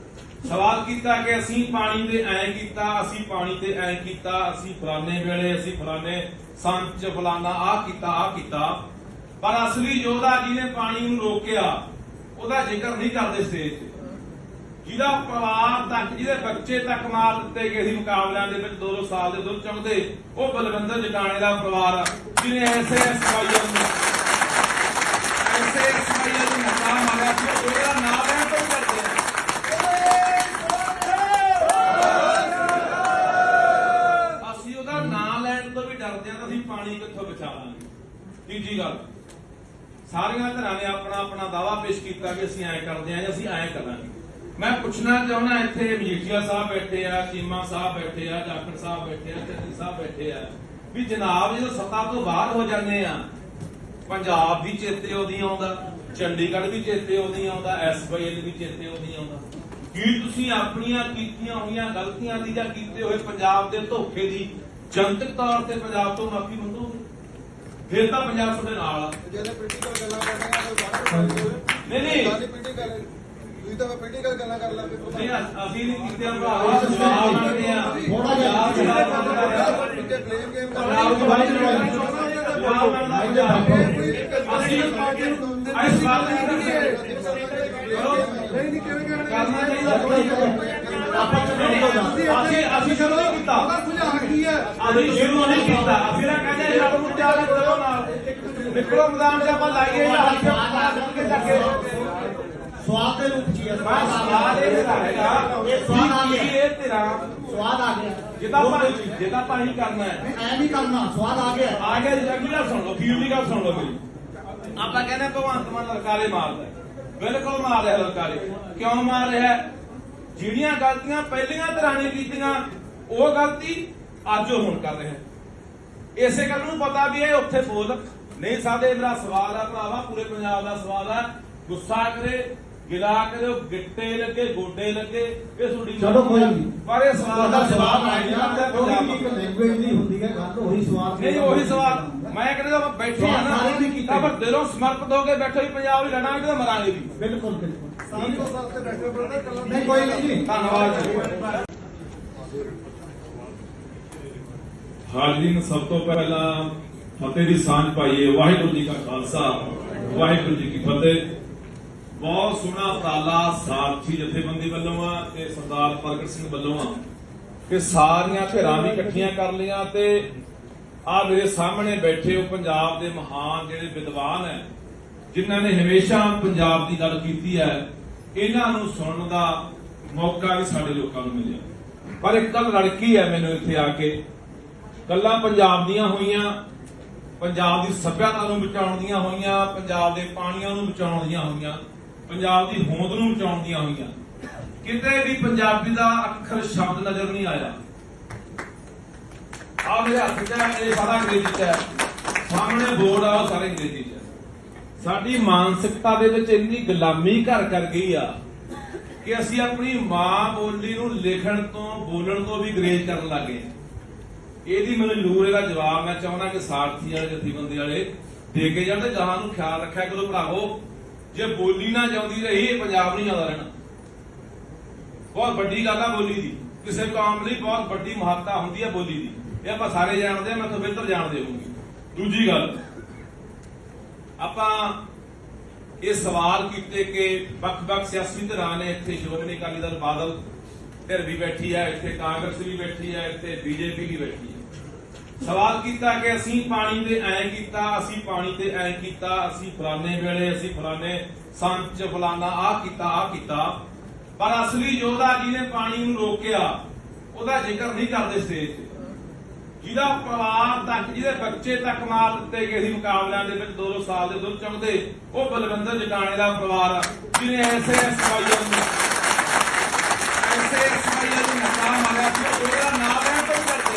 ਸਵਾਲ ਕੀਤਾ ਕਿ ਅਸੀਂ ਪਾਣੀ ਤੇ ਐਂ ਕੀਤਾ, ਅਸੀਂ ਪਾਣੀ ਤੇ ਐਂ ਕੀਤਾ, ਅਸੀਂ ਫਲਾਣੇ ਵੇਲੇ, ਅਸੀਂ ਫਲਾਣੇ ਸੰਚ ਫਲਾਣਾ ਆਹ ਕੀਤਾ। ਪਰ ਅਸਲੀ ਯੋਧਾ ਜਿਹਨੇ ਪਾਣੀ ਨੂੰ ਰੋਕਿਆ ਉਹਦਾ ਜ਼ਿਕਰ ਨਹੀਂ ਕਰਦੇ ਸਟੇਜ ਤੇ। ਜਿਹਦਾ ਪਰਿਵਾਰ ਤੱਕ, ਜਿਹਦੇ ਬੱਚੇ ਤੱਕ ਮਾਰ ਦਿੱਤੇ ਗਏ ਸੀ ਮੁਕਾਬਲਿਆਂ ਦੇ ਵਿੱਚ 2 ਸਾਲ ਦੇ ਦੁੱਧ ਚੁੰਗਦੇ, ਉਹ ਬਲਵਿੰਦਰ ਜਟਾਣੇ ਦਾ ਪਰਿਵਾਰ ਜਿਹਨੇ ਐਸੇ SYL ਨੂੰ ਮੱਤਾ ਮਾਰਿਆ ਸੀ, ਉਹਦਾ ਨਾਮ ਲੈਣ ਤੋਂ ਕਰਦੇ ਆ। ਅਸੀਂ ਉਹਦਾ ਨਾਮ ਲੈਣ ਤੋਂ ਵੀ ਡਰਦੇ ਆ ਤਾਂ ਅਸੀਂ ਪਾਣੀ ਕਿੱਥੋਂ ਬਚਾ ਲਾਂਗੇ। ਤੀਜੀ ਗੱਲ, ਸਾਰੀਆਂ ਧਿਰਾਂ ਨੇ ਆਪਣਾ ਆਪਣਾ ਦਾਵਾ ਪੇਸ਼ ਕੀਤਾ ਕਿ ਅਸੀਂ ਐਂ ਕਰਦੇ ਆਂ ਜਾਂ ਅਸੀਂ ਐਂ ਕਰਾਂਗੇ। ਮੈਂ ਪੁੱਛਣਾ ਚਾਹੁੰਦਾ ਇੱਥੇ ਮਜੀਠੀਆ ਸਾਹਿਬ ਬੈਠੇ ਆ, ਚੀਮਾ ਸਾਹਿਬ ਬੈਠੇ ਆ, ਜਾਖੜ ਸਾਹਿਬ ਬੈਠੇ ਆ, ਚੰਨੀ ਸਾਹਿਬ ਬੈਠੇ ਆ, ਵੀ ਜਨਾਬ ਜਦੋਂ ਸੱਤਾ ਤੋਂ ਬਾਹਰ ਹੋ ਜਾਂਦੇ ਆ ਪੰਜਾਬ ਵੀ ਚੇਤੇ ਉਹਦੀ ਆਉਂਦਾ, ਚੰਡੀਗੜ੍ਹ ਵੀ ਚੇਤੇ ਉਹਦੀ ਆਉਂਦਾ, SYL ਵੀ ਚੇਤੇ ਉਹਦੀ ਆਉਂਦਾ। ਕੀ ਤੁਸੀਂ ਆਪਣੀਆਂ ਕੀਤੀਆਂ ਹੋਈਆਂ ਗਲਤੀਆਂ ਦੀ ਜਾਂ ਕੀਤੇ ਹੋਏ ਪੰਜਾਬ ਦੇ ਧੋਖੇ ਦੀ ਜਨਤਕ ਤੌਰ ਤੇ ਪੰਜਾਬ ਤੋਂ ਮਾਫੀ ਮੰਗੋਗੇ? ਫਿਰ ਤਾਂ ਪੰਜਾਬ ਤੁਹਾਡੇ ਨਾਲ ਆ। ਜਿਹੜੇ ਪੋਲੀਟੀਕਲ ਗੱਲਾਂ ਕਰਦੇ ਆ ਨਹੀਂ ਸਾਡੀ ਪੋਲੀਟੀਕਲ ਤੁਸੀਂ ਤਾਂ ਪੋਲੀਟੀਕਲ ਗੱਲਾਂ ਕਰ ਲਾਂਗੇ ਨਹੀਂ ਅਸੀਂ ਨਹੀਂ ਕੀਤੇ ਭਰਾ ਸਵਾਲ ਮੰਗਦੇ ਆ ਥੋੜਾ ਜਿਹਾ ਪਿੱਛੇ ਕਲੇਮ ਗੇਮ ਅਸੀਂ ਇਸ ਸਵਾਲ ਨਹੀਂ ਕਿਵੇਂ ਕਰਨਾ ਚਾਹੀਦਾ ਆਪਾਂ ਚਲਾਉਣ ਤੋਂ ਜਾ ਅਸੀਂ ਸ਼ੁਰੂ ਨਹੀਂ ਕੀਤਾ ਉਹਦਾ ਸੁਝਾਅ ਕੀ ਹੈ ਅਸੀਂ ਸ਼ੁਰੂ ਨਹੀਂ ਕੀਤਾ ਅਸੀਂ ਤਾਂ ਕਹਿੰਦੇ ਰੱਬ ਨੂੰ ਤਿਆਰ ਕਰੋ ਨਾਲ ਨਿਕਲੋ ਮੈਦਾਨ 'ਚ ਆਪਾਂ ਲਾਈਏ ਜਾਂ ਹੱਥ ਕੇ ਚੱਕੇ ਸਵਾਦ ਦੇ ਰੂਪ ਚ ਬਸ ਸਵਾਲ ਇਹ ਹੈਗਾ ਇਹ ਸਵਾਦ ਆ ਗਿਆ। ਇਹ ਤੇਰਾ ਸਵਾਦ ਆ ਗਿਆ ਜਿੱਦਾਂ ਪਾਣੀ ਕਰਨਾ ਹੈ ਐ ਨਹੀਂ ਕਰਨਾ ਸਵਾਦ ਆ ਗਿਆ ਆ ਗਿਆ ਜੀ ਅਗਲੀ ਗੱਲ ਸੁਣ ਲਓ ਫੀਲ ਦੀ ਗੱਲ ਸੁਣ ਲਓ ਮੇਰੀ ਆਪਾਂ ਕਹਿੰਦੇ ਭਗਵੰਤ ਮਾਨ ਲਲਕਾਰੇ ਮਾਰਦਾ ਹੈ। ਬਿਲਕੁਲ ਮਾਰ ਰਿਹਾ ਲਲਕਾਰੇ ਕਿਉਂ ਮਾਰ ਰਿਹਾ ਹੈ? ਜਿਹੜੀਆਂ ਗਲਤੀਆਂ ਪਹਿਲੀਆਂ ਤਰ੍ਹਾਂ ਨੇ ਕੀਤੀਆਂ ਉਹ ਗਲਤੀ ਅੱਜ ਉਹ ਹੁਣ ਕਰ ਰਿਹਾ ਹੈ। ਇਸੇ ਗੱਲ ਨੂੰ ਪਤਾ ਵੀ ਇਹ ਉੱਥੇ ਬੋਲ ਨਹੀਂ ਸਕਦੇ। ਮੇਰਾ ਸਵਾਲ ਆ ਭਰਾਵਾ ਪੂਰੇ ਪੰਜਾਬ ਦਾ ਸਵਾਲ ਆ ਗੁੱਸਾ ਕਰੇ ਗਿਲਾ ਕਰੇ ਗਿੱਟੇ ਲੱਗੇ ਗੋਡੇ ਲੱਗੇ ਇਹ ਤੁਹਾਡੀ ਚਲੋ ਕੋਈ ਨਹੀਂ ਪਰ ਇਹ ਸਵਾਲ ਦਾ ਜਵਾਬ ਆ ਗਿਆ ਪੰਜਾਬ ਇੱਕ ਲੈਂਗੁਏਜ ਨਹੀਂ ਹੁੰਦੀ ਹੈ ਗੱਲ ਉਹੀ ਸਵਾਲ ਨਹੀਂ ਉਹੀ ਸਵਾਲ ਮੈਂ ਕਹਿੰਦਾ ਬੈਠੇ ਆ ਨਾ ਤਾਂ ਪਰ ਦਿਲੋਂ ਸਮਰਪਿਤ ਹੋ ਕੇ ਬੈਠੋ ਹੀ ਪੰਜਾਬ ਹੀ ਲੜਾਂਗੇ ਤਾਂ ਮਰਾਂਗੇ ਵੀ ਬਿਲਕੁਲ ਬਿਲਕੁਲ ਸਾਂਝ ਵਾਸਤੇ ਬੈਠੇ ਬਰਦਰ ਕੱਲਾ ਨਹੀਂ ਕੋਈ ਨਹੀਂ ਜੀ ਧੰਨਵਾਦ ਜੀ। ਹਾਜ਼ਰੀਨ ਸਭ ਤੋਂ ਪਹਿਲਾਂ ਫਤਿਹ ਦੀ ਸਾਂਝ ਪਾਈਏ। ਵਾਹਿਗੁਰੂ ਜੀ ਕਾ ਖਾਲਸਾ ਵਾਹਿਗੁਰੂ ਜੀ ਕੀ ਫਤਿਹ। ਬਹੁਤ ਸੋਹਣਾ ਉਪਰਾਲਾ ਸਾਰਥੀ ਜਥੇਬੰਦੀ ਵੱਲੋਂ ਆ ਤੇ ਸਰਦਾਰ ਪ੍ਰਗਟ ਸਿੰਘ ਵੱਲੋਂ ਆ ਕਿ ਸਾਰੀਆਂ ਧਿਰਾਂ ਵੀ ਇਕੱਠੀਆਂ ਕਰ ਲਈਆਂ ਤੇ ਆ ਮੇਰੇ ਸਾਹਮਣੇ ਬੈਠੇ ਉਹ ਪੰਜਾਬ ਦੇ ਮਹਾਨ ਜਿਹੜੇ ਵਿਦਵਾਨ ਹੈ ਜਿਨ੍ਹਾਂ ਨੇ ਹਮੇਸ਼ਾ ਪੰਜਾਬ ਦੀ ਗੱਲ ਕੀਤੀ ਹੈ ਇਹਨਾਂ ਨੂੰ ਸੁਣਨ ਦਾ ਮੌਕਾ ਵੀ ਸਾਡੇ ਲੋਕਾਂ ਨੂੰ ਮਿਲਿਆ। ਪਰ ਇੱਕ ਗੱਲ ਲੜਕੀ ਹੈ ਮੈਨੂੰ ਇੱਥੇ ਆ ਕੇ ਗੱਲਾਂ ਪੰਜਾਬ ਦੀਆਂ ਹੋਈਆਂ ਪੰਜਾਬ ਦੀ ਸੱਭਿਅਤਾ ਨੂੰ ਬਚਾਉਣ ਦੀਆਂ ਹੋਈਆਂ ਪੰਜਾਬ ਦੇ ਪਾਣੀਆਂ ਨੂੰ ਬਚਾਉਣ ਦੀਆਂ ਹੋਈਆਂ ਪੰਜਾਬ ਦੀ ਹੋਂਦ ਨੂੰ ਬਚਾਉਣ ਦੀਆਂ ਹੋਈਆਂ। ਕਿਤੇ ਵੀ ਪੰਜਾਬੀ ਦਾ ਅੱਖਰ ਸ਼ਬਦ ਨਜ਼ਰ ਨਹੀਂ ਆਇਆ। ਆ ਮੇਰੇ ਹੱਥ 'ਚ ਹੈ ਇਹ ਸਾਰਾ ਅੰਗਰੇਜ਼ੀ 'ਚ ਹੈ ਸਾਹਮਣੇ ਬੋਰਡ ਆ ਉਹ ਸਾਰੇ ਅੰਗਰੇਜ਼ੀ 'ਚ ਹੈ। ਸਾਡੀ ਮਾਨਸਿਕਤਾ ਦੇ ਵਿੱਚ ਇੰਨੀ ਗੁਲਾਮੀ ਘਰ ਕਰ ਗਈ ਆ ਕਿ ਅਸੀਂ ਆਪਣੀ ਮਾਂ ਬੋਲੀ ਨੂੰ ਲਿਖਣ ਤੋਂ ਬੋਲਣ ਤੋਂ ਵੀ ਗਰੇਜ ਕਰਨ ਲੱਗੇ। ਇਹਦੀ ਮੈਨੂੰ ਜ਼ਰੂਰ ਇਹਦਾ ਜਵਾਬ ਮੈਂ ਚਾਹੁੰਦਾ ਕਿ ਸਾਰਥੀ ਵਾਲੇ ਜਥੇਬੰਦੀ ਵਾਲੇ ਦੇ ਕੇ ਜਾਣ ਤੇ ਜਹਾਂ ਨੂੰ ਖਿਆਲ ਰੱਖਿਆ ਕਰੋ ਭਰਾਵੋ ਜੇ ਬੋਲੀ ਨਾ ਜਾਂਦੀ ਰਹੀ ਇਹ ਪੰਜਾਬ ਨਹੀਂ ਜਾਂਦਾ ਰਹਿਣਾ। ਬਹੁਤ ਵੱਡੀ ਗੱਲ ਆ ਬੋਲੀ ਦੀ ਕਿਸੇ ਕੌਮ ਲਈ ਬਹੁਤ ਵੱਡੀ ਮਹੱਤਤਾ ਹੁੰਦੀ ਹੈ ਬੋਲੀ ਦੀ ਇਹ ਆਪਾਂ ਸਾਰੇ ਜਾਣਦੇ ਆ ਮੈਂ ਤੋਂ ਬਿਹਤਰ ਜਾਣਦੇ ਹੋਊਗੀ। ਦੂਜੀ ਗੱਲ ਆਪਾਂ ਇਹ ਸਵਾਲ ਕੀਤੇ ਕਿ ਵੱਖ-ਵੱਖ ਸਿਆਸੀ ਧਿਰਾਂ ਨੇ ਇੱਥੇ ਸ਼੍ਰੋਮਣੀ ਅਕਾਲੀ ਦਲ ਬਾਦਲ ਧਿਰ ਵੀ ਬੈਠੀ ਹੈ ਇੱਥੇ ਕਾਂਗਰਸ ਵੀ ਬੈਠੀ ਹੈ ਇੱਥੇ ਬੀਜੇਪੀ ਵੀ ਬੈਠੀ ਹੈ। ਸਵਾਲ ਕੀਤਾ ਕਿ ਅਸੀਂ ਪਾਣੀ ਤੇ ਐਂ ਕੀਤਾ ਅਸੀਂ ਪਾਣੀ ਤੇ ਐਂ ਕੀਤਾ ਅਸੀਂ ਫਲਾਣੇ ਵੇਲੇ ਅਸੀਂ ਫਲਾਣੇ ਸੰਚ ਫਲਾਣਾ ਆਹ ਕੀਤਾ ਪਰ ਅਸਲੀ ਯੋਧਾ ਜਿਹਨੇ ਪਾਣੀ ਨੂੰ ਰੋਕਿਆ ਉਹਦਾ ਜ਼ਿਕਰ ਨਹੀਂ ਕਰਦੇ ਸਟੇਜ ਤੇ। ਜਿਹਦਾ ਪਰਿਵਾਰ ਤੱਕ ਜਿਹਦੇ ਬੱਚੇ ਤੱਕ ਮਾਰ ਦਿੱਤੇ ਗਏ ਸੀ ਮੁਕਾਬਲਿਆਂ ਦੇ ਵਿੱਚ 2 ਸਾਲ ਦੇ ਦੁੱਧ ਚੁੰਗਦੇ ਉਹ ਬਲਵਿੰਦਰ ਜਟਾਣੇ ਦਾ ਪਰਿਵਾਰ ਆ ਜਿਹਨੇ ਐਸੇ ਸਵਾਈਆਂ ਨੂੰ ਨਕਾ ਮਾਰਿਆ ਸੀ ਉਹਦਾ ਨਾਮ ਲੈਣ ਤੋਂ ਕਰਦੇ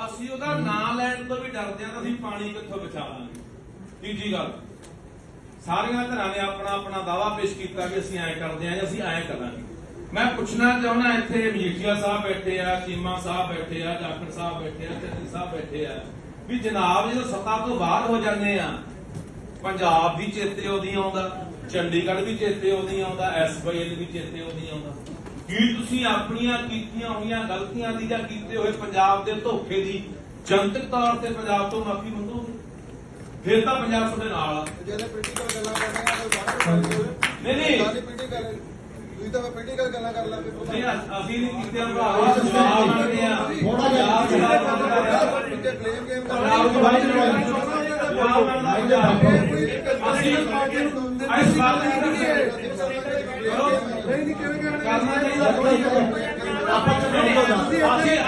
ਅਸੀਂ ਉਹਦਾ ਨਾਮ ਲੈਣ ਤੋਂ ਵੀ ਡਰਦੇ ਆ ਤਾਂ ਅਸੀਂ ਪਾਣੀ ਕਿੱਥੋਂ ਬਚਾਵਾਂਗੇ। ਤੀਜੀ ਗੱਲ ਸਾਰੀਆਂ ਧਿਰਾਂ ਨੇ ਆਪਣਾ ਆਪਣਾ ਦਾਅਵਾ ਪੇਸ਼ ਕੀਤਾ ਕਿ ਅਸੀਂ ਐਂ ਕਰਦੇ ਆਂ ਜਾਂ ਅਸੀਂ ਐਂ ਕਰਾਂਗੇ। ਮੈਂ ਪੁੱਛਣਾ ਚਾਹੁੰਦਾ ਇੱਥੇ ਮਜੀਠੀਆ ਸਾਹਿਬ ਬੈਠੇ ਆ ਚੀਮਾ ਸਾਹਿਬ ਬੈਠੇ ਆ ਜਾਖੜ ਸਾਹਿਬ ਬੈਠੇ ਆ ਤੇ ਸਾਹਿਬ ਬੈਠੇ ਆ ਵੀ ਜਨਾਬ ਜਦੋਂ ਸੱਤਾ ਤੋਂ ਬਾਹਰ ਹੋ ਜਾਂਦੇ ਆ ਪੰਜਾਬ ਵੀ ਚੇਤੇ ਉਹਦੀ ਆਉਂਦਾ ਚੰਡੀਗੜ੍ਹ ਵੀ ਚੇਤੇ ਉਹਦੀ ਆਉਂਦਾ ਐਸਵਾਈਐਲ ਵੀ ਚੇਤੇ ਉਹਦੀ ਆਉਂਦਾ। ਕੀ ਤੁਸੀਂ ਆਪਣੀਆਂ ਕੀਤੀਆਂ ਹੋਈਆਂ ਗਲਤੀਆਂ ਦੀ ਜਾਂ ਕੀਤੇ ਹੋਏ ਪੰਜਾਬ ਦੇ ਧੋਖੇ ਦੀ ਜਨਤਕ ਤੌਰ ਤੇ ਪੰਜਾਬ ਤੋਂ ਮਾਫੀ ਮੰਗੋਗੇ? ਫਿਰ ਤਾਂ ਪੰਜਾਬ ਤੁਹਾਡੇ ਨਾਲ ਆ। ਜਿਹੜੇ ਪੋਲੀਟੀਕਲ ਗੱਲਾਂ ਕਰਦੇ ਆ ਕੋਈ ਨਹੀਂ ਗੱਲ ਪੋਲੀਟੀਕਲ ਤੁਸੀਂ ਤਾਂ ਪੋਲੀਟੀਕਲ ਗੱਲਾਂ ਕਰ ਲਾਂਗੇ ਨਹੀਂ ਅਸੀਂ ਨਹੀਂ ਕੀਤੇ ਭਰਾ ਜਵਾਬ ਮੰਗਦੇ ਆ ਥੋੜਾ ਜਿਹਾ ਪਿੱਛੇ ਬਲੇਮ ਗੇਮ ਕਰ ਰਾਹੁਲ ਜੀ ਭਾਈ ਅਸੀਂ ਇਸ ਬਾਤ ਨਹੀਂ ਕਿਵੇਂ ਕਰਨਾ ਚਾਹੀਦਾ ਆਪਾਂ ਚਲਾਉਣ ਤੋਂ ਜਾ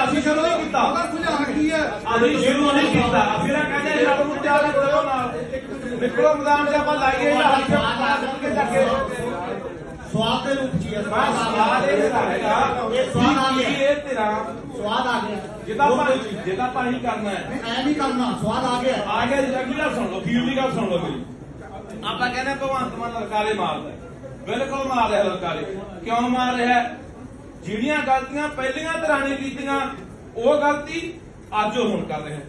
ਅਸੀਂ ਸ਼ੁਰੂ ਨਹੀਂ ਕੀਤਾ ਉਹਦਾ ਸੁਝਾਅ ਕੀ ਹੈ ਅਸੀਂ ਸ਼ੁਰੂ ਨਹੀਂ ਕੀਤਾ ਅਸੀਂ ਤਾਂ ਕਹਿੰਦੇ ਰੱਬ ਨੂੰ ਤਿਆਰ ਕਰੋ ਨਾਲ ਨਿਕਲੋ ਮੈਦਾਨ 'ਚ ਆਪਾਂ ਲਾਈਏ ਜਾਂ ਹੱਥ ਕੇ ਚੱਕੇ ਸਵਾਦ ਦੇ ਰੂਪ ਚ ਬਸ ਸਵਾਲ ਇਹ ਹੈਗਾ ਇਹ ਸਵਾਦ ਆ ਗਿਆ। ਇਹ ਤੇਰਾ ਸਵਾਦ ਆ ਗਿਆ ਜਿੱਦਾਂ ਪਾਣੀ ਕਰਨਾ ਹੈ ਐ ਨਹੀਂ ਕਰਨਾ ਸਵਾਦ ਆ ਗਿਆ ਆ ਗਿਆ ਜੀ ਅਗਲੀ ਗੱਲ ਸੁਣ ਲਓ ਫੀਲ ਦੀ ਗੱਲ ਸੁਣ ਲਓ ਮੇਰੀ ਆਪਾਂ ਕਹਿੰਦੇ ਭਗਵੰਤ ਮਾਨ ਲਲਕਾਰੇ ਮਾਰਦਾ ਹੈ। ਬਿਲਕੁਲ ਮਾਰ ਰਿਹਾ ਲਲਕਾਰੇ ਕਿਉਂ ਮਾਰ ਰਿਹਾ ਹੈ? ਜਿਹੜੀਆਂ ਗਲਤੀਆਂ ਪਹਿਲੀਆਂ ਤਰ੍ਹਾਂ ਨੇ ਕੀਤੀਆਂ ਉਹ ਗਲਤੀ ਅੱਜ ਉਹ ਹੁਣ ਕਰ ਰਿਹਾ ਹੈ।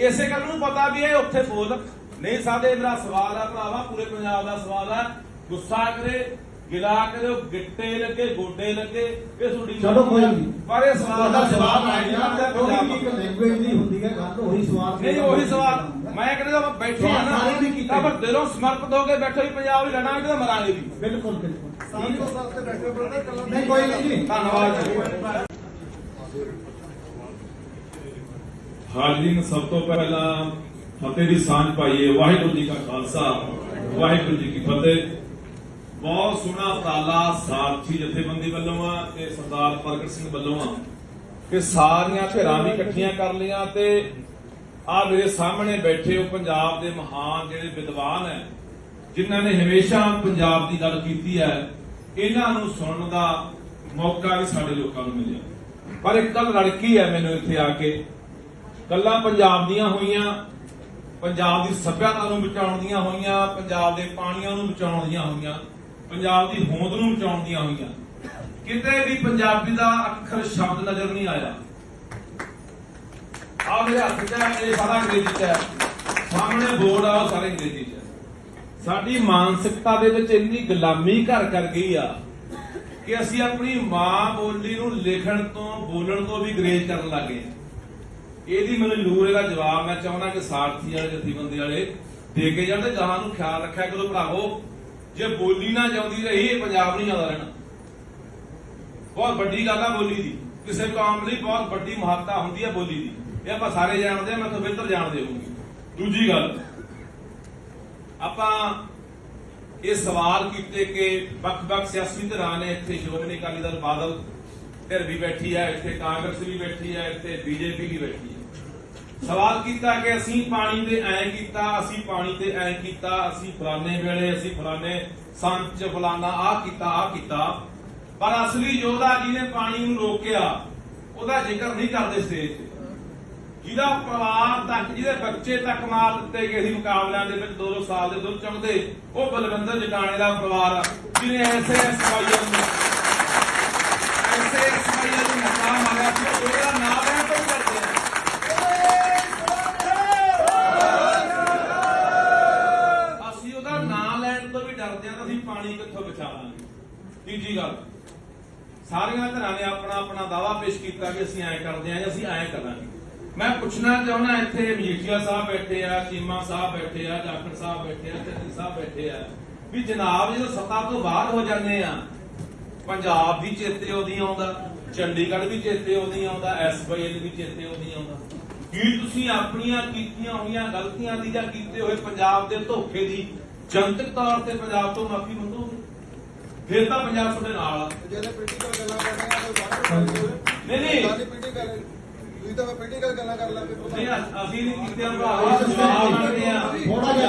ਇਸੇ ਗੱਲ ਨੂੰ ਪਤਾ ਵੀ ਇਹ ਉੱਥੇ ਬੋਲ ਨਹੀਂ ਸਕਦੇ। ਮੇਰਾ ਸਵਾਲ ਆ ਭਰਾਵਾ ਪੂਰੇ ਪੰਜਾਬ ਦਾ ਸਵਾਲ ਆ ਗੁੱਸਾ ਕਰੇ ਗਿਲਾ ਕਰੇ ਗਿੱਟੇ ਲੱਗੇ ਗੋਡੇ ਲੱਗੇ ਇਹ ਤੁਹਾਡੀ ਚਲੋ ਕੋਈ ਨਹੀਂ ਪਰ ਇਹ ਸਵਾਲ ਦਾ ਜਵਾਬ ਆ ਗਿਆ ਇੱਕ ਲੈਂਗੁਏਜ ਨਹੀਂ ਹੁੰਦੀ ਹੈ ਗੱਲ ਉਹੀ ਸਵਾਲ ਨਹੀਂ ਉਹੀ ਸਵਾਲ ਮੈਂ ਕਹਿੰਦਾ ਬੈਠੇ ਆ ਨਾ ਸਾਰੇ ਵੀ ਕੀਤੇ। ਤਾਂ ਫਿਰ ਦਿਲੋਂ ਸਮਰਪਿਤ ਹੋ ਕੇ ਬੈਠੋ ਵੀ ਪੰਜਾਬ ਹੀ ਲੜਾਂਗੇ ਤੇ ਮਰਾਂਗੇ ਵੀ। ਬਿਲਕੁਲ ਬਿਲकुल ਸਾਰੀ ਉਸ ਵਾਸਤੇ ਬੈਠੇ ਬਰਦਰ ਕੱਲਾ ਨਹੀਂ ਕੋਈ ਨਹੀਂ ਜੀ। ਧੰਨਵਾਦ ਜੀ। ਹਾਜ਼ਰੀਨ, ਸਭ ਤੋਂ ਪਹਿਲਾਂ ਫਤਿਹ ਦੀ ਸਾਂਝ ਪਾਈਏ। ਵਾਹਿਗੁਰੂ ਜੀ ਕਾ ਖਾਲਸਾ, ਵਾਹਿਗੁਰੂ ਜੀ ਕੀ ਫਤਿਹ। ਬਹੁਤ ਸੋਹਣਾ ਉਪਰਾਲਾ ਸਾਰਥੀ ਜਥੇਬੰਦੀ ਵੱਲੋਂ ਆ ਤੇ ਸਰਦਾਰ ਪ੍ਰਗਟ ਸਿੰਘ ਵੱਲੋਂ ਆ ਕਿ ਸਾਰੀਆਂ ਧਿਰਾਂ ਵੀ ਇਕੱਠੀਆਂ ਕਰ ਲਈਆਂ ਤੇ ਆ ਮੇਰੇ ਸਾਹਮਣੇ ਬੈਠੇ ਹੋ ਪੰਜਾਬ ਦੇ ਮਹਾਨ ਜਿਹੜੇ ਵਿਦਵਾਨ ਹੈ, ਜਿਨ੍ਹਾਂ ਨੇ ਹਮੇਸ਼ਾ ਪੰਜਾਬ ਦੀ ਗੱਲ ਕੀਤੀ ਹੈ, ਇਹਨਾਂ ਨੂੰ ਸੁਣਨ ਦਾ ਮੌਕਾ ਵੀ ਸਾਡੇ ਲੋਕਾਂ ਨੂੰ ਮਿਲਿਆ। ਪਰ ਇੱਕ ਗੱਲ ਲੜਕੀ ਹੈ ਮੈਨੂੰ ਇੱਥੇ ਆ ਕੇ ਗੱਲਾਂ ਪੰਜਾਬ ਦੀਆਂ ਹੋਈਆਂ, ਪੰਜਾਬ ਦੀ ਸੱਭਿਅਤਾ ਨੂੰ ਬਚਾਉਣ ਦੀਆਂ ਹੋਈਆਂ, ਪੰਜਾਬ ਦੇ ਪਾਣੀਆਂ ਨੂੰ ਬਚਾਉਣ ਦੀਆਂ ਹੋਈਆਂ, ਪੰਜਾਬ ਦੀ ਹੋਂਦ ਨੂੰ ਬਚਾਉਣ ਦੀਆਂ ਹੋਈਆਂ। ਕਿਤੇ ਵੀ ਪੰਜਾਬੀ ਦਾ ਅੱਖਰ ਸ਼ਬਦ ਨਜ਼ਰ ਨਹੀਂ ਆਇਆ। ਆ ਮੇਰੇ ਹੱਥ 'ਚ ਹੈ, ਇਹ ਸਾਰਾ ਅੰਗਰੇਜ਼ੀ 'ਚ ਹੈ, ਸਾਹਮਣੇ ਬੋਰਡ ਆ ਉਹ ਸਾਰੇ ਅੰਗਰੇਜ਼ੀ 'ਚ ਹੈ। ਸਾਡੀ ਮਾਨਸਿਕਤਾ ਦੇ ਵਿੱਚ ਇੰਨੀ ਗੁਲਾਮੀ ਘਰ ਕਰ ਗਈ ਆ ਕਿ ਅਸੀਂ ਆਪਣੀ ਮਾਂ ਬੋਲੀ ਨੂੰ ਲਿਖਣ ਤੋਂ ਬੋਲਣ ਤੋਂ ਵੀ ਗਰੇਜ ਕਰਨ ਲੱਗੇ। ਇਹਦੀ ਮੈਨੂੰ ਜ਼ਰੂਰ ਇਹਦਾ ਜਵਾਬ ਮੈਂ ਚਾਹੁੰਦਾ ਕਿ ਸਾਰਥੀ ਵਾਲੇ ਜਥੇਬੰਦੀ ਵਾਲੇ ਦੇ ਕੇ ਜਾਣ ਤੇ ਗਾਹਾਂ ਨੂੰ ਖਿਆਲ ਰੱਖਿਆ ਕਰੋ ਭਰਾਵੋ। ਜੇ ਬੋਲੀ ਨਾ ਜਾਉਂਦੀ ਰਹੀ ਇਹ ਪੰਜਾਬ ਨਹੀਂ ਆਉਂਦਾ ਰਹਿਣਾ। ਬਹੁਤ ਵੱਡੀ ਗੱਲ ਆ ਬੋਲੀ ਦੀ, ਕਿਸੇ ਕੌਮ ਲਈ ਬਹੁਤ ਵੱਡੀ ਮਹੱਤਤਾ ਹੁੰਦੀ ਹੈ ਬੋਲੀ ਦੀ। ਇਹ ਆਪਾਂ ਸਾਰੇ ਜਾਣਦੇ ਆ, ਮੈਂ ਤਾਂ ਬਿਹਤਰ ਜਾਣਦੇ ਹੋਊਗੀ। ਦੂਜੀ ਗੱਲ, ਆਪਾਂ ਇਹ ਸਵਾਲ ਕੀਤੇ ਕਿ ਵੱਖ-ਵੱਖ ਸਿਆਸੀ ਧਿਰਾਂ ਨੇ ਇੱਥੇ ਸ਼੍ਰੋਮਣੀ ਅਕਾਲੀ ਦਲ ਬਾਦਲ ਧਿਰ ਵੀ ਬੈਠੀ ਹੈ, ਇੱਥੇ ਕਾਂਗਰਸ ਵੀ ਬੈਠੀ ਹੈ, ਇੱਥੇ ਬੀਜੇਪੀ ਵੀ ਬੈਠੀ ਹੈ। ਸਵਾਲ ਕੀਤਾ ਕਿ ਅਸੀਂ ਪਾਣੀ ਤੇ ਐਂ ਕੀਤਾ, ਅਸੀਂ ਪਾਣੀ ਤੇ ਐਂ ਕੀਤਾ, ਅਸੀਂ ਫਲਾਣੇ ਵੇਲੇ, ਅਸੀਂ ਫਲਾਣੇ ਸੰਚ ਫਲਾਣਾ ਆਹ ਕੀਤਾ। ਪਰ ਅਸਲੀ ਯੋਧਾ ਜਿਹਨੇ ਪਾਣੀ ਨੂੰ ਰੋਕਿਆ ਉਹਦਾ ਜ਼ਿਕਰ ਨਹੀਂ ਕਰਦੇ ਸਟੇਜ ਤੇ। ਜਿਹਦਾ ਪਰਿਵਾਰ ਤੱਕ, ਜਿਹਦੇ ਬੱਚੇ ਤੱਕ ਮਾਰ ਦਿੱਤੇ ਗਏ ਸੀ ਮੁਕਾਬਲਿਆਂ ਦੇ ਵਿੱਚ 2-2 ਸਾਲ ਦੇ ਦੁੱਧ ਚੁੰਗਦੇ, ਉਹ ਬਲਵਿੰਦਰ ਜਟਾਣੇ ਦਾ ਪਰਿਵਾਰ ਆ ਜਿਹਨੇ ਐਸੇ ਸਵਾਈਆਂ ਨੂੰ ਮੌਕਾ ਮਾਰਿਆ ਸੀ। ਉਹਦਾ ਨਾਮ ਲੈਣ ਤੋਂ ਕਰਦੇ ਆ। ਅਸੀਂ ਉਹਦਾ ਨਾਮ ਲੈਣ ਤੋਂ ਵੀ ਡਰਦੇ ਆ ਤਾਂ ਅਸੀਂ ਪਾਣੀ ਕਿੱਥੋਂ ਬਚਾਵਾਂਗੇ। ਤੀਜੀ ਗੱਲ, ਸਾਰੀਆਂ ਧਿਰਾਂ ਨੇ ਆਪਣਾ ਆਪਣਾ ਦਾਅਵਾ ਪੇਸ਼ ਕੀਤਾ ਕਿ ਅਸੀਂ ਐਂ ਕਰਦੇ ਆਂ ਜਾਂ ਅਸੀਂ ਐਂ ਕਰਾਂਗੇ। ਮੈਂ ਪੁੱਛਣਾ ਚਾਹੁੰਦਾ, ਇੱਥੇ ਮਜੀਠੀਆ ਸਾਹਿਬ ਬੈਠੇ ਆ, ਚੀਮਾ ਸਾਹਿਬ ਬੈਠੇ ਆ, ਜਾਖੜ ਸਾਹਿਬ ਬੈਠੇ ਆ, ਚੰਨੀ ਸਾਹਿਬ ਬੈਠੇ ਆ, ਵੀ ਜਨਾਬ ਜਦੋਂ ਸੱਤਾ ਤੋਂ ਬਾਹਰ ਹੋ ਜਾਂਦੇ ਆ ਪੰਜਾਬ ਵੀ ਚੇਤੇ ਉਹਦੀ ਆਉਂਦਾ, ਚੰਡੀਗੜ੍ਹ ਵੀ ਚੇਤੇ ਉਹਦੀ ਆਉਂਦਾ, SYL ਵੀ ਚੇਤੇ ਉਹਦੀ ਆਉਂਦਾ। ਕੀ ਤੁਸੀਂ ਆਪਣੀਆਂ ਕੀਤੀਆਂ ਹੋਈਆਂ ਗਲਤੀਆਂ ਦੀ ਜਾਂ ਕੀਤੇ ਹੋਏ ਪੰਜਾਬ ਦੇ ਧੋਖੇ ਦੀ ਜਨਤਕ ਤੌਰ ਤੇ ਪੰਜਾਬ ਤੋਂ ਮਾਫੀ ਮੰਗੋਗੇ? ਫਿਰ ਤਾਂ ਪੰਜਾਬ ਤੁਹਾਡੇ ਨਾਲ ਆ। ਜਿਹੜੇ ਪੋਲੀਟੀਕਲ ਗੱਲਾਂ ਕਰ ਰਹੇ ਆ ਉਹ ਨਹੀਂ ਸਾਰੀ ਪੋਲੀਟੀਕਲ ਤੁਸੀਂ ਤਾਂ ਪੋਲੀਟੀਕਲ ਗੱਲਾਂ ਕਰ ਲੱਗੇ। ਨਹੀਂ, ਅਸੀਂ ਨਹੀਂ ਕੀਤੇ ਭਰਾਵਾ, ਜਵਾਬ ਮੰਗਦੇ ਆ। ਥੋੜਾ ਜਿਹਾ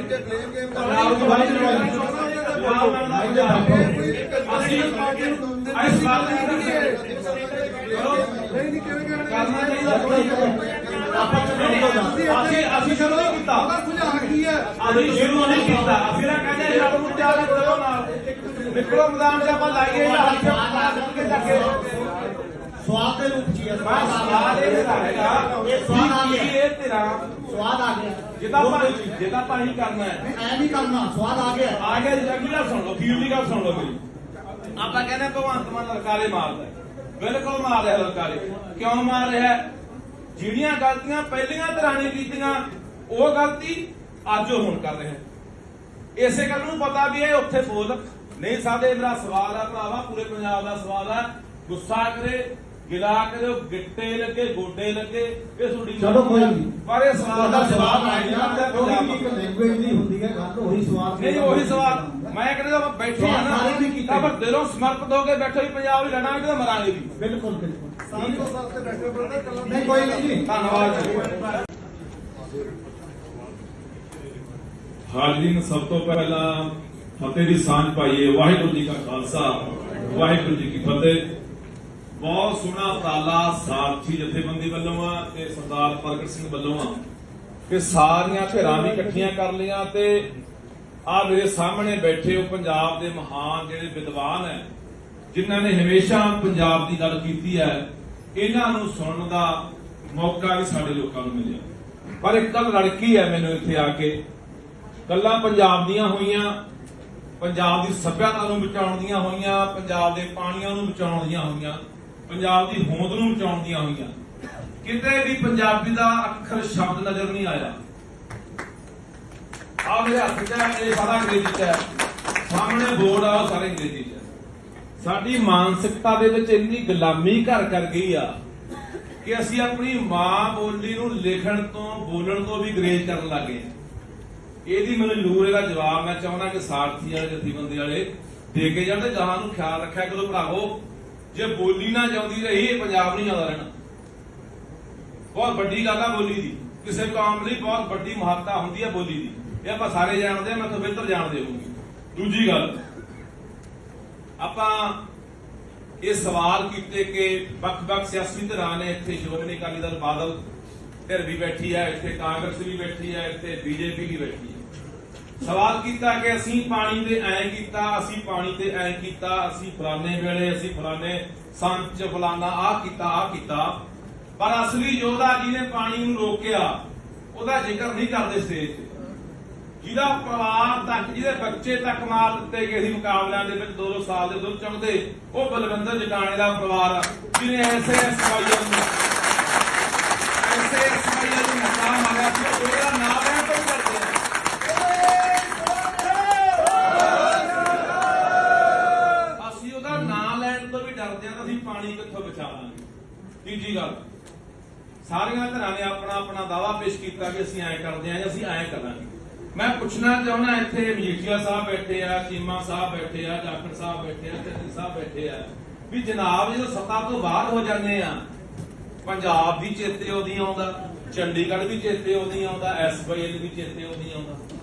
ਕਲੇਮ ਗੇਮ ਕਰ ਜਵਾਬ ਰਹੇ ਭਾਈ ਜਵਾਬ ਮੰਗਦਾ ਅਸੀਂ ਇਸ ਗੱਲ ਦੀ ਨਹੀਂ ਕਿਵੇਂ ਕਰਨਾ ਚਾਹੀਦਾ। ਅਸੀਂ ਸ਼ੁਰੂ ਨਹੀਂ ਕੀਤਾ, ਸੁਝਾਅ ਕੀ ਹੈ? ਅਸੀਂ ਸ਼ੁਰੂ ਨਹੀਂ ਕੀਤਾ। ਅਸੀਂ ਨਾ ਕਹਿੰਦੇ ਰੱਬ ਨੂੰ ਤਿਆਰ ਕਰੋ ਨਾਲ ਨਿਕਲੋ ਮੈਦਾਨ 'ਚ ਆਪਾਂ ਲਾਈਏ ਹੱਥ ਕੇ ਚੱਕੇ। ਸਵਾਦ ਦੇ ਰੂਪ 'ਚ ਹੀ ਹੈ। ਸਵਾਦ ਇਹ ਹੈਗਾ, ਇਹ ਸਵਾਦ ਆ ਗਿਆ। ਇਹ ਤੇਰਾ ਸਵਾਦ ਆ ਗਿਆ। ਜਿਹਦਾ ਪਾਣੀ ਕਰਨਾ ਹੈ ਐ ਨਹੀਂ ਕਰਨਾ, ਸਵਾਦ ਆ ਗਿਆ। ਆ ਗਿਆ। ਅਗਲੀ ਗੱਲ ਸੁਣ ਲਓ, ਅਖੀਰ ਦੀ ਗੱਲ ਸੁਣ ਲਓ ਮੇਰੀ। ਆਪਾਂ ਕਹਿੰਦੇ ਭਗਵੰਤ ਮਾਨ ਲਲਕਾਰੇ ਮਾਰਦਾ, ਬਿਲਕੁਲ ਮਾਰ ਰਿਹਾ ਲਲਕਾਰੇ। ਕਿਉਂ ਮਾਰ ਰਿਹਾ? ਜਿਹੜੀਆਂ ਗਲਤੀਆਂ ਪਹਿਲੀਆਂ ਧਿਰਾਂ ਨੇ ਕੀਤੀਆਂ ਉਹ ਗਲਤੀ ਅੱਜ ਉਹ ਹੁਣ ਕਰ ਰਿਹਾ। ਇਸੇ ਗੱਲ ਨੂੰ ਪਤਾ ਵੀ ਇਹ ਉੱਥੇ ਬੋਲ ਨਹੀਂ ਸਕਦੇ। ਮੇਰਾ ਸਵਾਲ ਆ ਭਰਾਵਾ, ਪੂਰੇ ਪੰਜਾਬ ਦਾ ਸਵਾਲ ਆ। ਗੁੱਸਾ ਕਰੇ, ਗਿਲਾ ਕਰੇ, ਗਿੱਟੇ ਲੱਗੇ, ਗੋਡੇ ਲੱਗੇ, ਇਹ ਤੁਹਾਡੀ ਚਲੋ ਕੋਈ ਨਹੀਂ। ਪਰ ਇਹ ਸਵਾਲ ਦਾ ਜਵਾਬ ਆ ਆਇਆ ਗਿਆ। ਇੱਕ ਲੈਂਗੁਏਜ ਦੀ ਹੁੰਦੀ ਹੈ ਗੱਲ, ਉਹੀ ਸਵਾਲ ਨਹੀਂ, ਉਹੀ ਸਵਾਲ ਮੈਂ ਕਹਿੰਦਾ ਬੈਠੇ ਆ ਨਾ ਸਾਰੇ ਵੀ ਕੀਤੇ। ਤਾਂ ਫਿਰ ਦਿਲੋਂ ਸਮਰਪਿਤ ਹੋ ਕੇ ਬੈਠੋ ਵੀ ਪੰਜਾਬ ਹੀ ਲੜਾਂਗੇ ਤੇ ਮਰਾਂਗੇ ਵੀ। ਬਿਲकुल ਸਾਰੀ ਉਸ ਵਾਸਤੇ ਬੈਠੇ ਬਰਦਰ ਕੱਲਾ ਨਹੀਂ ਕੋਈ ਨਹੀਂ ਜੀ। ਧੰਨਵਾਦ ਜੀ। ਹਾਜ਼ਰੀਨ, ਸਭ ਤੋਂ ਪਹਿਲਾਂ ਫਤਿਹ ਦੀ ਸਾਂਝ ਪਾਈਏ। ਵਾਹਿਗੁਰੂ ਜੀ ਕਾ ਖਾਲਸਾ, ਵਾਹਿਗੁਰੂ ਜੀ ਕੀ ਫਤਿਹ। ਬਹੁਤ ਸੋਹਣਾ ਉਪਰਾਲਾ ਸਾਰਥੀ ਜਥੇਬੰਦੀ ਵੱਲੋਂ ਆ ਤੇ ਸਰਦਾਰ ਪ੍ਰਗਟ ਸਿੰਘ ਵੱਲੋਂ ਆ ਕਿ ਸਾਰੀਆਂ ਧਿਰਾਂ ਵੀ ਇਕੱਠੀਆਂ ਕਰ ਲਈਆਂ ਤੇ ਆ ਮੇਰੇ ਸਾਹਮਣੇ ਬੈਠੇ ਹੋ ਪੰਜਾਬ ਦੇ ਮਹਾਨ ਜਿਹੜੇ ਵਿਦਵਾਨ ਹੈ, ਜਿਨ੍ਹਾਂ ਨੇ ਹਮੇਸ਼ਾ ਪੰਜਾਬ ਦੀ ਗੱਲ ਕੀਤੀ ਹੈ, ਇਹਨਾਂ ਨੂੰ ਸੁਣਨ ਦਾ ਮੌਕਾ ਵੀ ਸਾਡੇ ਲੋਕਾਂ ਨੂੰ ਮਿਲਿਆ। ਪਰ ਇੱਕ ਗੱਲ ਲੜਕੀ ਹੈ ਮੈਨੂੰ ਇੱਥੇ ਆ ਕੇ ਗੱਲਾਂ ਪੰਜਾਬ ਦੀਆਂ ਹੋਈਆਂ, ਪੰਜਾਬ ਦੀ ਸੱਭਿਅਤਾ ਨੂੰ ਬਚਾਉਣ ਦੀਆਂ ਹੋਈਆਂ, ਪੰਜਾਬ ਦੇ ਪਾਣੀਆਂ ਨੂੰ ਬਚਾਉਣ ਦੀਆਂ ਹੋਈਆਂ, ਪੰਜਾਬ ਦੀ ਹੋਂਦ ਨੂੰ ਬਚਾਉਣ ਦੀਆਂ ਹੋਈਆਂ। ਕਿਤੇ ਵੀ ਪੰਜਾਬੀ ਦਾ ਅੱਖਰ ਸ਼ਬਦ ਨਜ਼ਰ ਨਹੀਂ ਆਇਆ। ਆ ਮੇਰੇ ਹੱਥ 'ਚ ਹੈ, ਇਹ ਸਾਰਾ ਅੰਗਰੇਜ਼ੀ 'ਚ ਹੈ, ਸਾਹਮਣੇ ਬੋਰਡ ਆ ਉਹ ਸਾਰੇ ਅੰਗਰੇਜ਼ੀ 'ਚ ਹੈ। ਸਾਡੀ ਮਾਨਸਿਕਤਾ ਦੇ ਵਿੱਚ ਇੰਨੀ ਗੁਲਾਮੀ ਘਰ ਕਰ ਗਈ ਆ ਕਿ ਅਸੀਂ ਆਪਣੀ ਮਾਂ ਬੋਲੀ ਨੂੰ ਲਿਖਣ ਤੋਂ ਬੋਲਣ ਤੋਂ ਵੀ ਗਰੇਜ ਕਰਨ ਲੱਗੇ ਹਾਂ। ਇਹਦੀ ਮੈਨੂੰ ਜ਼ਰੂਰ ਇਹਦਾ ਜਵਾਬ ਮੈਂ ਚਾਹੁੰਦਾ ਕਿ ਸਾਰਥੀ ਵਾਲੇ ਜਥੇਬੰਦੀ ਵਾਲੇ ਦੇ ਕੇ ਜਾਂਦੇ। ਗਾਹਾਂ ਨੂੰ ਖਿਆਲ ਰੱਖਿਆ ਕਰੋ ਭਰਾਵੋ, ਜੇ ਬੋਲੀ ਨਾ ਜਾਂਦੀ ਰਹੀ ਇਹ ਪੰਜਾਬ ਨਹੀਂ ਜਾਂਦਾ ਰਹਿਣਾ। ਬਹੁਤ ਵੱਡੀ ਗੱਲ ਆ ਬੋਲੀ ਦੀ, ਕਿਸੇ ਕੌਮ ਲਈ ਬਹੁਤ ਵੱਡੀ ਮਹੱਤਤਾ ਹੁੰਦੀ ਹੈ ਬੋਲੀ ਦੀ, ਇਹ ਆਪਾਂ ਸਾਰੇ ਜਾਣਦੇ ਹਾਂ, ਮੈਂ ਤਾਂ ਬਿਹਤਰ ਜਾਣਦੇ ਹੋਊਗੀ। ਦੂਜੀ ਗੱਲ, ਆਪਾਂ ਇਹ ਸਵਾਲ ਕੀਤੇ ਕਿ ਵੱਖ-ਵੱਖ ਸਿਆਸੀ ਧਿਰਾਂ ਨੇ, ਇੱਥੇ ਸ਼੍ਰੋਮਣੀ ਅਕਾਲੀ ਦਲ ਬਾਦਲ ਧਿਰ ਵੀ ਬੈਠੀ ਹੈ, ਇੱਥੇ ਕਾਂਗਰਸ ਵੀ ਬੈਠੀ ਹੈ, ਇੱਥੇ ਬੀਜੇਪੀ ਵੀ ਬੈਠੀ ਹੈ। ਸਵਾਲ ਕੀਤਾ ਕਿ ਅਸੀਂ ਪਾਣੀ ਤੇ ਐਂ ਕੀਤਾ, ਅਸੀਂ ਪਾਣੀ ਤੇ ਐਂ ਕੀਤਾ, ਅਸੀਂ ਫਲਾਣੇ ਵੇਲੇ, ਅਸੀਂ ਫਲਾਣੇ ਸੰਚ ਫਲਾਣਾ ਆਹ ਕੀਤਾ, ਪਰ ਅਸਲੀ ਯੋਧਾ ਜਿਹਨੇ ਪਾਣੀ ਨੂੰ ਰੋਕਿਆ ਉਹਦਾ ਜ਼ਿਕਰ ਨਹੀਂ ਕਰਦੇ ਸਟੇਜ ਤੇ। ਜਿਹਦਾ ਪਰਿਵਾਰ ਤੱਕ, ਜਿਹਦੇ ਬੱਚੇ ਤੱਕ ਮਾਰ ਦਿੱਤੇ ਗਏ ਸੀ ਮੁਕਾਬਲਿਆਂ ਦੇ ਵਿੱਚ 2-2 ਸਾਲ ਦੇ ਦੁੱਧ ਚੁੰਗਦੇ, ਉਹ ਬਲਵਿੰਦਰ ਜਟਾਣੇ ਦਾ ਪਰਿਵਾਰ ਜਿਹਨੇ ਐਸੇ ਸਵਾਈਆਂ ਨੂੰ ਨਕਾ ਮਾਰਿਆ ਸੀ, ਉਹਦਾ ਨਾਮ ਲੈਣ ਤੋਂ ਕਰਦੇ ਅਸੀਂ ਉਹਦਾ ਨਾਮ ਲੈਣ ਤੋਂ ਵੀ ਡਰਦੇ ਹਾਂ ਤਾਂ ਅਸੀਂ ਪਾਣੀ ਕਿੱਥੋਂ ਬਚਾਵਾਂਗੇ। ਤੀਜੀ ਗੱਲ, ਸਾਰੀਆਂ ਧਿਰਾਂ ਨੇ ਆਪਣਾ ਆਪਣਾ ਦਾਅਵਾ ਪੇਸ਼ ਕੀਤਾ ਕਿ ਅਸੀਂ ਐਂ ਕਰਦੇ ਹਾਂ ਜਾਂ ਅਸੀਂ ਐਂ ਕਰਾਂਗੇ। ਮੈਂ ਪੁੱਛਣਾ ਚਾਹੁੰਦਾ, ਇੱਥੇ ਮਜੀਠੀਆ ਸਾਹਿਬ ਬੈਠੇ ਆ, ਚੀਮਾ ਸਾਹਿਬ ਬੈਠੇ ਆ, ਜਾਖੜ ਸਾਹਿਬ ਬੈਠੇ ਆ, ਚੰਨੀ ਸਾਹਿਬ ਬੈਠੇ ਆ, ਵੀ ਜਨਾਬ ਜਦੋਂ ਸੱਤਾ ਤੋਂ ਬਾਹਰ ਹੋ ਜਾਂਦੇ ਆ, ਪੰਜਾਬ ਵੀ ਚੇਤੇ ਉਹਦੀ ਆਉਂਦਾ, ਚੰਡੀਗੜ੍ਹ ਵੀ ਚੇਤੇ ਉਹਦੀ ਆਉਂਦਾ, SYL ਵੀ ਚੇਤੇ ਉਹਦੀ ਆਉਂਦਾ।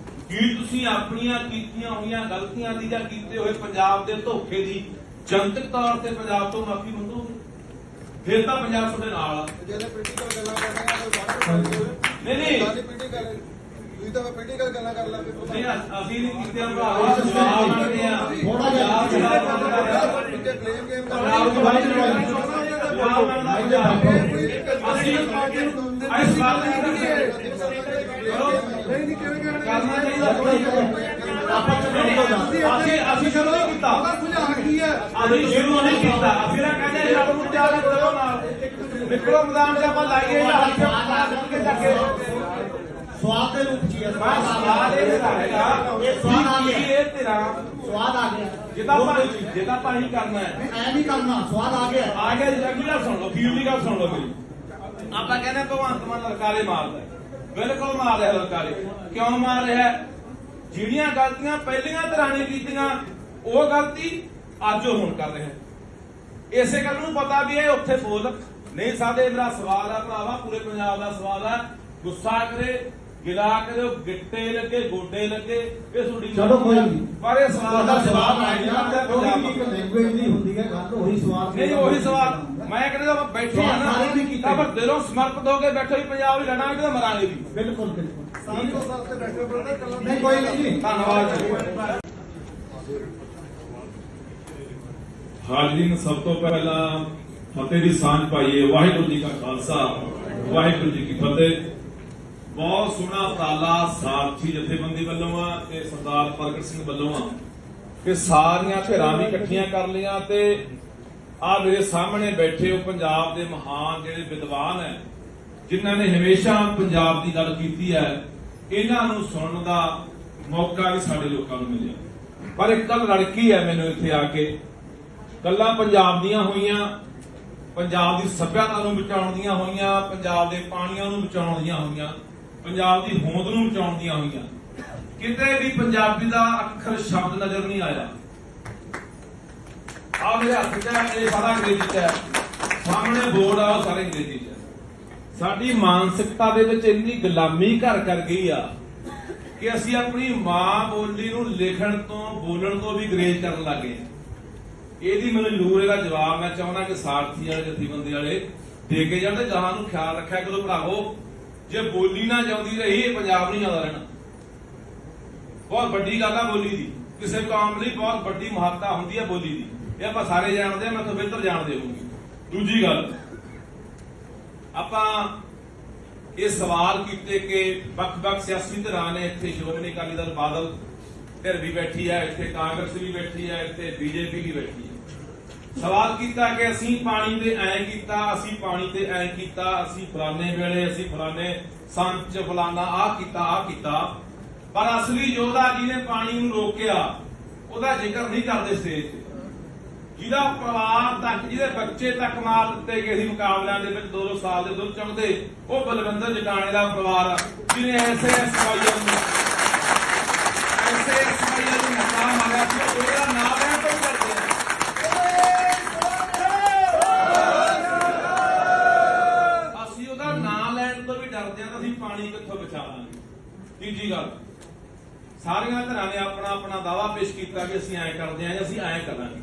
ਕੀ ਤੁਸੀਂ ਆਪਣੀਆਂ ਕੀਤੀਆਂ ਹੋਈਆਂ ਗਲਤੀਆਂ ਦੀ ਜਾਂ ਕੀਤੇ ਹੋਏ ਪੰਜਾਬ ਦੇ ਧੋਖੇ ਦੀ ਜਨਤਕ ਤੌਰ ਤੇ ਪੰਜਾਬ ਤੋਂ ਮਾਫੀ ਮੰਗੋਗੇ? ਫਿਰ ਤਾਂ ਪੰਜਾਬ ਤੁਹਾਡੇ ਨਾਲ ਆ। ਜਿਹੜੇ ਪੋਲੀਟੀਕਲ ਗੱਲਾਂ ਕਰਦੇ ਆ ਨਹੀਂ ਪੋਲੀਟੀਕਲ ਤੁਸੀਂ ਤਾਂ ਪੋਲੀਟੀਕਲ ਗੱਲਾਂ ਕਰ ਲਾਂਗੇ। ਨਹੀਂ ਅਸੀਂ ਨਹੀਂ ਕੀਤੇ ਭਰਾਵਾ, ਜਵਾਬ ਮੰਗਦੇ ਆ। ਥੋੜਾ ਜਿਹਾ ਬਲੇਮ ਗੇਮ ਅਸੀਂ ਇਸ ਗੱਲ ਨਹੀਂ ਕਰਨਾ ਚਾਹੀਦਾ ਅਸੀਂ ਸ਼ੁਰੂ ਨਹੀਂ ਕੀਤਾ, ਅਸੀਂ ਸ਼ੁਰੂ ਨਹੀਂ ਕੀਤਾ। ਅਸੀਂ ਨਾ ਕਹਿੰਦੇ ਰੱਬ ਨੂੰ ਜਾ ਕੇ ਕਰੋ ਨਾਲ ਨਿਕਲੋ ਮੈਦਾਨ 'ਚ ਆਪਾਂ ਲਾਈਏ ਸਵਾਦ ਦੇ ਰੂਪ 'ਚ ਹੀ ਹੈ। ਸਵਾਲ ਇਹ ਹੈਗਾ ਇਹ ਤੇਰਾ ਸਵਾਦ ਆ ਗਿਆ, ਜਿਹਦਾ ਪਾਣੀ ਕਰਨਾ ਹੈ ਐ ਨਹੀਂ ਕਰਨਾ, ਸਵਾਦ ਆ ਗਿਆ। ਆ ਗਿਆ ਜੀ। ਅਗਲੀ ਗੱਲ ਸੁਣ ਲਓ, ਫੀਲ ਦੀ ਗੱਲ ਸੁਣ ਲਓ ਮੇਰੀ। ਆਪਾਂ ਕਹਿੰਦੇ ਭਗਵੰਤ ਮਾਨ ਲਲਕਾਰੇ ਮਾਰਦਾ, ਬਿਲਕੁਲ ਮਾਰ ਰਿਹਾ ਲਲਕਾਰੇ। ਕਿਉਂ ਮਾਰ ਰਿਹਾ? ਜਿਹੜੀਆਂ ਗਲਤੀਆਂ ਪਹਿਲੀਆਂ ਧਿਰਾਂ ਨੇ ਕੀਤੀਆਂ ਉਹ ਗਲਤੀ ਅੱਜ ਉਹ ਹੁਣ ਕਰ ਰਿਹਾ। ਇਸੇ ਗੱਲ ਨੂੰ ਪਤਾ ਵੀ ਇਹ ਉੱਥੇ ਬੋਲ ਨਹੀਂ ਸਕਦੇ। ਮੇਰਾ ਸਵਾਲ ਆ ਭਰਾਵਾ, ਪੂਰੇ ਪੰਜਾਬ ਦਾ ਸਵਾਲ ਆ, ਗੁੱਸਾ ਕਰੇ, ਗਿਲਾ ਕਰੇ, ਗਿੱਟੇ ਲੱਗੇ, ਗੋਡੇ ਲੱਗੇ, ਇਹ ਤੁਹਾਡੀ ਚਲੋ ਕੋਈ ਨਹੀਂ, ਪਰ ਇਹ ਸਵਾਲ ਦਾ ਜਵਾਬ ਆਏਗਾ ਲੈਂਗੁਏਜ ਨਹੀਂ ਹੁੰਦੀ ਹੈ ਗੱਲ, ਉਹੀ ਸਵਾਲ ਨਹੀਂ। ਉਹੀ ਸਵਾਲ ਮੈਂ ਕਹਿੰਦਾ ਬੈਠੇ ਆ ਨਾ, ਤਾਂ ਪਰ ਦਿਲੋਂ ਸਮਰਪਿਤ ਹੋ ਕੇ ਬੈਠੋ ਹੀ ਪੰਜਾਬ ਹੀ ਲੜਾਂਗੇ ਤਾਂ ਮਰਾਂਗੇ ਵੀ। ਬਿਲਕੁਲ ਬਿਲਕੁਲ। ਸਾਂਝੋ ਸਾਹਿਬ ਤੇ ਬੈਠੇ ਬ੍ਰਦਰ ਕੱਲਾ ਨਹੀਂ ਕੋਈ ਨਹੀਂ ਜੀ, ਧੰਨਵਾਦ ਜੀ। ਹਾਜ਼ਰੀਨ, ਸਭ ਤੋਂ ਪਹਿਲਾਂ ਫਤਿਹ ਦੀ ਸਾਂਝ ਪਾਈਏ। ਵਾਹਿਗੁਰੂ ਜੀ ਕਾ ਖਾਲਸਾ, ਵਾਹਿਗੁਰੂ ਜੀ ਕੀ ਫਤਿਹ। ਬਹੁਤ ਸੋਹਣਾ ਉਪਰਾਲਾ ਸਾਰਥੀ ਜਥੇਬੰਦੀ ਵੱਲੋਂ ਆ ਤੇ ਸਰਦਾਰ ਪ੍ਰਗਟ ਸਿੰਘ ਵੱਲੋਂ ਆ ਕਿ ਸਾਰੀਆਂ ਧਿਰਾਂ ਵੀ ਇਕੱਠੀਆਂ ਕਰ ਲਈਆਂ ਤੇ ਆ ਮੇਰੇ ਸਾਹਮਣੇ ਬੈਠੇ ਉਹ ਪੰਜਾਬ ਦੇ ਮਹਾਨ ਜਿਹੜੇ ਵਿਦਵਾਨ ਹੈ, ਜਿਨ੍ਹਾਂ ਨੇ ਹਮੇਸ਼ਾ ਪੰਜਾਬ ਦੀ ਗੱਲ ਕੀਤੀ ਹੈ, ਇਹਨਾਂ ਨੂੰ ਸੁਣਨ ਦਾ ਮੌਕਾ ਵੀ ਸਾਡੇ ਲੋਕਾਂ ਨੂੰ ਮਿਲਿਆ। ਪਰ ਇੱਕ ਗੱਲ ਲੜਕੀ ਹੈ ਮੈਨੂੰ ਇੱਥੇ ਆ ਕੇ, ਗੱਲਾਂ ਪੰਜਾਬ ਦੀਆਂ ਹੋਈਆਂ, ਪੰਜਾਬ ਦੀ ਸੱਭਿਅਤਾ ਨੂੰ ਬਚਾਉਣ ਦੀਆਂ ਹੋਈਆਂ, ਪੰਜਾਬ ਦੇ ਪਾਣੀਆਂ ਨੂੰ ਬਚਾਉਣ ਦੀਆਂ ਹੋਈਆਂ, ਪੰਜਾਬ ਦੀ ਹੋਂਦ ਨੂੰ ਬਚਾਉਣ ਦੀਆਂ ਹੋਈਆਂ। ਕਿਤੇ ਵੀ ਪੰਜਾਬੀ ਦਾ ਅੱਖਰ ਸ਼ਬਦ ਨਜ਼ਰ ਨਹੀਂ ਆਇਆ। ਆ ਮੇਰੇ ਹੱਥ 'ਚ ਹੈ, ਇਹ ਸਾਰਾ ਅੰਗਰੇਜ਼ੀ 'ਚ ਹੈ, ਸਾਹਮਣੇ ਬੋਰਡ ਆ ਉਹ ਸਾਰੇ ਅੰਗਰੇਜ਼ੀ 'ਚ ਹੈ। ਸਾਡੀ ਮਾਨਸਿਕਤਾ ਦੇ ਵਿੱਚ ਇੰਨੀ ਗੁਲਾਮੀ ਘਰ ਕਰ ਗਈ ਆ ਕਿ ਅਸੀਂ ਆਪਣੀ ਮਾਂ ਬੋਲੀ ਨੂੰ ਲਿਖਣ ਤੋਂ ਬੋਲਣ ਤੋਂ ਵੀ ਗਰੇਜ ਕਰਨ ਲੱਗੇ ਹਾਂ। ਇਹਦੀ ਮੈਨੂੰ ਜ਼ਰੂਰ ਇਹਦਾ ਜਵਾਬ ਮੈਂ ਚਾਹੁੰਦਾ ਕਿ ਸਾਰਥੀ ਵਾਲੇ ਜਥੇਬੰਦੀ ਵਾਲੇ ਦੇ ਕੇ ਜਾਂਦੇ। ਗਾਹਾਂ ਨੂੰ ਖਿਆਲ ਰੱਖਿਆ ਕਰੋ ਭਰਾਵੋ, ਜੇ ਬੋਲੀ ਨਾ ਜਾਂਦੀ ਰਹੀ ਇਹ ਪੰਜਾਬ ਨਹੀਂ ਜਾਂਦਾ ਰਹਿਣਾ। ਬਹੁਤ ਵੱਡੀ ਗੱਲ ਆ ਬੋਲੀ ਦੀ, ਕਿਸੇ ਕੌਮ ਲਈ ਬਹੁਤ ਵੱਡੀ ਮਹੱਤਤਾ ਹੁੰਦੀ ਹੈ ਬੋਲੀ ਦੀ, ਇਹ ਆਪਾਂ ਸਾਰੇ ਜਾਣਦੇ ਹਾਂ, ਮੈਂ ਤਾਂ ਬਿਹਤਰ ਜਾਣਦੇ ਹੋਊਗੀ। ਦੂਜੀ ਗੱਲ, ਆਪਾਂ ਇਹ ਸਵਾਲ ਕੀਤੇ ਕਿ ਵੱਖ-ਵੱਖ ਸਿਆਸੀ ਧਿਰਾਂ ਨੇ, ਇੱਥੇ ਸ਼੍ਰੋਮਣੀ ਅਕਾਲੀ ਦਲ ਬਾਦਲ ਧਿਰ ਵੀ ਬੈਠੀ ਹੈ, ਇੱਥੇ ਕਾਂਗਰਸ ਵੀ ਬੈਠੀ ਹੈ, ਇੱਥੇ ਬੀਜੇਪੀ ਵੀ ਬੈਠੀ ਹੈ। ਸਵਾਲ ਕੀਤਾ ਕਿ ਅਸੀਂ ਪਾਣੀ ਤੇ ਐ ਕੀਤਾ, ਅਸੀਂ ਪਾਣੀ ਤੇ ਐ ਕੀਤਾ, ਅਸੀਂ ਫਲਾਣੇ ਵੇਲੇ, ਅਸੀਂ ਫਲਾਣੇ ਸੰਚ ਫਲਾਣਾ ਆਹ ਕੀਤਾ। ਪਰ ਅਸਲੀ ਯੋਧਾ ਜਿਹਨੇ ਪਾਣੀ ਨੂੰ ਰੋਕਿਆ ਉਹਦਾ ਜ਼ਿਕਰ ਨਹੀਂ ਕਰਦੇ ਸਟੇਜ ਤੇ। ਜਿਹਦਾ ਪਰਿਵਾਰ ਤੱਕ, ਜਿਹਦੇ ਬੱਚੇ ਤੱਕ ਮਾਰ ਦਿੱਤੇ ਗਏ ਸੀ ਮੁਕਾਬਲਿਆਂ ਦੇ ਵਿੱਚ 2 ਸਾਲ ਦੇ ਦੁੱਧ ਚੁੰਗਦੇ, ਉਹ ਬਲਵਿੰਦਰ ਜਟਾਣੇ ਦਾ ਪਰਿਵਾਰ ਜਿਹਨੇ ਐਸੇ ਨੂੰ ਮੱਤਾ ਮਾਰਿਆ ਸੀ, ਉਹਦਾ ਨਾਮ ਲੈਣ ਤੋਂ ਵੀ ਡਰਦੇ ਆ। ਅਸੀਂ ਉਹਦਾ ਨਾਮ ਲੈਣ ਤੋਂ ਵੀ ਡਰਦੇ ਆ ਤਾਂ ਅਸੀਂ ਪਾਣੀ ਕਿੱਥੋਂ ਬਚਾਵਾਂਗੇ। ਤੀਜੀ ਗੱਲ, ਸਾਰੀਆਂ ਧਿਰਾਂ ਨੇ ਆਪਣਾ ਆਪਣਾ ਦਾਅਵਾ ਪੇਸ਼ ਕੀਤਾ ਕਿ ਅਸੀਂ ਐਂ ਕਰਦੇ ਆਂ ਜਾਂ ਅਸੀਂ ਐਂ ਕਰਾਂਗੇ।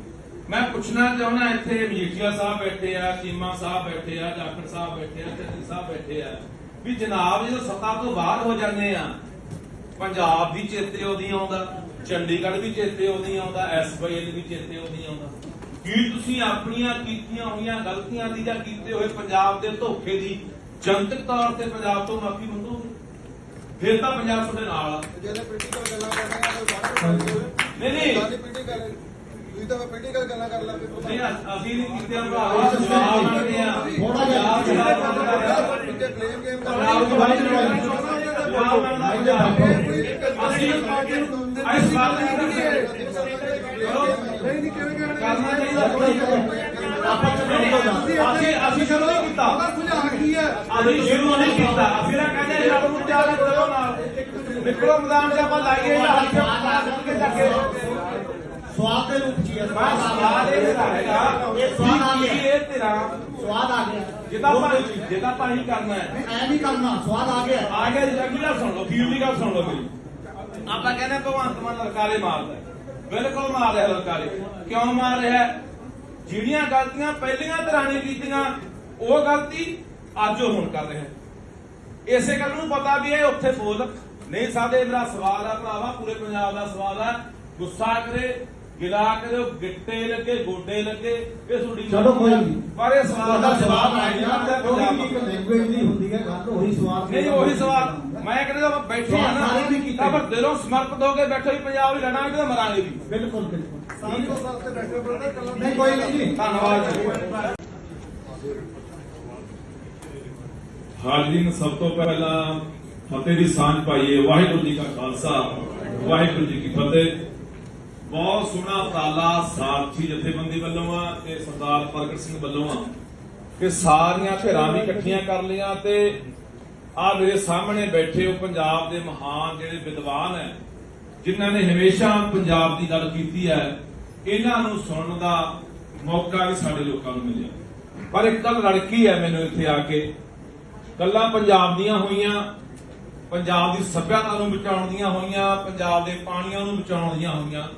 ਮੈਂ ਪੁੱਛਣਾ ਚਾਹੁੰਦਾ, ਇੱਥੇ ਮਜੀਠੀਆ ਸਾਹਿਬ ਬੈਠੇ ਆ, ਚੀਮਾ ਸਾਹਿਬ ਬੈਠੇ ਆ, ਜਾਖੜ ਸਾਹਿਬ ਬੈਠੇ ਆ, ਢਿੱਲੋਂ ਸਾਹਿਬ ਬੈਠੇ ਆ, ਵੀ ਜਨਾਬ ਜਦੋਂ ਸੱਤਾ ਤੋਂ ਬਾਹਰ ਹੋ ਜਾਂਦੇ ਆ, ਪੰਜਾਬ ਵੀ ਚੇਤੇ ਉਹਦੀ ਆਉਂਦਾ, ਚੰਡੀਗੜ੍ਹ ਵੀ ਚੇਤੇ ਉਹਦੀ ਆਉਂਦਾ, SYL ਵੀ ਚੇਤੇ ਉਹਦੀ ਆਉਂਦਾ। ਕੀ ਤੁਸੀਂ ਆਪਣੀਆਂ ਕੀਤੀਆਂ ਹੋਈਆਂ ਗਲਤੀਆਂ ਦੀ ਜਾਂ ਕੀਤੇ ਹੋਏ ਪੰਜਾਬ ਦੇ ਧੋਖੇ ਦੀ ਜਨਤਕ ਤੌਰ ਤੇ ਪੰਜਾਬ ਤੋਂ ਮਾਫੀ ਮੰਗੋਗੇ? ਫਿਰ ਤਾਂ ਪੰਜਾਬ ਤੁਹਾਡੇ ਨਾਲ ਆ। ਜਿਹੜੇ ਪੋਲੀਟੀਕਲ ਗੱਲਾਂ ਕਰਦੇ ਆ ਕੋਈ ਨਹੀਂ ਪੋਲੀਟੀਕਲ ਤੁਸੀਂ ਤਾਂ ਪੋਲੀਟੀਕਲ ਗੱਲਾਂ ਕਰ ਲਾਂਗੇ। ਨਹੀਂ ਅਸੀਂ ਨਹੀਂ ਕੀਤੇ ਭਰਾ, ਜਵਾਬ ਮੰਗਦੇ ਆ। ਥੋੜਾ ਜਿਹਾ ਕਲੇਮ ਗੇਮ ਅਸੀਂ ਇਸ ਬਾਤ ਕਰਨਾ ਚਾਹੀਦਾ। ਅਸੀਂ ਸ਼ੁਰੂ ਨਹੀਂ ਕੀਤਾ, ਅਸੀਂ ਸ਼ੁਰੂ ਨਹੀਂ ਕੀਤਾ। ਅਸੀਂ ਨਾ ਕਹਿੰਦੇ ਰੱਬ ਨੂੰ ਜਾ ਕੇ ਕਰੋ ਨਾਲ ਨਿਕਲੋ ਮੈਦਾਨ 'ਚ ਆਪਾਂ ਲਾਈਏ ਜਾਂ ਹੱਥ ਕੇ ਚੱਕ ਕੇ ਸਵਾਦ ਦੇ ਰੂਪ ਚ ਸਵਾਲ ਇਹ ਹੈਗਾ, ਇਹ ਸਵਾਦ ਆ ਗਿਆ, ਇਹ ਤੇਰਾ ਸਵਾਦ ਆ ਗਿਆ। ਜਿੱਦਾਂ ਪਾਣੀ ਕਰਨਾ ਹੈ ਐ ਨਹੀਂ ਕਰਨਾ, ਸਵਾਦ ਆ ਗਿਆ। ਆ ਗਿਆ ਜੀ। ਅਗਲੀ ਗੱਲ ਸੁਣ ਲਓ, ਫੀਲ ਦੀ ਗੱਲ ਸੁਣ ਲਓ ਮੇਰੀ। ਆਪਾਂ ਕਹਿੰਦੇ ਭਗਵੰਤ ਮਾਨ ਲਲਕਾਰੇ ਮਾਰਦਾ, ਬਿਲਕੁਲ ਮਾਰ ਰਿਹਾ ਲਲਕਾਰੇ। ਕਿਉਂ ਮਾਰ ਰਿਹਾ? ਜਿਹੜੀਆਂ ਗਲਤੀਆਂ ਪਹਿਲੀਆਂ ਧਿਰਾਂ ਨੇ ਕੀਤੀਆਂ, ਉਹ ਗਲਤੀ ਅੱਜ ਉਹ ਹੁਣ ਕਰ ਰਿਹਾ। ਇਸੇ ਗੱਲ ਨੂੰ ਪਤਾ ਵੀ ਇਹ ਉੱਥੇ ਬੋਲ ਨਹੀਂ ਸਕਦੇ। ਮੇਰਾ ਸਵਾਲ ਆ ਭਰਾਵਾ, ਪੂਰੇ ਪੰਜਾਬ ਦਾ ਸਵਾਲ ਆ। ਗੁੱਸਾ ਕਰੇ, ਗਿਲਾ ਕਰੇ, ਗਿੱਟੇ ਲੱਗੇ, ਗੋਡੇ ਲੱਗੇ, ਇਹ ਤੁਹਾਡੀ ਚਲੋ ਕੋਈ ਨਹੀਂ, ਪਰ ਇਹ ਸਵਾਲ ਦਾ ਜਵਾਬ ਆ ਗਿਆ। ਇੱਕ ਲੈਂਗੁਏਜ ਦੀ ਹੁੰਦੀ ਹੈ ਗੱਲ, ਉਹੀ ਸਵਾਲ ਨਹੀਂ ਉਹੀ ਸਵਾਲ ਮੈਂ ਕਹਿੰਦਾ ਬੈਠੇ ਆ ਨਾ, ਤਾਂ ਪਰ ਦਿਲੋਂ ਸਮਰਪਿਤ ਹੋ ਕੇ ਬੈਠੇ ਹੀ ਪੰਜਾਬ ਹੀ ਲੜਾਂਗੇ ਤੇ ਮਰਾਂਗੇ ਵੀ। ਬਿਲਕੁਲ ਬਿਲਕੁਲ। ਸਾਰੀ ਉਸ ਵਾਸਤੇ ਬੈਠੇ ਬਰਦਰ ਕੱਲਾ ਨਹੀਂ ਕੋਈ ਨਹੀਂ ਜੀ, ਧੰਨਵਾਦ ਜੀ। ਹਾਜ਼ਰੀਨ, ਸਭ ਤੋਂ ਪਹਿਲਾਂ ਫਤਿਹ ਦੀ ਸਾਂਝ ਪਾਈਏ। ਵਾਹਿਗੁਰੂ ਜੀ ਕਾ ਖਾਲਸਾ, ਵਾਹਿਗੁਰੂ ਜੀ ਕੀ ਫਤਿਹ। ਬਹੁਤ ਸੋਹਣਾ ਉਪਰਾਲਾ ਸਾਰਥੀ ਜਥੇਬੰਦੀ ਵੱਲੋਂ ਆ ਤੇ ਸਰਦਾਰ ਪ੍ਰਗਟ ਸਿੰਘ ਵੱਲੋਂ ਆ ਕਿ ਸਾਰੀਆਂ ਧਿਰਾਂ ਵੀ ਇਕੱਠੀਆਂ ਕਰ ਲਈਆਂ ਤੇ ਆ ਮੇਰੇ ਸਾਹਮਣੇ ਬੈਠੇ ਹੋ ਪੰਜਾਬ ਦੇ ਮਹਾਨ ਜਿਹੜੇ ਵਿਦਵਾਨ ਹੈ, ਜਿਨ੍ਹਾਂ ਨੇ ਹਮੇਸ਼ਾ ਪੰਜਾਬ ਦੀ ਗੱਲ ਕੀਤੀ ਹੈ, ਇਹਨਾਂ ਨੂੰ ਸੁਣਨ ਦਾ ਮੌਕਾ ਵੀ ਸਾਡੇ ਲੋਕਾਂ ਨੂੰ ਮਿਲਿਆ। ਪਰ ਇੱਕ ਗੱਲ ਲੜਕੀ ਹੈ ਮੈਨੂੰ ਇੱਥੇ ਆ ਕੇ, ਗੱਲਾਂ ਪੰਜਾਬ ਦੀਆਂ ਹੋਈਆਂ, ਪੰਜਾਬ ਦੀ ਸੱਭਿਅਤਾ ਨੂੰ ਬਚਾਉਣ ਦੀਆਂ ਹੋਈਆਂ, ਪੰਜਾਬ ਦੇ ਪਾਣੀਆਂ ਨੂੰ ਬਚਾਉਣ ਦੀਆਂ ਹੋਈਆਂ,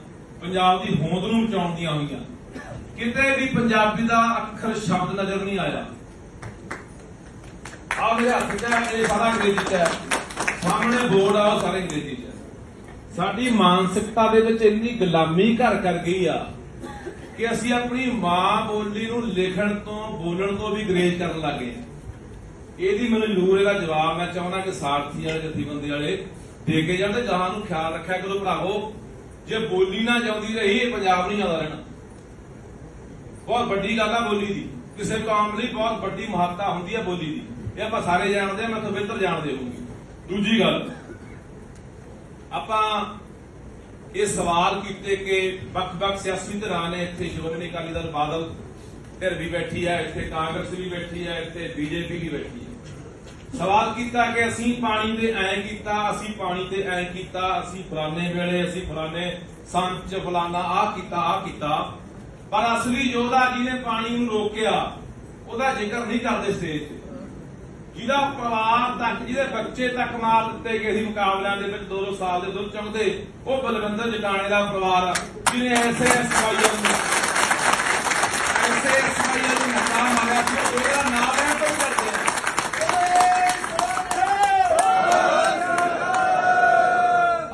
ਪੰਜਾਬ ਦੀ ਹੋਂਦ ਨੂੰ ਬਚਾਉਣ ਦੀਆਂ ਹੋਈਆਂ। ਕਿਤੇ ਵੀ ਪੰਜਾਬੀ ਦਾ ਅੱਖਰ ਸ਼ਬਦ ਨਜ਼ਰ ਨਹੀਂ ਆਇਆ। ਆ ਮੇਰੇ ਹੱਥ 'ਚ ਹੈ, ਇਹ ਸਾਰਾ ਅੰਗਰੇਜ਼ੀ 'ਚ ਹੈ, ਸਾਹਮਣੇ ਬੋਰਡ ਆ ਉਹ ਸਾਰੇ ਅੰਗਰੇਜ਼ੀ 'ਚ ਹੈ। ਸਾਡੀ ਮਾਨਸਿਕਤਾ ਦੇ ਵਿੱਚ ਇੰਨੀ ਗੁਲਾਮੀ ਘਰ ਕਰ ਗਈ ਆ ਕਿ ਅਸੀਂ ਆਪਣੀ ਮਾਂ ਬੋਲੀ ਨੂੰ ਲਿਖਣ ਤੋਂ ਬੋਲਣ ਤੋਂ ਵੀ ਗਰੇਜ ਕਰਨ ਲੱਗੇ। ਇਹਦੀ ਮੈਨੂੰ ਜ਼ਰੂਰ ਇਹਦਾ ਜਵਾਬ ਮੈਂ ਚਾਹੁੰਦਾ ਕਿ ਸਾਰਥੀ ਵਾਲੇ ਜਥੇਬੰਦੀ ਵਾਲੇ ਦੇ ਕੇ ਜਾਂਦੇ। ਜਹਾਂ ਨੂੰ ਖਿਆਲ ਰੱਖਿਆ ਕਰੋ ਭਰਾਵੋ, ਜੇ ਬੋਲੀ ਨਾ ਜਾਂਦੀ ਰਹੀ ਇਹ ਪੰਜਾਬ ਨਹੀਂ ਆਉਂਦਾ ਰਹਿਣਾ। ਬਹੁਤ ਵੱਡੀ ਗੱਲ ਆ ਬੋਲੀ ਦੀ, ਕਿਸੇ ਕੌਮ ਲਈ ਬਹੁਤ ਵੱਡੀ ਮਹੱਤਤਾ ਹੁੰਦੀ ਹੈ ਬੋਲੀ ਦੀ। ਇਹ ਆਪਾਂ ਸਾਰੇ ਜਾਣਦੇ ਆ, ਮੈਂ ਤਾਂ ਬਿਹਤਰ ਜਾਣਦੇ ਹੋਊਗੀ। ਦੂਜੀ ਗੱਲ, ਆਪਾਂ ਇਹ ਸਵਾਲ ਕੀਤੇ ਕਿ ਵੱਖ-ਵੱਖ ਸਿਆਸੀ ਧਿਰਾਂ ਨੇ, ਇੱਥੇ ਸ਼੍ਰੋਮਣੀ ਅਕਾਲੀ ਦਲ ਬਾਦਲ ਧਿਰ ਵੀ ਬੈਠੀ ਹੈ, ਇੱਥੇ ਕਾਂਗਰਸ ਵੀ ਬੈਠੀ ਹੈ, ਇੱਥੇ BJP ਵੀ ਬੈਠੀ ਹੈ। ਸਵਾਲ ਕੀਤਾ ਕਿ ਅਸੀਂ ਪਾਣੀ ਤੇ ਐ ਕੀਤਾ, ਅਸੀਂ ਪਾਣੀ ਤੇ ਐ ਕੀਤਾ, ਅਸੀਂ ਫਲਾਣੇ ਵੇਲੇ, ਅਸੀਂ ਫਲਾਣੇ ਸੰਚ ਫਲਾਣਾ ਆਹ ਕੀਤਾ। ਪਰ ਅਸਲੀ ਯੋਧਾ ਜਿਹਨੇ ਪਾਣੀ ਨੂੰ ਰੋਕਿਆ ਉਹਦਾ ਜ਼ਿਕਰ ਨਹੀਂ ਕਰਦੇ ਸਟੇਜ ਤੇ। ਜਿਹਦਾ ਪਰਿਵਾਰ ਤੱਕ, ਜਿਹਦੇ ਬੱਚੇ ਤੱਕ ਮਾਰ ਦਿੱਤੇ ਗਏ ਸੀ ਮੁਕਾਬਲਿਆਂ ਦੇ ਵਿੱਚ 2 ਸਾਲ ਦੇ ਦੁੱਧ ਚੁੰਗਦੇ, ਉਹ ਬਲਵਿੰਦਰ ਜਟਾਣੇ ਦਾ ਪਰਿਵਾਰ ਜਿਹਨੇ ਐਸੇ ਨੂੰ ਮੱਤਾ ਮਾਰਿਆ ਸੀ, ਉਹਦਾ ਨਾਮ ਲੈਣ ਤੋਂ ਵੀ ਡਰਦੇ ਆ।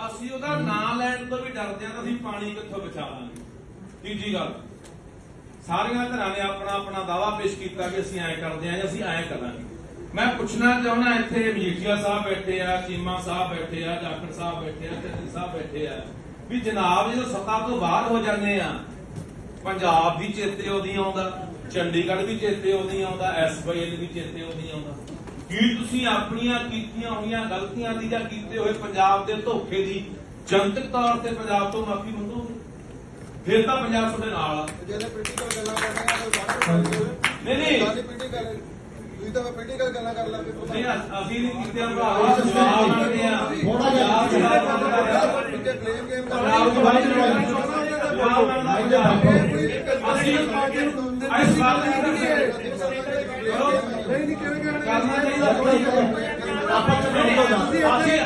ਅਸੀਂ ਉਹਦਾ ਨਾਮ ਲੈਣ ਤੋਂ ਵੀ ਡਰਦੇ ਆ ਤਾਂ ਅਸੀਂ ਪਾਣੀ ਕਿੱਥੋਂ ਬਚਾਵਾਂਗੇ। ਤੀਜੀ ਗੱਲ, ਸਾਰੀਆਂ ਧਿਰਾਂ ਨੇ ਆਪਣਾ ਆਪਣਾ ਦਾਅਵਾ ਪੇਸ਼ ਕੀਤਾ ਕਿ ਅਸੀਂ ਐਂ ਕਰਦੇ ਆਂ ਜਾਂ ਅਸੀਂ ਐਂ ਕਰਾਂਗੇ। ਮੈਂ ਪੁੱਛਣਾ ਚਾਹੁੰਦਾ, ਇੱਥੇ ਮਜੀਠੀਆ ਸਾਹਿਬ ਬੈਠੇ ਆ, ਚੀਮਾ ਸਾਹਿਬ ਬੈਠੇ ਆ, ਜਾਖੜ ਸਾਹਿਬ ਬੈਠੇ ਆ, ਢਿੱਲੋਂ ਸਾਹਿਬ ਬੈਠੇ ਆ, ਵੀ ਜਨਾਬ ਜਦੋਂ ਸੱਤਾ ਤੋਂ ਬਾਹਰ ਹੋ ਜਾਂਦੇ ਆ, ਪੰਜਾਬ ਵੀ ਚੇਤੇ ਉਹਦੀ ਆਉਂਦਾ, ਚੰਡੀਗੜ੍ਹ ਵੀ ਚੇਤੇ ਉਹਦੀ ਆਉਂਦਾ, SYL ਵੀ ਚੇਤੇ ਉਹਦੀ ਆਉਂਦਾ। ਕੀ ਤੁਸੀਂ ਆਪਣੀਆਂ ਕੀਤੀਆਂ ਹੋਈਆਂ ਗਲਤੀਆਂ ਦੀ ਜਾਂ ਕੀਤੇ ਹੋਏ ਪੰਜਾਬ ਦੇ ਧੋਖੇ ਦੀ ਜਨਤਕ ਤੌਰ ਤੇ ਪੰਜਾਬ ਤੋਂ ਮਾਫੀ ਮੰਗੋਗੇ? ਫਿਰ ਤਾਂ ਪੰਜਾਬ ਤੁਹਾਡੇ ਨਾਲ ਆ। ਜਿਹੜੇ ਪੋਲੀਟੀਕਲ ਗੱਲਾਂ ਕਰਨੀਆਂ ਕੋਈ ਬਾਹਰ ਨਹੀਂ ਸਾਡੀ ਪੋਲੀਟੀਕਲ ਤੁਸੀਂ ਤਾਂ ਪੋਲੀਟੀਕਲ ਗੱਲਾਂ ਕਰ ਲਾਂਗੇ ਨਹੀਂ, ਅਸੀਂ ਨਹੀਂ ਕੀਤੇ ਭਰਾ, ਜਵਾਬ ਮੰਗਦੇ ਆ। ਥੋੜਾ ਜਿਹਾ ਪਿੱਛੇ ਬਲੇਮ ਗੇਮ ਪੰਜਾਬ ਦੀ ਬਾਈ ਜਵਾਬ ਮੰਗਦਾ ਅਸੀਂ ਇਸ ਗੱਲ ਦੀ ਨਹੀਂ ਕਿਵੇਂ ਕਰਨਾ ਚਾਹੀਦਾ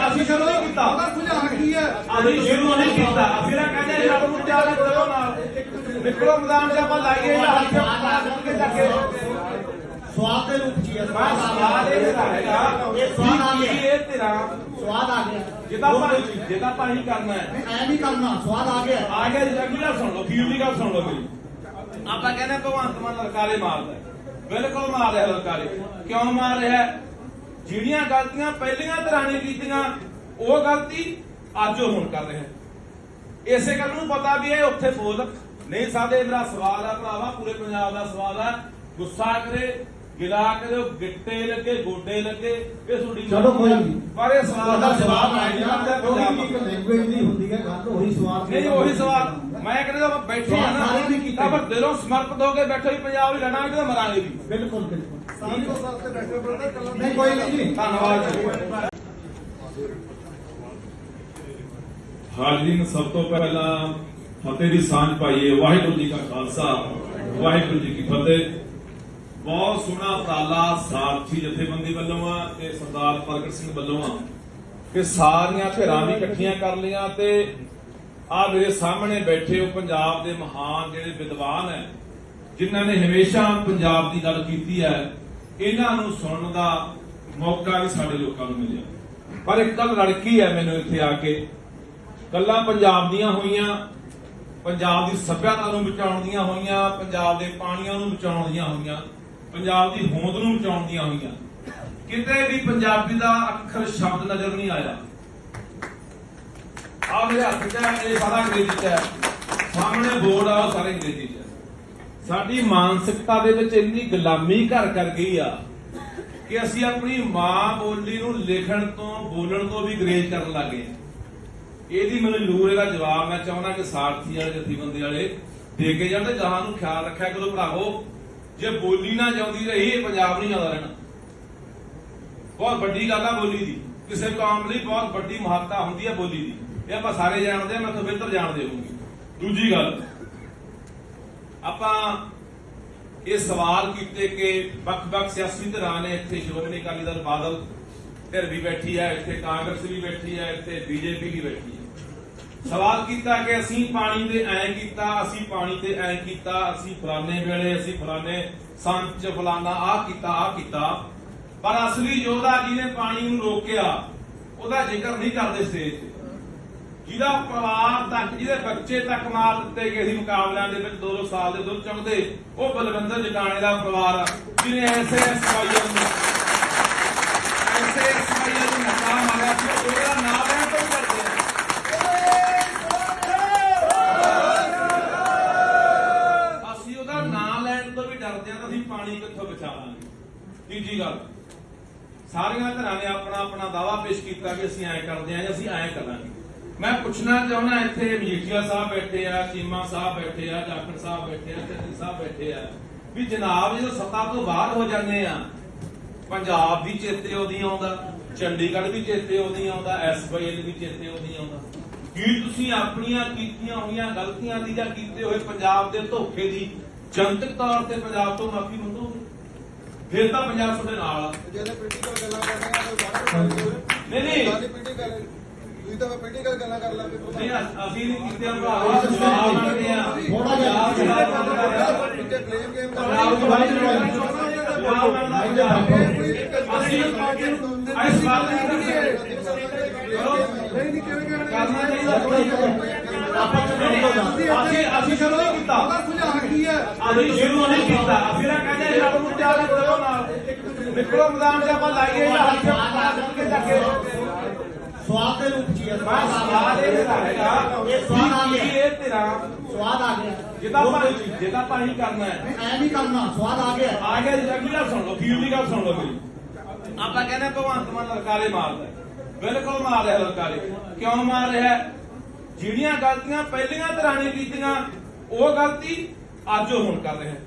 ਅਸੀਂ ਸ਼ੁਰੂ ਨਹੀਂ ਕੀਤਾ, ਸੁਝਾਅ ਕੀ ਹੈ ਅਸੀਂ ਸ਼ੁਰੂ ਨਹੀਂ ਕੀਤਾ। ਅਸੀਂ ਤਾਂ ਕਹਿੰਦੇ ਰੱਬ ਨੂੰ ਚਾਹ ਕਰੋ ਨਾਲ ਨਿਕਲੋ ਮੈਦਾਨ 'ਚ ਆਪਾਂ ਲਾਈਏ ਹੱਥ ਕੇ ਜਾ ਕੇ ਸਵਾਦ ਦੇ ਰੂਪ ਚ ਹੀ ਹੈ। ਸਵਾਦ ਇਹ ਹੈਗਾ, ਇਹ ਸਵਾਦ ਆ ਗਿਆ। ਇਹ ਤੇਰਾ ਸਵਾਦ ਆ ਗਿਆ। ਜਿਹਦਾ ਪਾਣੀ ਕਰਨਾ ਹੈ ਐ ਨਹੀਂ ਕਰਨਾ, ਸਵਾਦ ਆ ਗਿਆ। ਆ ਗਿਆ ਜੀ। ਅਗਲੀ ਗੱਲ ਸੁਣ ਲਓ, ਫੀਲ ਦੀ ਗੱਲ ਸੁਣ ਲਓ ਮੇਰੀ। ਆਪਾਂ ਕਹਿੰਦੇ ਭਗਵੰਤ ਮਾਨ ਲਲਕਾਰੇ ਮਾਰਦਾ, ਬਿਲਕੁਲ ਮਾਰ ਰਿਹਾ ਲਲਕਾਰੇ। ਕਿਉਂ ਮਾਰ ਰਿਹਾ? ਜਿਹੜੀਆਂ ਗਲਤੀਆਂ ਪਹਿਲੀਆਂ ਤਰ੍ਹਾਂ ਨੇ ਕੀਤੀਆਂ ਉਹ ਗਲਤੀ ਅੱਜ ਉਹ ਹੁਣ ਕਰ ਰਿਹਾ। ਇਸੇ ਗੱਲ ਨੂੰ ਪਤਾ ਵੀ ਇਹ ਉੱਥੇ ਬੋਲ ਨਹੀਂ ਸਕਦੇ। ਮੇਰਾ ਸਵਾਲ ਆ ਭਰਾਵਾ, ਪੂਰੇ ਪੰਜਾਬ ਦਾ ਸਵਾਲ ਆ। ਗੁੱਸਾ ਕਰੇ, ਗਿਲਾ ਕਰੇ, ਗਿੱਟੇ ਲੱਗੇ, ਗੋਡੇ ਲੱਗੇ, ਇਹ ਤੁਹਾਡੀ ਚਲੋ ਕੋਈ ਨਹੀਂ, ਪਰ ਇਹ ਸਵਾਲ ਦਾ ਜਵਾਬ ਆ ਨਹੀਂ ਗਿਆ। ਦਿੰਦਾ ਕਿਉਂਕਿ ਪੰਜਾਬ। ਇੱਕ ਲੈਂਗੁਏਜ ਦੀ ਹੁੰਦੀ ਹੈ ਗੱਲ, ਉਹੀ ਸਵਾਲ ਨਹੀਂ ਉਹੀ ਸਵਾਲ ਮੈਂ ਕਹਿੰਦਾ ਬੈਠੇ ਆ ਨਾ, ਸਾਰੇ ਨਹੀਂ ਕੀਤਾ। ਪਰ ਦਿਲੋਂ ਸਮਰਪਿਤ ਹੋ ਕੇ ਬੈਠੇ ਹੀ ਪੰਜਾਬ ਹੀ ਲੜਾਂਗੇ ਤੇ ਮਰਾਂਗੇ ਵੀ। ਬਿਲਕੁਲ ਬਿਲਕੁਲ। ਸਾਡੀ ਉਸ ਵਾਸਤੇ ਬੈਠੇ ਬਰਦਰ ਕੱਲਾ ਨਹੀਂ ਕੋਈ ਨਹੀਂ ਜੀ। ਧੰਨਵਾਦ ਜੀ। ਹਾਜ਼ਰੀਨ, ਸਭ ਤੋਂ ਪਹਿਲਾਂ ਫਤਿਹ ਦੀ ਸਾਂਝ ਪਾਈਏ। ਵਾਹਿਗੁਰੂ ਜੀ ਕਾ ਖਾਲਸਾ, ਵਾਹਿਗੁਰੂ ਜੀ ਕੀ ਫਤਿਹ। ਬਹੁਤ ਸੋਹਣਾ ਉਪਰਾਲਾ ਸਾਰਥੀ ਜਥੇਬੰਦੀ ਵੱਲੋਂ ਆ ਤੇ ਸਰਦਾਰ ਪ੍ਰਗਟ ਸਿੰਘ ਵੱਲੋਂ ਆ ਕਿ ਸਾਰੀਆਂ ਧਿਰਾਂ ਵੀ ਇਕੱਠੀਆਂ ਕਰ ਲਈਆਂ ਤੇ ਆ ਮੇਰੇ ਸਾਹਮਣੇ ਬੈਠੇ ਉਹ ਪੰਜਾਬ ਦੇ ਮਹਾਨ ਜਿਹੜੇ ਵਿਦਵਾਨ ਹੈ, ਜਿਨ੍ਹਾਂ ਨੇ ਹਮੇਸ਼ਾ ਪੰਜਾਬ ਦੀ ਗੱਲ ਕੀਤੀ ਹੈ, ਇਹਨਾਂ ਨੂੰ ਸੁਣਨ ਦਾ ਮੌਕਾ ਵੀ ਸਾਡੇ ਲੋਕਾਂ ਨੂੰ ਮਿਲਿਆ। ਪਰ ਇੱਕ ਗੱਲ ਲੜਕੀ ਹੈ ਮੈਨੂੰ ਇੱਥੇ ਆ ਕੇ, ਗੱਲਾਂ ਪੰਜਾਬ ਦੀਆਂ ਹੋਈਆਂ, ਪੰਜਾਬ ਦੀ ਸੱਭਿਅਤਾ ਨੂੰ ਬਚਾਉਣ ਦੀਆਂ ਹੋਈਆਂ, ਪੰਜਾਬ ਦੇ ਪਾਣੀਆਂ ਨੂੰ ਬਚਾਉਣ ਦੀਆਂ ਹੋਈਆਂ, ਪੰਜਾਬ ਦੀ ਹੋਂਦ ਨੂੰ ਬਚਾਉਣ ਦੀਆਂ ਹੋਈਆਂ। ਕਿਤੇ ਵੀ ਪੰਜਾਬੀ ਦਾ ਅੱਖਰ ਸ਼ਬਦ ਨਜ਼ਰ ਨਹੀਂ ਆਇਆ। ਆ ਮੇਰੇ ਹੱਥ 'ਚ ਹੈ, ਇਹ ਸਾਰਾ ਅੰਗਰੇਜ਼ੀ 'ਚ ਹੈ, ਸਾਹਮਣੇ ਬੋਰਡ ਆ ਉਹ ਸਾਰੇ ਅੰਗਰੇਜ਼ੀ 'ਚ ਹੈ। ਸਾਡੀ ਮਾਨਸਿਕਤਾ ਦੇ ਵਿੱਚ ਇੰਨੀ ਗੁਲਾਮੀ ਘਰ ਕਰ ਗਈ ਆ ਕਿ ਅਸੀਂ ਆਪਣੀ ਮਾਂ ਬੋਲੀ ਨੂੰ ਲਿਖਣ ਤੋਂ ਬੋਲਣ ਤੋਂ ਵੀ ਗਰੇਜ ਕਰਨ ਲੱਗੇ। ਇਹਦੀ ਮੈਨੂੰ ਜ਼ਰੂਰ ਇਹਦਾ ਜਵਾਬ ਮੈਂ ਚਾਹੁੰਦਾ ਕਿ ਸਾਰਥੀ ਵਾਲੇ ਜਥੇਬੰਦੀ ਵਾਲੇ ਦੇ ਕੇ ਜਾਣ ਤੇ ਜਹਾਂ ਨੂੰ ਖਿਆਲ ਰੱਖਿਆ ਕਰੋ ਭਰਾਵੋ। ਜੇ ਬੋਲੀ ਨਾ ਜਾਂਦੀ ਰਹੀ ਇਹ ਪੰਜਾਬ ਨਹੀਂ ਜਾਂਦਾ ਰਹਿਣਾ। ਬਹੁਤ ਵੱਡੀ ਗੱਲ ਆ ਬੋਲੀ ਦੀ, ਕਿਸੇ ਕੌਮ ਲਈ ਬਹੁਤ ਵੱਡੀ ਮਹੱਤਤਾ ਹੁੰਦੀ ਹੈ ਬੋਲੀ ਦੀ। ਇਹ ਆਪਾਂ ਸਾਰੇ ਜਾਣਦੇ ਆ, ਮੈਂ ਤਾਂ ਬਿਹਤਰ ਜਾਣਦੇ ਹੋਊਗੀ। ਦੂਜੀ ਗੱਲ, ਆਪਾਂ ਇਹ ਸਵਾਲ ਕੀਤੇ ਕਿ ਵੱਖ-ਵੱਖ ਸਿਆਸੀ ਧਿਰਾਂ ਨੇ, ਇੱਥੇ ਸ਼੍ਰੋਮਣੀ ਅਕਾਲੀ ਦਲ ਬਾਦਲ ਧਿਰ ਵੀ ਬੈਠੀ ਹੈ, ਇੱਥੇ ਕਾਂਗਰਸ ਵੀ ਬੈਠੀ ਹੈ, ਇੱਥੇ BJP ਵੀ ਬੈਠੀ ਹੈ। ਸਵਾਲ ਕੀਤਾ ਕਿ ਅਸੀਂ ਪਾਣੀ ਤੇ ਐਂ ਕੀਤਾ, ਅਸੀਂ ਪਾਣੀ ਤੇ ਐਂ ਕੀਤਾ, ਅਸੀਂ ਫਲਾਣੇ ਵੇਲੇ, ਅਸੀਂ ਫਲਾਣੇ ਸੰਚ ਫਲਾਣਾ ਆਹ ਕੀਤਾ। ਪਰ ਅਸਲੀ ਯੋਧਾ ਜਿਹਨੇ ਪਾਣੀ ਨੂੰ ਰੋਕਿਆ ਉਹਦਾ ਜ਼ਿਕਰ ਨਹੀਂ ਕਰਦੇ ਸਟੇਜ ਤੇ। ਜਿਹਦਾ ਪਰਿਵਾਰ ਤੱਕ, ਜਿਹਦੇ ਬੱਚੇ ਤੱਕ ਮਾਰ ਦਿੱਤੇ ਗਏ ਸੀ ਮੁਕਾਬਲਿਆਂ ਦੇ ਵਿੱਚ 2 ਸਾਲ ਦੇ ਦੁੱਧ ਚੁੰਗਦੇ, ਉਹ ਬਲਵਿੰਦਰ ਜਟਾਣੇ ਦਾ ਪਰਿਵਾਰ ਆ, ਜਿਹਨੇ ਐਸੇ SYL ਨੂੰ ਨਕਾ ਮਾਰਿਆ ਸੀ। ਉਹਦਾ ਨਾਮ ਲੈਣ ਤੋਂ ਕਰਦੇ ਆ। ਅਸੀਂ ਉਹਦਾ ਨਾਮ ਲੈਣ ਤੋਂ ਵੀ ਡਰਦੇ ਆ ਤਾਂ ਅਸੀਂ ਪਾਣੀ ਕਿੱਥੋਂ ਬਚਾਵਾਂਗੇ। ਤੀਜੀ ਗੱਲ, ਸਾਰੀਆਂ ਧਿਰਾਂ ਨੇ ਆਪਣਾ ਆਪਣਾ ਦਾਅਵਾ ਪੇਸ਼ ਕੀਤਾ ਕਿ ਅਸੀਂ ਐਂ ਕਰਦੇ ਆ ਜਾਂ ਅਸੀਂ ਐਂ ਕਰਾਂਗੇ। ਮੈਂ ਪੁੱਛਣਾ ਚਾਹੁੰਦਾ, ਇੱਥੇ ਮਜੀਠੀਆ ਸਾਹਿਬ ਬੈਠੇ ਆ, ਚੀਮਾ ਸਾਹਿਬ ਬੈਠੇ ਆ, ਜਾਖੜ ਸਾਹਿਬ ਬੈਠੇ ਆ, ਚੰਨੀ ਸਾਹਿਬ ਬੈਠੇ ਆ, ਵੀ ਜਨਾਬ ਜਦੋਂ ਸੱਤਾ ਤੋਂ ਬਾਹਰ ਹੋ ਜਾਂਦੇ ਆ, ਪੰਜਾਬ ਵੀ ਚੇਤੇ ਉਹਦੀ ਆਉਂਦਾ, ਚੰਡੀਗੜ੍ਹ ਵੀ ਚੇਤੇ ਉਹਦੀ ਆਉਂਦਾ, SYL ਵੀ ਚੇਤੇ ਉਹਦੀ ਆਉਂਦਾ। ਕੀ ਤੁਸੀਂ ਆਪਣੀਆਂ ਕੀਤੀਆਂ ਹੋਈਆਂ ਗਲਤੀਆਂ ਦੀ ਜਾਂ ਕੀਤੇ ਹੋਏ ਪੰਜਾਬ ਦੇ ਧੋਖੇ ਦੀ ਜਨਤਕ ਤੌਰ ਤੇ ਪੰਜਾਬ ਤੋਂ ਮਾਫੀ ਮੰਗੋਗੇ? ਫਿਰ ਤਾਂ ਪੰਜਾਬ ਤੁਹਾਡੇ ਨਾਲ ਆ। ਜਿਹੜੇ ਪੋਲੀਟੀਕਲ ਗੱਲਾਂ ਕਰਨੀਆਂ ਕੋਈ ਬਾਹਰ ਨਹੀਂ ਸਾਡੀ ਪੋਲੀਟੀਕਲ ਤੁਸੀਂ ਤਾਂ ਪੋਲੀਟੀਕਲ ਗੱਲਾਂ ਕਰ ਲਾਂਗੇ ਨਹੀਂ, ਅਸੀਂ ਨਹੀਂ ਕੀਤੇ ਭਰਾ, ਜਵਾਬ ਮੰਗਦੇ ਆ। ਥੋੜਾ ਜਿਹਾ ਪਿੱਛੇ ਬਲੇਮ ਗੇਮ ਪੰਜਾਬ ਦੀ ਬਾਈ ਜਵਾਬ ਮੰਗਦਾ ਅਸੀਂ ਇਸ ਗੱਲ ਦੀ ਨਹੀਂ ਕਿਵੇਂ ਕਰਨਾ ਚਾਹੀਦਾ। ਅਸੀਂ ਸ਼ੁਰੂ ਨਹੀਂ ਕੀਤਾ, ਸੁਝਾਅ ਕੀ ਹੈ ਅਸੀਂ ਸ਼ੁਰੂ ਨਹੀਂ ਕੀਤਾ। ਅਸੀਂ ਤਾਂ ਕਹਿੰਦੇ ਰੱਬ ਨੂੰ ਚਾਹ ਕਰੋ ਨਾਲ ਨਿਕਲੋ ਮੈਦਾਨ 'ਚ ਆਪਾਂ ਲਾਈਏ ਹੱਥ ਕੇ ਜਾ ਕੇ ਸਵਾਦ ਦੇ ਰੂਪ ਚ ਹੀ ਹੈ। ਬਸ ਸਵਾਦ ਇਹ ਤੇਰਾ ਹੈਗਾ ਇਹ ਸਵਾਦ ਆ ਗਿਆ। ਇਹ ਤੇਰਾ ਸਵਾਦ ਆ ਗਿਆ। ਜਿੱਦਾਂ ਪਾਣੀ ਕਰਨਾ ਹੈ ਐ ਨਹੀਂ ਕਰਨਾ, ਸਵਾਦ ਆ ਗਿਆ। ਆ ਗਿਆ ਜੀ। ਅਗਲੀ ਗੱਲ ਸੁਣ ਲਓ, ਫੀਲ ਦੀ ਗੱਲ ਸੁਣ ਲਓ ਮੇਰੀ। ਆਪਾਂ ਕਹਿੰਦੇ ਭਗਵੰਤ ਮਾਨ ਲਲਕਾਰੇ ਮਾਰਦਾ ਹੈ। ਬਿਲਕੁਲ ਮਾਰ ਰਿਹਾ ਲਲਕਾਰੇ। ਕਿਉਂ ਮਾਰ ਰਿਹਾ? ਜਿਹੜੀਆਂ ਗਲਤੀਆਂ ਪਹਿਲੀਆਂ ਧਿਰਾਂ ਨੇ ਕੀਤੀਆਂ ਉਹ ਗਲਤੀ ਅੱਜ ਉਹ ਹੁਣ ਕਰ ਰਿਹਾ ਹੈ।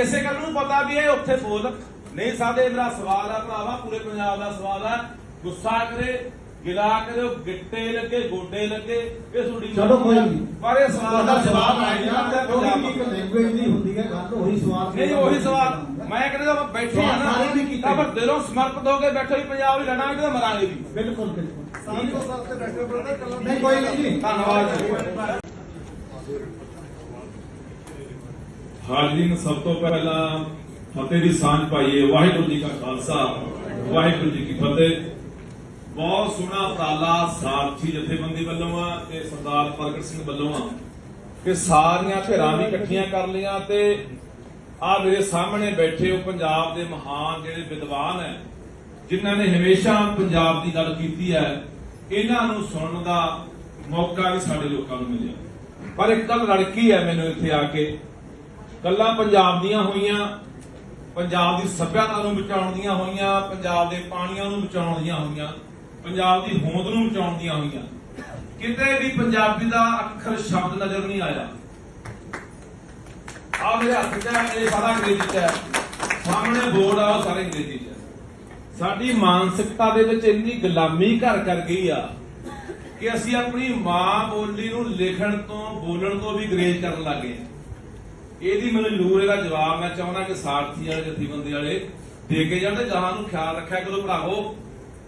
ਇਸੇ ਗੱਲ ਨੂੰ ਪਤਾ ਵੀ ਇਹ ਉੱਥੇ ਬੋਲ ਨਹੀਂ ਸਕਦੇ। ਮੇਰਾ ਸਵਾਲ ਆ ਭਰਾਵਾ, ਪੂਰੇ ਪੰਜਾਬ ਦਾ ਸਵਾਲ ਆ। ਗੁੱਸਾ ਕਰੇ, ਗਿਲਾ ਕਰੇ, ਗਿੱਟੇ ਲੱਗੇ, ਗੋਡੇ ਲੱਗੇ, ਇਹ ਤੁਹਾਡੀ ਚਲੋ ਕੋਈ ਨਹੀਂ। ਪਰ ਇਹ ਸਵਾਲ ਦਾ ਜਵਾਬ ਆ ਗਿਆ। ਕਿਉਂਕਿ ਇੱਕ ਲੈਂਗੁਏਜ ਨਹੀਂ ਹੁੰਦੀ ਹੈ ਗੱਲ, ਉਹੀ ਸਵਾਲ ਨਹੀਂ ਉਹੀ ਸਵਾਲ ਮੈਂ ਕਹਿੰਦਾ ਬੈਠੇ ਆ ਨਾ ਤਾਂ ਪਰ ਦਿਲੋਂ ਸਮਰਪਿਤ ਹੋ ਕੇ ਬੈਠੇ ਹੀ ਪੰਜਾਬ ਹੀ ਲੜਾਂਗੇ ਤੇ ਮਰਾਂਗੇ ਵੀ। ਬਿਲਕੁਲ ਬਿਲਕੁਲ। ਸਾਰੀ ਉਸ ਵਾਸਤੇ ਬੈਠੇ ਬਰਦਰ ਕੱਲਾ ਨਹੀਂ ਕੋਈ ਨਹੀਂ ਜੀ। ਧੰਨਵਾਦ ਜੀ। ਹਾਜ਼ਰੀਨ, ਸਭ ਤੋਂ ਪਹਿਲਾਂ ਫਤਿਹ ਦੀ ਸਾਂਝ ਪਾਈਏ। ਵਾਹਿਗੁਰੂ ਜੀ ਕਾ ਖਾਲਸਾ, ਵਾਹਿਗੁਰੂ ਜੀ ਕੀ ਫਤਿਹ। ਬਹੁਤ ਸੋਹਣਾ ਉਪਰਾਲਾ ਸਾਰਥੀ ਜਥੇਬੰਦੀ ਵੱਲੋਂ ਆ ਤੇ ਸਰਦਾਰ ਪ੍ਰਗਟ ਸਿੰਘ ਵੱਲੋਂ ਆ ਕਿ ਸਾਰੀਆਂ ਧਿਰਾਂ ਵੀ ਇਕੱਠੀਆਂ ਕਰ ਲਈਆਂ ਤੇ ਆ ਮੇਰੇ ਸਾਹਮਣੇ ਬੈਠੇ ਹੋ ਪੰਜਾਬ ਦੇ ਮਹਾਨ ਜਿਹੜੇ ਵਿਦਵਾਨ ਹੈ, ਜਿਨ੍ਹਾਂ ਨੇ ਹਮੇਸ਼ਾ ਪੰਜਾਬ ਦੀ ਗੱਲ ਕੀਤੀ ਹੈ, ਇਹਨਾਂ ਨੂੰ ਸੁਣਨ ਦਾ ਮੌਕਾ ਵੀ ਸਾਡੇ ਲੋਕਾਂ ਨੂੰ ਮਿਲਿਆ। ਪਰ ਇੱਕ ਗੱਲ ਲੜਕੀ ਹੈ ਮੈਨੂੰ ਇੱਥੇ ਆ ਕੇ ਗੱਲਾਂ ਪੰਜਾਬ ਦੀਆਂ ਹੋਈਆਂ, ਪੰਜਾਬ ਦੀ ਸੱਭਿਅਤਾ ਨੂੰ ਬਚਾਉਣ ਦੀਆਂ ਹੋਈਆਂ, ਪੰਜਾਬ ਦੇ ਪਾਣੀਆਂ ਨੂੰ ਬਚਾਉਣ ਦੀਆਂ ਹੋਈਆਂ, ਪੰਜਾਬ ਦੀ ਹੋਂਦ ਨੂੰ ਬਚਾਉਣ ਦੀਆਂ ਹੋਈਆਂ। ਕਿਤੇ ਵੀ ਪੰਜਾਬੀ ਦਾ ਅੱਖਰ ਸ਼ਬਦ ਨਜ਼ਰ ਨਹੀਂ ਆਇਆ। ਆ ਮੇਰੇ ਹੱਥ 'ਚ ਹੈ, ਇਹ ਸਾਰਾ ਅੰਗਰੇਜ਼ੀ 'ਚ ਹੈ। ਸਾਹਮਣੇ ਬੋਰਡ ਆ, ਉਹ ਸਾਰੇ ਅੰਗਰੇਜ਼ੀ 'ਚ ਹੈ। ਸਾਡੀ ਮਾਨਸਿਕਤਾ ਦੇ ਵਿੱਚ ਇੰਨੀ ਗੁਲਾਮੀ ਘਰ ਕਰ ਗਈ ਆ ਕਿ ਅਸੀਂ ਆਪਣੀ ਮਾਂ ਬੋਲੀ ਨੂੰ ਲਿਖਣ ਤੋਂ ਬੋਲਣ ਤੋਂ ਵੀ ਗਰੇਜ ਕਰਨ ਲੱਗੇ। ਇਹਦੀ ਮੈਨੂੰ ਜ਼ਰੂਰ ਇਹਦਾ ਜਵਾਬ ਮੈਂ ਚਾਹੁੰਦਾ ਕਿ ਸਾਰਥੀ ਵਾਲੇ ਜਥੇਬੰਦੀ ਵਾਲੇ ਦੇ ਕੇ ਜਾਂਦੇ। ਜਹਾਂ ਨੂੰ ਖਿਆਲ ਰੱਖਿਆ ਕਰੋ ਭਰਾਵੋ,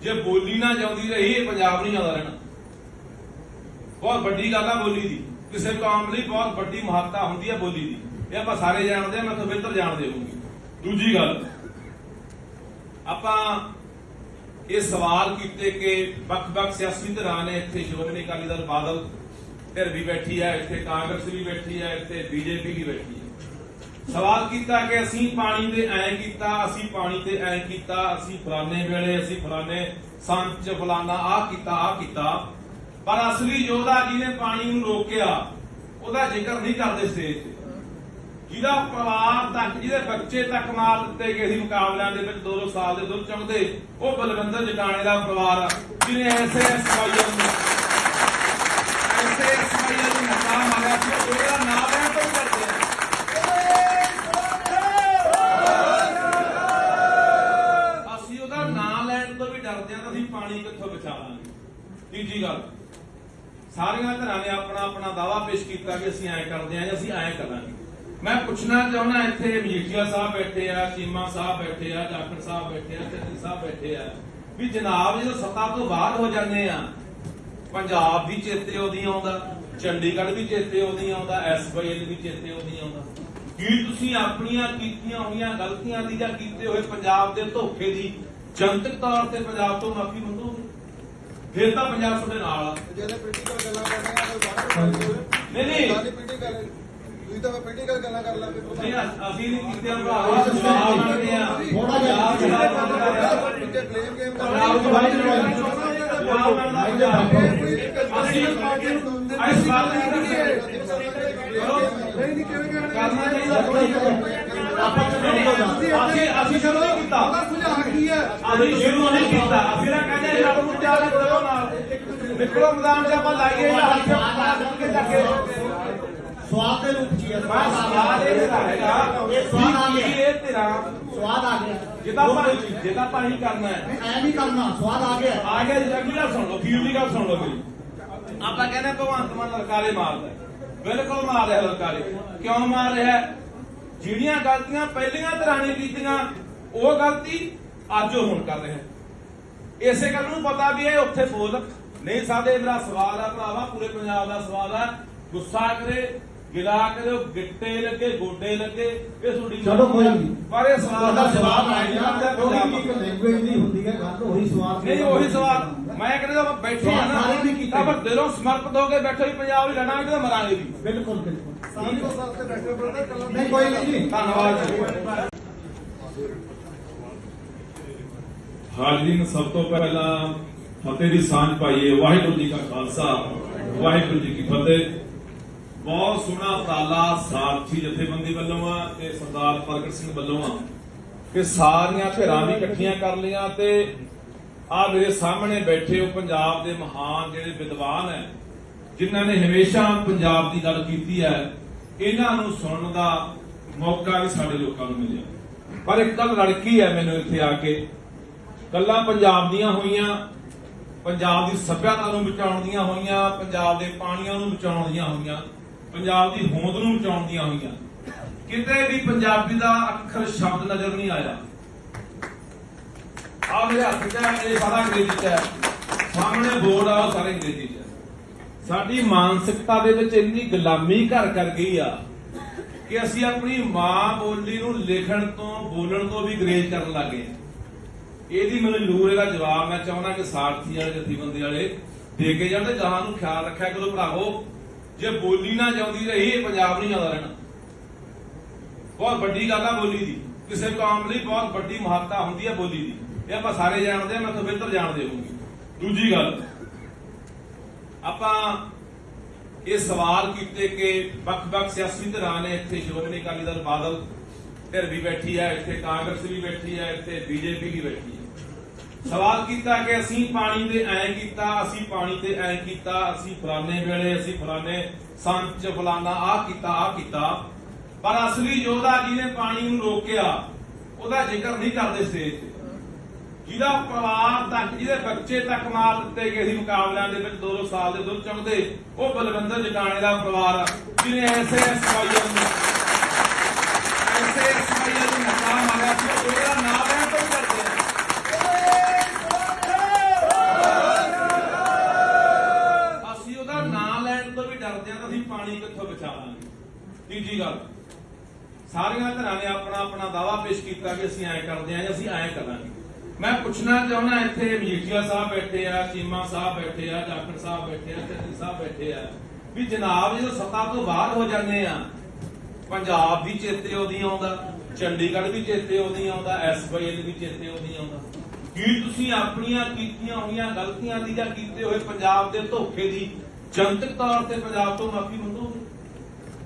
ਜੇ ਬੋਲੀ ਨਾ ਜਾਉਂਦੀ ਰਹੀ ਇਹ ਪੰਜਾਬ ਨਹੀਂ ਆਉਂਦਾ ਰਹਿਣਾ। ਬਹੁਤ ਵੱਡੀ ਗੱਲ ਆ ਬੋਲੀ ਦੀ, ਕਿਸੇ ਕੌਮ ਲਈ ਬਹੁਤ ਵੱਡੀ ਮਹੱਤਤਾ ਹੁੰਦੀ ਹੈ ਬੋਲੀ ਦੀ। ਇਹ ਆਪਾਂ ਸਾਰੇ ਜਾਣਦੇ ਆ, ਮੈਂ ਤਾਂ ਬਿਹਤਰ ਜਾਣਦੇ ਹੋਊਗੀ। ਦੂਜੀ ਗੱਲ, ਆਪਾਂ ਇਹ ਸਵਾਲ ਕੀਤੇ ਕਿ ਵੱਖ-ਵੱਖ ਸਿਆਸੀ ਧਿਰਾਂ ਨੇ ਇੱਥੇ ਸ਼੍ਰੋਮਣੀ ਅਕਾਲੀ ਦਲ ਬਾਦਲ ਧਿਰ ਵੀ ਬੈਠੀ ਹੈ, ਇੱਥੇ ਕਾਂਗਰਸ ਵੀ ਬੈਠੀ ਹੈ, ਇੱਥੇ ਬੀਜੇਪੀ ਵੀ ਬੈਠੀ ਹੈ। ਸਵਾਲ ਕੀਤਾ ਕਿ ਅਸੀਂ ਪਾਣੀ ਤੇ ਐਂ ਕੀਤਾ, ਅਸੀਂ ਪਾਣੀ ਤੇ ਐਂ ਕੀਤਾ, ਅਸੀਂ ਫਲਾਣੇ ਵੇਲੇ, ਅਸੀਂ ਫਲਾਣੇ ਸੰਤ ਚ ਫਲਾਣਾ ਆਹ ਕੀਤਾ। ਪਰ ਅਸਲੀ ਯੋਧਾ ਜਿਹਨੇ ਪਾਣੀ ਨੂੰ ਰੋਕਿਆ ਉਹਦਾ ਜ਼ਿਕਰ ਨਹੀਂ ਕਰਦੇ ਸਟੇਜ ਤੇ। ਜਿਹਦਾ ਪਰਿਵਾਰ ਤੱਕ, ਜਿਹਦੇ ਬੱਚੇ ਤੱਕ ਮਾਰ ਦਿੱਤੇ ਗਏ ਸੀ ਮੁਕਾਬਲਿਆਂ ਦੇ ਵਿੱਚ 2-2 ਸਾਲ ਦੇ ਦੁੱਧ ਚੁੰਗਦੇ, ਉਹ ਬਲਵਿੰਦਰ ਜਟਾਣੇ ਦਾ ਪਰਿਵਾਰ ਆ, ਜਿਹਨੇ ਐਸੇ ਸਵਾਈਆਂ ਨੂੰ ਨਕਾ ਮਾਰਿਆ ਸੀ। ਉਹਦਾ ਨਾਮ ਲੈਣ ਤੋਂ ਕਰਦੇ ਆ। ਅਸੀਂ ਉਹਦਾ ਨਾਮ ਲੈਣ ਤੋਂ ਵੀ ਡਰਦੇ ਆ ਤਾਂ ਅਸੀਂ ਪਾਣੀ ਕਿੱਥੋਂ ਬਚਾਵਾਂਗੇ। ਤੀਜੀ ਗੱਲ, ਸਾਰੀਆਂ ਧਿਰਾਂ ਨੇ ਆਪਣਾ ਆਪਣਾ ਦਾਅਵਾ ਪੇਸ਼ ਕੀਤਾ ਕਿ ਅਸੀਂ ਐਂ ਕਰਦੇ ਆਂ, ਅਸੀਂ ਐਂ ਕਰਾਂਗੇ। ਮੈਂ ਪੁੱਛਣਾ ਚਾਹੁੰਦਾ, ਇੱਥੇ ਮਜੀਠੀਆ ਸਾਹਿਬ ਬੈਠੇ ਆ, ਚੀਮਾ ਸਾਹਿਬ ਬੈਠੇ ਆ, ਜਾਖੜ ਸਾਹਿਬ ਬੈਠੇ ਆ, ਚੰਨੀ ਸਾਹਿਬ ਬੈਠੇ ਆ, ਵੀ ਜਨਾਬ ਜਦੋਂ ਸੱਤਾ ਤੋਂ ਬਾਹਰ ਹੋ ਜਾਂਦੇ ਆ, ਪੰਜਾਬ ਵੀ ਚੇਤੇ ਉਹਦੀ ਆਉਂਦਾ, ਚੰਡੀਗੜ੍ਹ ਵੀ ਚੇਤੇ ਉਹਦੀ ਆਉਂਦਾ, SYL ਵੀ ਚੇਤੇ ਉਹਦੀ ਆਉਂਦਾ। ਕੀ ਤੁਸੀਂ ਆਪਣੀਆਂ ਕੀਤੀਆਂ ਹੋਈਆਂ ਗਲਤੀਆਂ ਦੀ ਜਾਂ ਕੀਤੇ ਹੋਏ ਪੰਜਾਬ ਦੇ ਧੋਖੇ ਦੀ ਜਨਤਕ ਤੌਰ ਤੇ ਪੰਜਾਬ ਤੋਂ ਮਾਫੀ ਮੰਗੋਗੇ? ਫਿਰ ਤਾਂ ਪੰਜਾਬ ਤੁਹਾਡੇ ਨਾਲ ਆ। ਜਿਹਨੇ ਪੋਲੀਟੀਕਲ ਗੱਲਾਂ ਕਰਨੀਆਂ ਉਹ ਸਾਰੇ ਨਹੀਂ ਸਾਡੀ ਪੋਲੀਟੀਕਲ ਤੁਸੀਂ ਤਾਂ ਪੋਲੀਟੀਕਲ ਗੱਲਾਂ ਕਰ ਲਾਂਗੇ। ਨਹੀਂ, ਅਸੀਂ ਨਹੀਂ ਕੀਤੇ ਭਰਾਵਾ, ਜਵਾਬ ਮੰਗਦੇ ਆ। ਥੋੜਾ ਜਿਹਾ ਪਿੱਛੇ ਬਲੇਮ ਗੇਮ ਕਰ ਜਵਾਬ ਅਸੀਂ ਇਸ ਗੱਲ ਨਹੀਂ ਕਰਦੇ। ਨਹੀਂ ਕਿਵੇਂ ਕਰਨਾ ਚਾਹੀਦਾ ਅਸੀਂ ਸ਼ੁਰੂ ਨਹੀਂ ਕੀਤਾ। ਸੁਝਾਅ ਕੀ ਹੈ? ਅਸੀਂ ਸ਼ੁਰੂ ਨਹੀਂ ਕੀਤਾ। ਅਸੀਂ ਨਾ ਕਹਿੰਦੇ ਰੱਬ ਨੂੰ ਤਿਆਰ ਕਰੋ ਨਾਲ ਨਿਕਲੋ ਮੈਦਾਨ 'ਚ ਆਪਾਂ ਲਾਈਏ ਹੱਥ ਕੇ ਚੱਕੇ। ਸਵਾਦ ਦੇ ਰੂਪ ਚ ਹੀ ਹੈ। ਬਸ ਸਵਾਦ ਇਹ ਤੇਰਾ ਹੈਗਾ ਇਹ ਸਵਾਦ ਆ ਗਿਆ। ਇਹ ਤੇਰਾ ਸਵਾਦ ਆ ਗਿਆ। ਜਿੱਦਾਂ ਪਾਣੀ ਕਰਨਾ ਹੈ ਐ ਨਹੀਂ ਕਰਨਾ, ਸਵਾਦ ਆ ਗਿਆ। ਆ ਗਿਆ ਜੀ। ਅਗਲੀ ਗੱਲ ਸੁਣ ਲਓ, ਫੀਲ ਦੀ ਗੱਲ ਸੁਣ ਲਓ ਮੇਰੀ। ਆਪਾਂ ਕਹਿੰਦੇ ਭਗਵੰਤ ਮਾਨ ਲਲਕਾਰੇ ਮਾਰਦਾ ਹੈ। ਬਿਲਕੁਲ ਮਾਰ ਰਿਹਾ ਲਲਕਾਰੇ। ਕਿਉਂ ਮਾਰ ਰਿਹਾ? ਜਿਹੜੀਆਂ ਗਲਤੀਆਂ ਪਹਿਲੀਆਂ ਧਿਰਾਂ ਨੇ ਕੀਤੀਆਂ ਉਹ ਗਲਤੀ ਅੱਜ ਉਹ ਹੁਣ ਕਰ ਰਿਹਾ ਹੈ। ਇਸੇ ਗੱਲ ਨੂੰ ਪਤਾ ਵੀ ਇਹ ਉੱਥੇ ਬੋਲ ਨਹੀਂ ਸਕਦੇ। ਮੇਰਾ ਸਵਾਲ ਆ ਭਰਾਵਾ, ਪੂਰੇ ਪੰਜਾਬ ਦਾ ਸਵਾਲ ਆ। ਗੁੱਸਾ ਕਰੇ, ਗਿਲਾ ਕਰੇ, ਗਿੱਟੇ ਲੱਗੇ, ਗੋਡੇ ਲੱਗੇ, ਇਹ ਤੁਹਾਡੀ ਚਲੋ ਕੋਈ ਨਹੀਂ। ਪਰ ਇਹ ਸਵਾਲ ਦਾ ਜਵਾਬ ਆ ਗਿਆ। ਕਿਉਂਕਿ ਇੱਕ ਲੈਂਗੁਏਜ ਨਹੀਂ ਹੁੰਦੀ ਹੈ ਗੱਲ, ਉਹੀ ਸਵਾਲ ਨਹੀਂ ਉਹੀ ਸਵਾਲ ਮੈਂ ਕਹਿੰਦਾ ਬੈਠੇ ਆ ਨਾ ਤਾਂ ਪਰ ਦਿਲੋਂ ਸਮਰਪਿਤ ਹੋ ਕੇ ਬੈਠੇ ਹੀ ਪੰਜਾਬ ਹੀ ਲੜਾਂਗੇ ਤੇ ਮਰਾਂਗੇ ਵੀ। ਬਿਲਕੁਲ ਬਿਲਕੁਲ। ਸਾਰੀ ਉਸ ਵਾਸਤੇ ਬੈਠੇ ਬਰਦਰ ਕੱਲਾ ਨਹੀਂ ਕੋਈ ਨਹੀਂ ਜੀ। ਧੰਨਵਾਦ ਜੀ। ਹਾਜ਼ਰੀਨ, ਸਭ ਤੋਂ ਪਹਿਲਾਂ ਫਤਿਹ ਦੀ ਸਾਂਝ ਪਾਈਏ। ਵਾਹਿਗੁਰੂ ਜੀ ਕਾ ਖਾਲਸਾ ਵਾਹਿਗੁਰੂ ਜੀ ਕੀ ਫਤਿਹ। ਬਹੁਤ ਸੋਹਣਾ ਉਪਰਾਲਾ ਸਾਰਥੀ ਜਥੇਬੰਦੀ ਵੱਲੋਂ ਆ ਤੇ ਸਰਦਾਰ ਪ੍ਰਗਟ ਸਿੰਘ ਵੱਲੋਂ ਆ ਕਿ ਸਾਰੀਆਂ ਧਿਰਾਂ ਵੀ ਇਕੱਠੀਆਂ ਕਰ ਲਈਆਂ ਤੇ ਆ ਮੇਰੇ ਸਾਹਮਣੇ ਬੈਠੇ ਹੋ ਪੰਜਾਬ ਦੇ ਮਹਾਨ ਜਿਹੜੇ ਵਿਦਵਾਨ ਹੈ ਜਿਨ੍ਹਾਂ ਨੇ ਹਮੇਸ਼ਾ ਪੰਜਾਬ ਦੀ ਗੱਲ ਕੀਤੀ ਹੈ, ਇਹਨਾਂ ਨੂੰ ਸੁਣਨ ਦਾ ਮੌਕਾ ਵੀ ਸਾਡੇ ਲੋਕਾਂ ਨੂੰ ਮਿਲਿਆ। ਪਰ ਇੱਕ ਗੱਲ ਲੜਕੀ ਹੈ ਮੈਨੂੰ ਇੱਥੇ ਆ ਕੇ, ਗੱਲਾਂ ਪੰਜਾਬ ਦੀਆਂ ਹੋਈਆਂ, ਪੰਜਾਬ ਦੀ ਸੱਭਿਅਤਾ ਨੂੰ ਬਚਾਉਣ ਦੀਆਂ ਹੋਈਆਂ, ਪੰਜਾਬ ਦੇ ਪਾਣੀਆਂ ਨੂੰ ਬਚਾਉਣ ਦੀਆਂ ਹੋਈਆਂ, ਪੰਜਾਬ ਦੀ ਹੋਂਦ ਨੂੰ ਬਚਾਉਣ ਦੀਆਂ ਹੋਈਆਂ। ਕਿਤੇ ਵੀ ਪੰਜਾਬੀ ਦਾ ਅੱਖਰ ਸ਼ਬਦ ਨਜ਼ਰ ਨਹੀਂ ਆਇਆ। ਆ ਮੇਰੇ ਹੱਥ 'ਚ ਇਹ ਸਾਰਾ ਅੰਗਰੇਜ਼ੀ 'ਚ ਹੈ, ਸਾਹਮਣੇ ਬੋਰਡ ਆ ਉਹ ਸਾਰੇ ਅੰਗਰੇਜ਼ੀ 'ਚ ਹੈ। ਸਾਡੀ ਮਾਨਸਿਕਤਾ ਦੇ ਵਿੱਚ ਇੰਨੀ ਗੁਲਾਮੀ ਘਰ ਕਰ ਗਈ ਆ ਕਿ ਅਸੀਂ ਆਪਣੀ ਮਾਂ ਬੋਲੀ ਨੂੰ ਲਿਖਣ ਤੋਂ ਬੋਲਣ ਤੋਂ ਵੀ ਗਰੇਜ ਕਰਨ ਲੱਗੇ। ਇਹਦੀ ਮੈਨੂੰ ਜ਼ਰੂਰ ਇਹਦਾ ਜਵਾਬ ਮੈਂ ਚਾਹੁੰਦਾ ਕਿ ਸਾਰਥੀ ਵਾਲੇ ਜਥੇਬੰਦੀ ਵਾਲੇ ਦੇ ਕੇ ਜਾਂਦੇ। ਜਹਾਂ ਨੂੰ ਖਿਆਲ ਰੱਖਿਆ ਕਰੋ ਭਰਾਵੋ, ਜੇ ਬੋਲੀ ਨਾ ਜਾਂਦੀ ਰਹੀ ਇਹ ਪੰਜਾਬ ਨਹੀਂ ਜਾਂਦਾ ਰਹਿਣਾ। ਬਹੁਤ ਵੱਡੀ ਗੱਲ ਆ ਬੋਲੀ ਦੀ, ਕਿਸੇ ਕੌਮ ਲਈ ਬਹੁਤ ਵੱਡੀ ਮਹੱਤਤਾ ਹੁੰਦੀ ਹੈ ਬੋਲੀ ਦੀ, ਇਹ ਆਪਾਂ ਸਾਰੇ ਜਾਣਦੇ ਹਾਂ, ਮੈਂ ਤਾਂ ਬਿਹਤਰ ਜਾਣਦੇ ਹੋਊਗੀ। ਦੂਜੀ ਗੱਲ, ਆਪਾਂ ਇਹ ਸਵਾਲ ਕੀਤੇ ਕਿ ਵੱਖ-ਵੱਖ ਸਿਆਸੀ ਧਿਰਾਂ ਨੇ, ਇੱਥੇ ਸ਼੍ਰੋਮਣੀ ਅਕਾਲੀ ਦਲ ਬਾਦਲ ਧਿਰ ਵੀ ਬੈਠੀ ਹੈ, ਇੱਥੇ ਕਾਂਗਰਸ ਵੀ ਬੈਠੀ ਹੈ, ਇੱਥੇ ਬੀਜੇਪੀ ਵੀ ਬੈਠੀ ਹੈ। ਸਵਾਲ ਕੀਤਾ ਕਿ ਅਸੀਂ ਪਾਣੀ ਦੇ ਐਂ ਕੀਤਾ, ਅਸੀਂ ਪਾਣੀ ਤੇ ਐਂ ਕੀਤਾ, ਅਸੀਂ ਫਲਾਣੇ ਵੇਲੇ, ਅਸੀਂ ਫਲਾਣੇ ਸੰਚ ਫਲਾਣਾ ਆਹ ਕੀਤਾ, ਪਰ ਅਸਲੀ ਯੋਧਾ ਜਿਹਨੇ ਪਾਣੀ ਨੂੰ ਰੋਕਿਆ ਉਹਦਾ ਜ਼ਿਕਰ ਨਹੀਂ ਕਰਦੇ ਸਟੇਜ ਤੇ। ਜਿਹਦਾ ਪਰਿਵਾਰ ਤੱਕ, ਜਿਹਦੇ ਬੱਚੇ ਤੱਕ ਮਾਰ ਦਿੱਤੇ ਗਏ ਸੀ ਮੁਕਾਬਲਿਆਂ ਦੇ ਵਿੱਚ 2-2 ਸਾਲ ਦੇ ਦੁੱਧ ਚੁੰਗਦੇ, ਉਹ ਬਲਵਿੰਦਰ ਜਟਾਣੇ ਦਾ ਪਰਿਵਾਰ ਆ ਜਿਹਨੇ ਐਸੇ ਸਵਾਈਆਂ ਨੂੰ ਨਕਾ ਮਾਰਿਆ ਸੀ। ਉਹਦਾ ਨਾਮ ਲੈਣ ਤੋਂ ਕਰਦੇ ਅਸੀਂ ਉਹਦਾ ਨਾਮ ਲੈਣ ਤੋਂ ਵੀ ਡਰਦੇ ਹਾਂ ਤਾਂ ਅਸੀਂ ਪਾਣੀ ਕਿੱਥੋਂ ਬਚਾਵਾਂਗੇ। ਤੀਜੀ ਗੱਲ, ਸਾਰੀਆਂ ਧਿਰਾਂ ਨੇ ਆਪਣਾ ਆਪਣਾ ਦਾਅਵਾ ਪੇਸ਼ ਕੀਤਾ ਕਿ ਅਸੀਂ ਐਂ ਕਰਦੇ ਹਾਂ ਜਾਂ ਅਸੀਂ ਐਂ ਕਰਾਂਗੇ। ਮੈਂ ਪੁੱਛਣਾ ਚਾਹੁੰਦਾ, ਇੱਥੇ ਮਜੀਠੀਆ ਸਾਹਿਬ ਬੈਠੇ ਆ, ਚੀਮਾ ਸਾਹਿਬ ਬੈਠੇ ਆ, ਜਾਖੜ ਸਾਹਿਬ ਬੈਠੇ ਆ, ਚੱਟੀ ਸਾਹਿਬ ਬੈਠੇ ਆ, ਵੀ ਜਨਾਬ ਜਦੋਂ ਸੱਤਾ ਤੋਂ ਬਾਹਰ ਹੋ ਜਾਂਦੇ ਆ ਪੰਜਾਬ ਵੀ ਚੇਤੇ ਉਹਦੀ ਆਉਂਦਾ, ਚੰਡੀਗੜ੍ਹ ਵੀ ਚੇਤੇ ਉਹਦੀ ਆਉਂਦਾ, SYL ਵੀ ਚੇਤੇ ਉਹਦੀ ਆਉਂਦਾ। ਕੀ ਤੁਸੀਂ ਆਪਣੀਆਂ ਕੀਤੀਆਂ ਹੋਈਆਂ ਗਲਤੀਆਂ ਦੀ ਜਾਂ ਕੀਤੇ ਹੋਏ ਪੰਜਾਬ ਦੇ ਧੋਖੇ ਦੀ ਜਨਤਕ ਤੌਰ ਤੇ ਪੰਜਾਬ ਤੋਂ ਮਾਫੀ ਮੰਗੋਗੇ?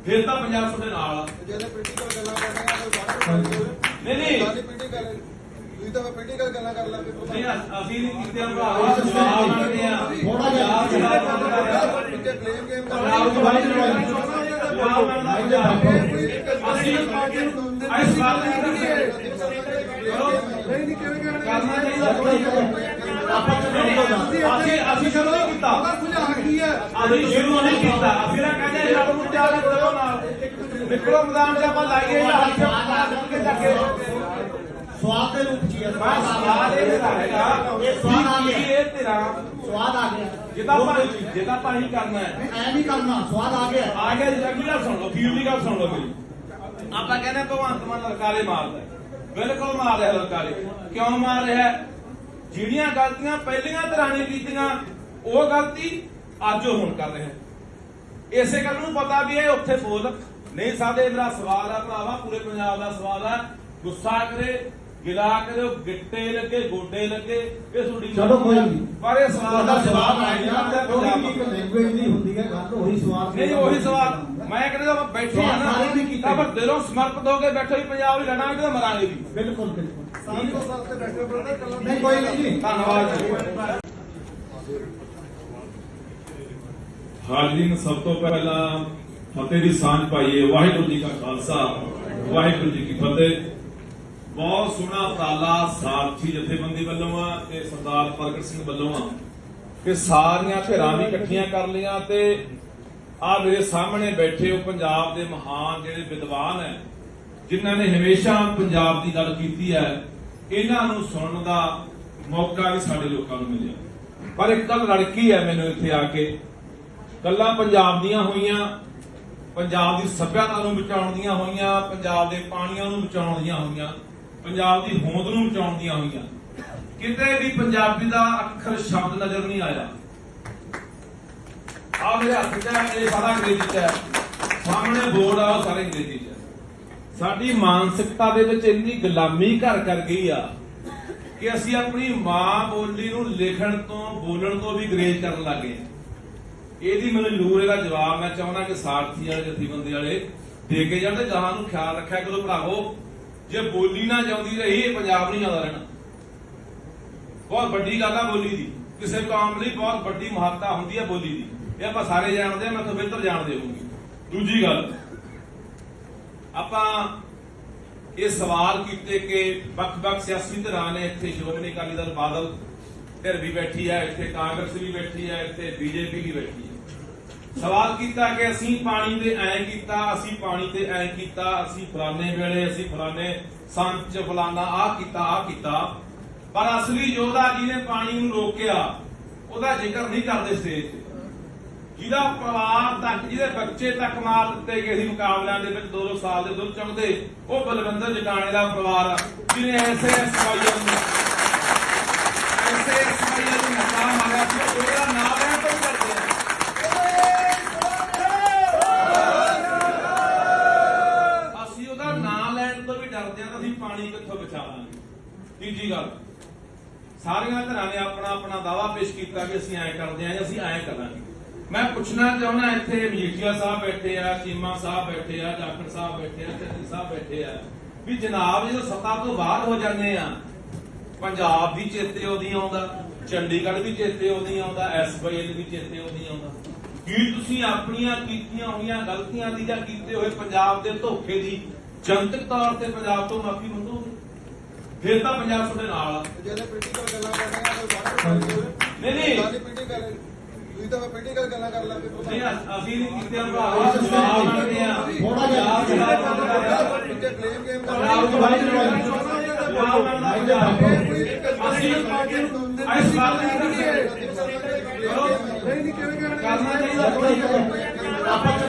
ਫਿਰ ਤਾਂ ਪੰਜਾਬ ਤੁਹਾਡੇ ਨਾਲ ਆ। ਜਿਹੜੇ ਪੋਲੀਟੀਕਲ ਗੱਲਾਂ ਕਰਦੇ ਆ ਨਹੀਂ ਤੁਸੀਂ ਤਾਂ ਪੋਲੀਟੀਕਲ ਗੱਲਾਂ ਕਰ ਲੈਂਦੇ ਹੋ। ਨਹੀਂ ਅਸੀਂ ਨਹੀਂ ਕੀਤੇ ਭਰਾਵਾ, ਜਵਾਬ ਮੰਗਦੇ ਆ। ਥੋੜਾ ਜਿਹਾ ਬਲੇਮ ਗੇਮ ਅਸੀਂ ਇਸ ਵਾਰ ਨਹੀਂ ਕਿਵੇਂ ਕਰਨਾ ਚਾਹੀਦਾ ਅਸੀਂ ਸ਼ੁਰੂ ਨਹੀਂ ਕੀਤਾ, ਕੀ ਹੈ ਅਸੀਂ ਸ਼ੁਰੂ ਨਹੀਂ ਕੀਤਾ। ਅਸੀਂ ਨਾ ਕਹਿੰਦੇ ਰੱਬ ਨੂੰ ਚਾਹ ਦੇ ਕਰੋ ਨਾਲ ਨਿਕਲੋ ਮੈਦਾਨ 'ਚ ਆਪਾਂ ਲਾਈਏ ਹੱਥ ਕੇ ਚੱਕੇ ਸਵਾਦ ਦੇ ਰੂਪ 'ਚ ਹੀ ਹੈ। ਸਵਾਲ ਇਹ ਹੈਗਾ ਸਵਾਦ ਆ ਗਿਆ, ਇਹ ਤੇਰਾ ਸਵਾਦ ਆ ਗਿਆ। ਜਿੱਦਾਂ ਆਪਾਂ ਹੀ ਕਰਨਾ ਹੈ, ਐ ਨਹੀਂ ਕਰਨਾ, ਸਵਾਦ ਆ ਗਿਆ। ਆ ਗਿਆ ਜੀ। ਅਗਲੀ ਗੱਲ ਸੁਣ ਲਓ, ਅਖੀਰ ਦੀ ਗੱਲ ਸੁਣ ਲਓ ਮੇਰੀ। ਆਪਾਂ ਕਹਿੰਦੇ ਭਗਵੰਤ ਮਾਨ ਲਲਕਾਰੇ ਮਾਰਦਾ, ਬਿਲਕੁਲ ਮਾਰ ਰਿਹਾ ਲਲਕਾਰੇ। ਕਿਉਂ ਮਾਰ ਰਿਹਾ? ਜਿਹੜੀਆਂ ਗਲਤੀਆਂ ਪਹਿਲੀਆਂ ਧਿਰਾਂ ਨੇ ਕੀਤੀਆਂ ਉਹ ਗਲਤੀ ਅੱਜ ਉਹ ਹੁਣ ਕਰ ਰਿਹਾ। ਇਸੇ ਗੱਲ ਨੂੰ ਪਤਾ ਵੀ ਇਹ ਉੱਥੇ ਬੋਲ ਨਹੀਂ ਸਕਦੇ। ਮੇਰਾ ਸਵਾਲ ਆ ਭਰਾਵਾ, ਪੂਰੇ ਪੰਜਾਬ ਦਾ ਸਵਾਲ ਆ, ਗੁੱਸਾ ਕਰੇ, ਗਿਲਾ ਕਰੇ, ਗਿੱਟੇ ਲੱਗੇ, ਗੋਡੇ ਲੱਗੇ, ਇਹ ਤੁਹਾਡੀ ਚਲੋ ਕੋਈ ਨਹੀਂ, ਪਰ ਇਹ ਸਵਾਲ ਦਾ ਜਵਾਬ ਆਏਗਾ। ਲੈਂਗੁਏਜ ਨਹੀਂ ਹੁੰਦੀ ਹੈ ਗੱਲ, ਉਹੀ ਸਵਾਲ ਨਹੀਂ ਉਹੀ ਸਵਾਲ ਮੈਂ ਕਹਿੰਦਾ ਬੈਠੇ ਆ ਨਾ, ਤਾਂ ਪਰ ਦਿਲੋਂ ਸਮਰਪਿਤ ਹੋ ਕੇ ਬੈਠੋ ਹੀ ਪੰਜਾਬ ਹੀ ਲੜਾਂਗੇ ਤਾਂ ਮਰਾਂਗੇ ਵੀ। ਬਿਲਕੁਲ ਬਿਲਕੁਲ। ਸਾਡੀ ਤੋਂ ਸਾਥ ਤੇ ਬੈਠੇ ਬਰਦਰ ਕੱਲਾ ਨਹੀਂ ਕੋਈ ਨਹੀਂ ਜੀ, ਧੰਨਵਾਦ ਜੀ। ਹਾਜ਼ਰੀਨ, ਸਭ ਤੋਂ ਪਹਿਲਾਂ ਫਤਿਹ ਦੀ ਸਾਂਝ ਪਾਈਏ। ਵਾਹਿਗੁਰੂ ਜੀ ਕਾ ਖਾਲਸਾ ਵਾਹਿਗੁਰੂ ਜੀ ਕੀ ਫਤਿਹ। ਬਹੁਤ ਸੋਹਣਾ ਉਪਰਾਲਾ ਸਾਰਥੀ ਜਥੇਬੰਦੀ ਵੱਲੋਂ ਆ ਤੇ ਸਰਦਾਰ ਪ੍ਰਗਟ ਸਿੰਘ ਵੱਲੋਂ ਆ ਕਿ ਸਾਰੀਆਂ ਧਿਰਾਂ ਵੀ ਇਕੱਠੀਆਂ ਕਰ ਲਈਆਂ ਤੇ ਆ ਮੇਰੇ ਸਾਹਮਣੇ ਬੈਠੇ ਹੋ ਪੰਜਾਬ ਦੇ ਮਹਾਨ ਜਿਹੜੇ ਵਿਦਵਾਨ ਹੈ ਜਿਨ੍ਹਾਂ ਨੇ ਹਮੇਸ਼ਾ ਪੰਜਾਬ ਦੀ ਗੱਲ ਕੀਤੀ ਹੈ, ਇਹਨਾਂ ਨੂੰ ਸੁਣਨ ਦਾ ਮੌਕਾ ਵੀ ਸਾਡੇ ਲੋਕਾਂ ਨੂੰ ਮਿਲਿਆ। ਪਰ ਇੱਕ ਗੱਲ ਲੜਕੀ ਹੈ ਮੈਨੂੰ ਇੱਥੇ ਆ ਕੇ, ਗੱਲਾਂ ਪੰਜਾਬ ਦੀਆਂ ਹੋਈਆਂ, ਪੰਜਾਬ ਦੀ ਸੱਭਿਅਤਾ ਨੂੰ ਬਚਾਉਣ ਦੀਆਂ ਹੋਈਆਂ, ਪੰਜਾਬ ਦੇ ਪਾਣੀਆਂ ਨੂੰ ਬਚਾਉਣ ਦੀਆਂ ਹੋਈਆਂ, ਪੰਜਾਬ ਦੀ ਹੋਂਦ ਨੂੰ ਬਚਾਉਣ ਦੀਆਂ ਹੋਈਆਂ। ਕਿਤੇ ਵੀ ਪੰਜਾਬੀ ਦਾ ਅੱਖਰ ਸ਼ਬਦ ਨਜ਼ਰ ਨਹੀਂ ਆਇਆ। ਆ ਮੇਰੇ ਹੱਥ 'ਚ ਇਹ ਸਾਰਾ ਅੰਗਰੇਜ਼ੀ 'ਚ ਹੈ, ਸਾਹਮਣੇ ਬੋਰਡ ਆ ਉਹ ਸਾਰੇ ਅੰਗਰੇਜ਼ੀ 'ਚ ਹੈ। ਸਾਡੀ ਮਾਨਸਿਕਤਾ ਦੇ ਵਿੱਚ ਇੰਨੀ ਗੁਲਾਮੀ ਘਰ ਕਰ ਗਈ ਆ ਕਿ ਅਸੀਂ ਆਪਣੀ ਮਾਂ ਬੋਲੀ ਨੂੰ ਲਿਖਣ ਤੋਂ ਬੋਲਣ ਤੋਂ ਵੀ ਗਰੇਜ ਕਰਨ ਲੱਗੇ ਹਾਂ। ਇਹਦੀ ਮੈਨੂੰ ਜ਼ਰੂਰ ਇਹਦਾ ਜਵਾਬ ਮੈਂ ਚਾਹੁੰਦਾ ਕਿ ਸਾਰਥੀ ਵਾਲੇ ਜਥੇਬੰਦੀ ਵਾਲੇ ਦੇ ਕੇ ਜਾਣ ਤੇ ਗਾਹਾਂ ਨੂੰ ਖਿਆਲ ਰੱਖਿਆ ਕਰੋ ਭਰਾਵੋ। ਜੇ ਬੋਲੀ ਨਾ ਜਾਂਦੀ ਰਹੀ ਇਹ ਪੰਜਾਬ ਨਹੀਂ ਆਉਂਦਾ ਰਹਿਣਾ। ਬਹੁਤ ਵੱਡੀ ਗੱਲ ਆ ਬੋਲੀ ਦੀ, ਕਿਸੇ ਕੌਮ ਲਈ ਬਹੁਤ ਵੱਡੀ ਮਹੱਤਤਾ ਹੁੰਦੀ ਹੈ ਬੋਲੀ ਦੀ, ਇਹ ਆਪਾਂ ਸਾਰੇ ਜਾਣਦੇ ਆ, ਮੈਂ ਤਾਂ ਬਿਹਤਰ ਜਾਣਦੇ ਹੋਊਗੀ। ਦੂਜੀ ਗੱਲ, ਆਪਾਂ ਇਹ ਸਵਾਲ ਕੀਤੇ ਕਿ ਵੱਖ-ਵੱਖ ਸਿਆਸੀ ਧਿਰਾਂ ਨੇ, ਇੱਥੇ ਸ਼੍ਰੋਮਣੀ ਅਕਾਲੀ ਦਲ ਬਾਦਲ ਧਿਰ ਵੀ ਬੈਠੀ ਹੈ, ਇੱਥੇ ਕਾਂਗਰਸ ਵੀ ਬੈਠੀ ਹੈ, ਇੱਥੇ ਬੀਜੇਪੀ ਵੀ ਬੈਠੀ ਹੈ। ਸਵਾਲ ਕੀਤਾ ਕਿ ਅਸੀਂ ਪਾਣੀ ਦੇ ਐਂ ਕੀਤਾ, ਅਸੀਂ ਪਾਣੀ ਤੇ ਐਂ ਕੀਤਾ, ਅਸੀਂ ਫਲਾਣੇ ਵੇਲੇ, ਅਸੀਂ ਫਲਾਣੇ ਸੰਚ ਫਲਾਣਾ ਆਹ ਕੀਤਾ, ਪਰ ਅਸਲੀ ਯੋਧਾ ਜਿਹਨੇ ਪਾਣੀ ਨੂੰ ਰੋਕਿਆ ਉਹਦਾ ਜ਼ਿਕਰ ਨਹੀਂ ਕਰਦੇ ਸਟੇਜ ਤੇ। ਜਿਹਦਾ ਪਰਿਵਾਰ ਤੱਕ, ਜਿਹਦੇ ਬੱਚੇ ਤੱਕ ਮਾਰ ਦਿੱਤੇ ਗਏ ਸੀ ਮੁਕਾਬਲਿਆਂ ਦੇ ਵਿੱਚ 2-2 ਸਾਲ ਦੇ ਦੁੱਧ ਚੁੰਗਦੇ, ਉਹ ਬਲਵਿੰਦਰ ਜਟਾਣੇ ਦਾ ਪਰਿਵਾਰ, ਜਿਹਨੇ ਐਸੇ ਨੂੰ ਮੱਕਾ ਮਾਰਿਆ ਸੀ, ਉਹਦਾ ਨਾਮ ਲੈਣ ਤੋਂ ਵੀ ਡਰਦੇ ਆ। ਅਸੀਂ ਉਹਦਾ ਨਾਮ ਲੈਣ ਤੋਂ ਵੀ ਡਰਦੇ ਆ ਤਾਂ ਅਸੀਂ ਪਾਣੀ ਕਿੱਥੋਂ ਬਚਾਵਾਂਗੇ। ਤੀਜੀ ਗੱਲ, ਸਾਰੀਆਂ ਧਿਰਾਂ ਨੇ ਆਪਣਾ ਆਪਣਾ ਦਾਅਵਾ ਪੇਸ਼ ਕੀਤਾ ਕਿ ਅਸੀਂ ਐਂ ਕਰਦੇ ਆਂ, ਅਸੀਂ ਐਂ ਕਰਾਂਗੇ। ਮੈਂ ਪੁੱਛਣਾ ਚਾਹੁੰਦਾ, ਇੱਥੇ ਮਜੀਠੀਆ ਸਾਹਿਬ ਬੈਠੇ ਆ, ਚੀਮਾ ਸਾਹਿਬ ਬੈਠੇ ਆ, ਜਾਖੜ ਸਾਹਿਬ ਬੈਠੇ ਆ, ਚੰਨੀ ਸਾਹਿਬ ਬੈਠੇ ਆ, ਵੀ ਜਨਾਬ ਜਦੋਂ ਸੱਤਾ ਤੋਂ ਬਾਹਰ ਹੋ ਜਾਂਦੇ ਆ, ਪੰਜਾਬ ਵੀ ਚੇਤੇ ਉਹਦੀ ਆਉਂਦਾ, ਚੰਡੀਗੜ੍ਹ ਵੀ ਚੇਤੇ ਉਹਦੀ ਆਉਂਦਾ, SYL ਵੀ ਚੇਤੇ ਉਹਦੀ ਆਉਂਦਾ। ਕੀ ਤੁਸੀਂ ਆਪਣੀਆਂ ਕੀਤੀਆਂ ਹੋਈਆਂ ਗਲਤੀਆਂ ਦੀ ਜਾਂ ਕੀਤੇ ਹੋਏ ਪੰਜਾਬ ਦੇ ਧੋਖੇ ਦੀ ਜਨਤਕ ਤੌਰ ਤੇ ਪੰਜਾਬ ਤੋਂ ਮਾਫੀ ਮੰਗੋਗੇ? ਫਿਰ ਤਾਂ ਪੰਜਾਬ ਤੁਹਾਡੇ ਨਾਲ ਆ। ਜਿਹੜੇ ਪੋਲੀਟੀਕਲ ਗੱਲਾਂ ਕਰਦੇ ਆ ਨਹੀਂ ਪੋਲੀਟੀਕਲ, ਤੁਸੀਂ ਤਾਂ ਪੋਲੀਟੀਕਲ ਗੱਲਾਂ ਕਰ ਲਾਂਗੇ। ਨਹੀਂ, ਅਸੀਂ ਨਹੀਂ ਕੀਤੇ ਭਰਾ, ਜਵਾਬ ਮੰਗਦੇ ਆ। ਥੋੜਾ ਜਿਹਾ ਬਲੇਮ ਗੇਮ ਕਰ ਅਸੀਂ ਇਸ ਬਾਤ ਨਹੀਂ ਕਿਵੇਂ ਕਰਨਾ ਚਾਹੀਦਾ।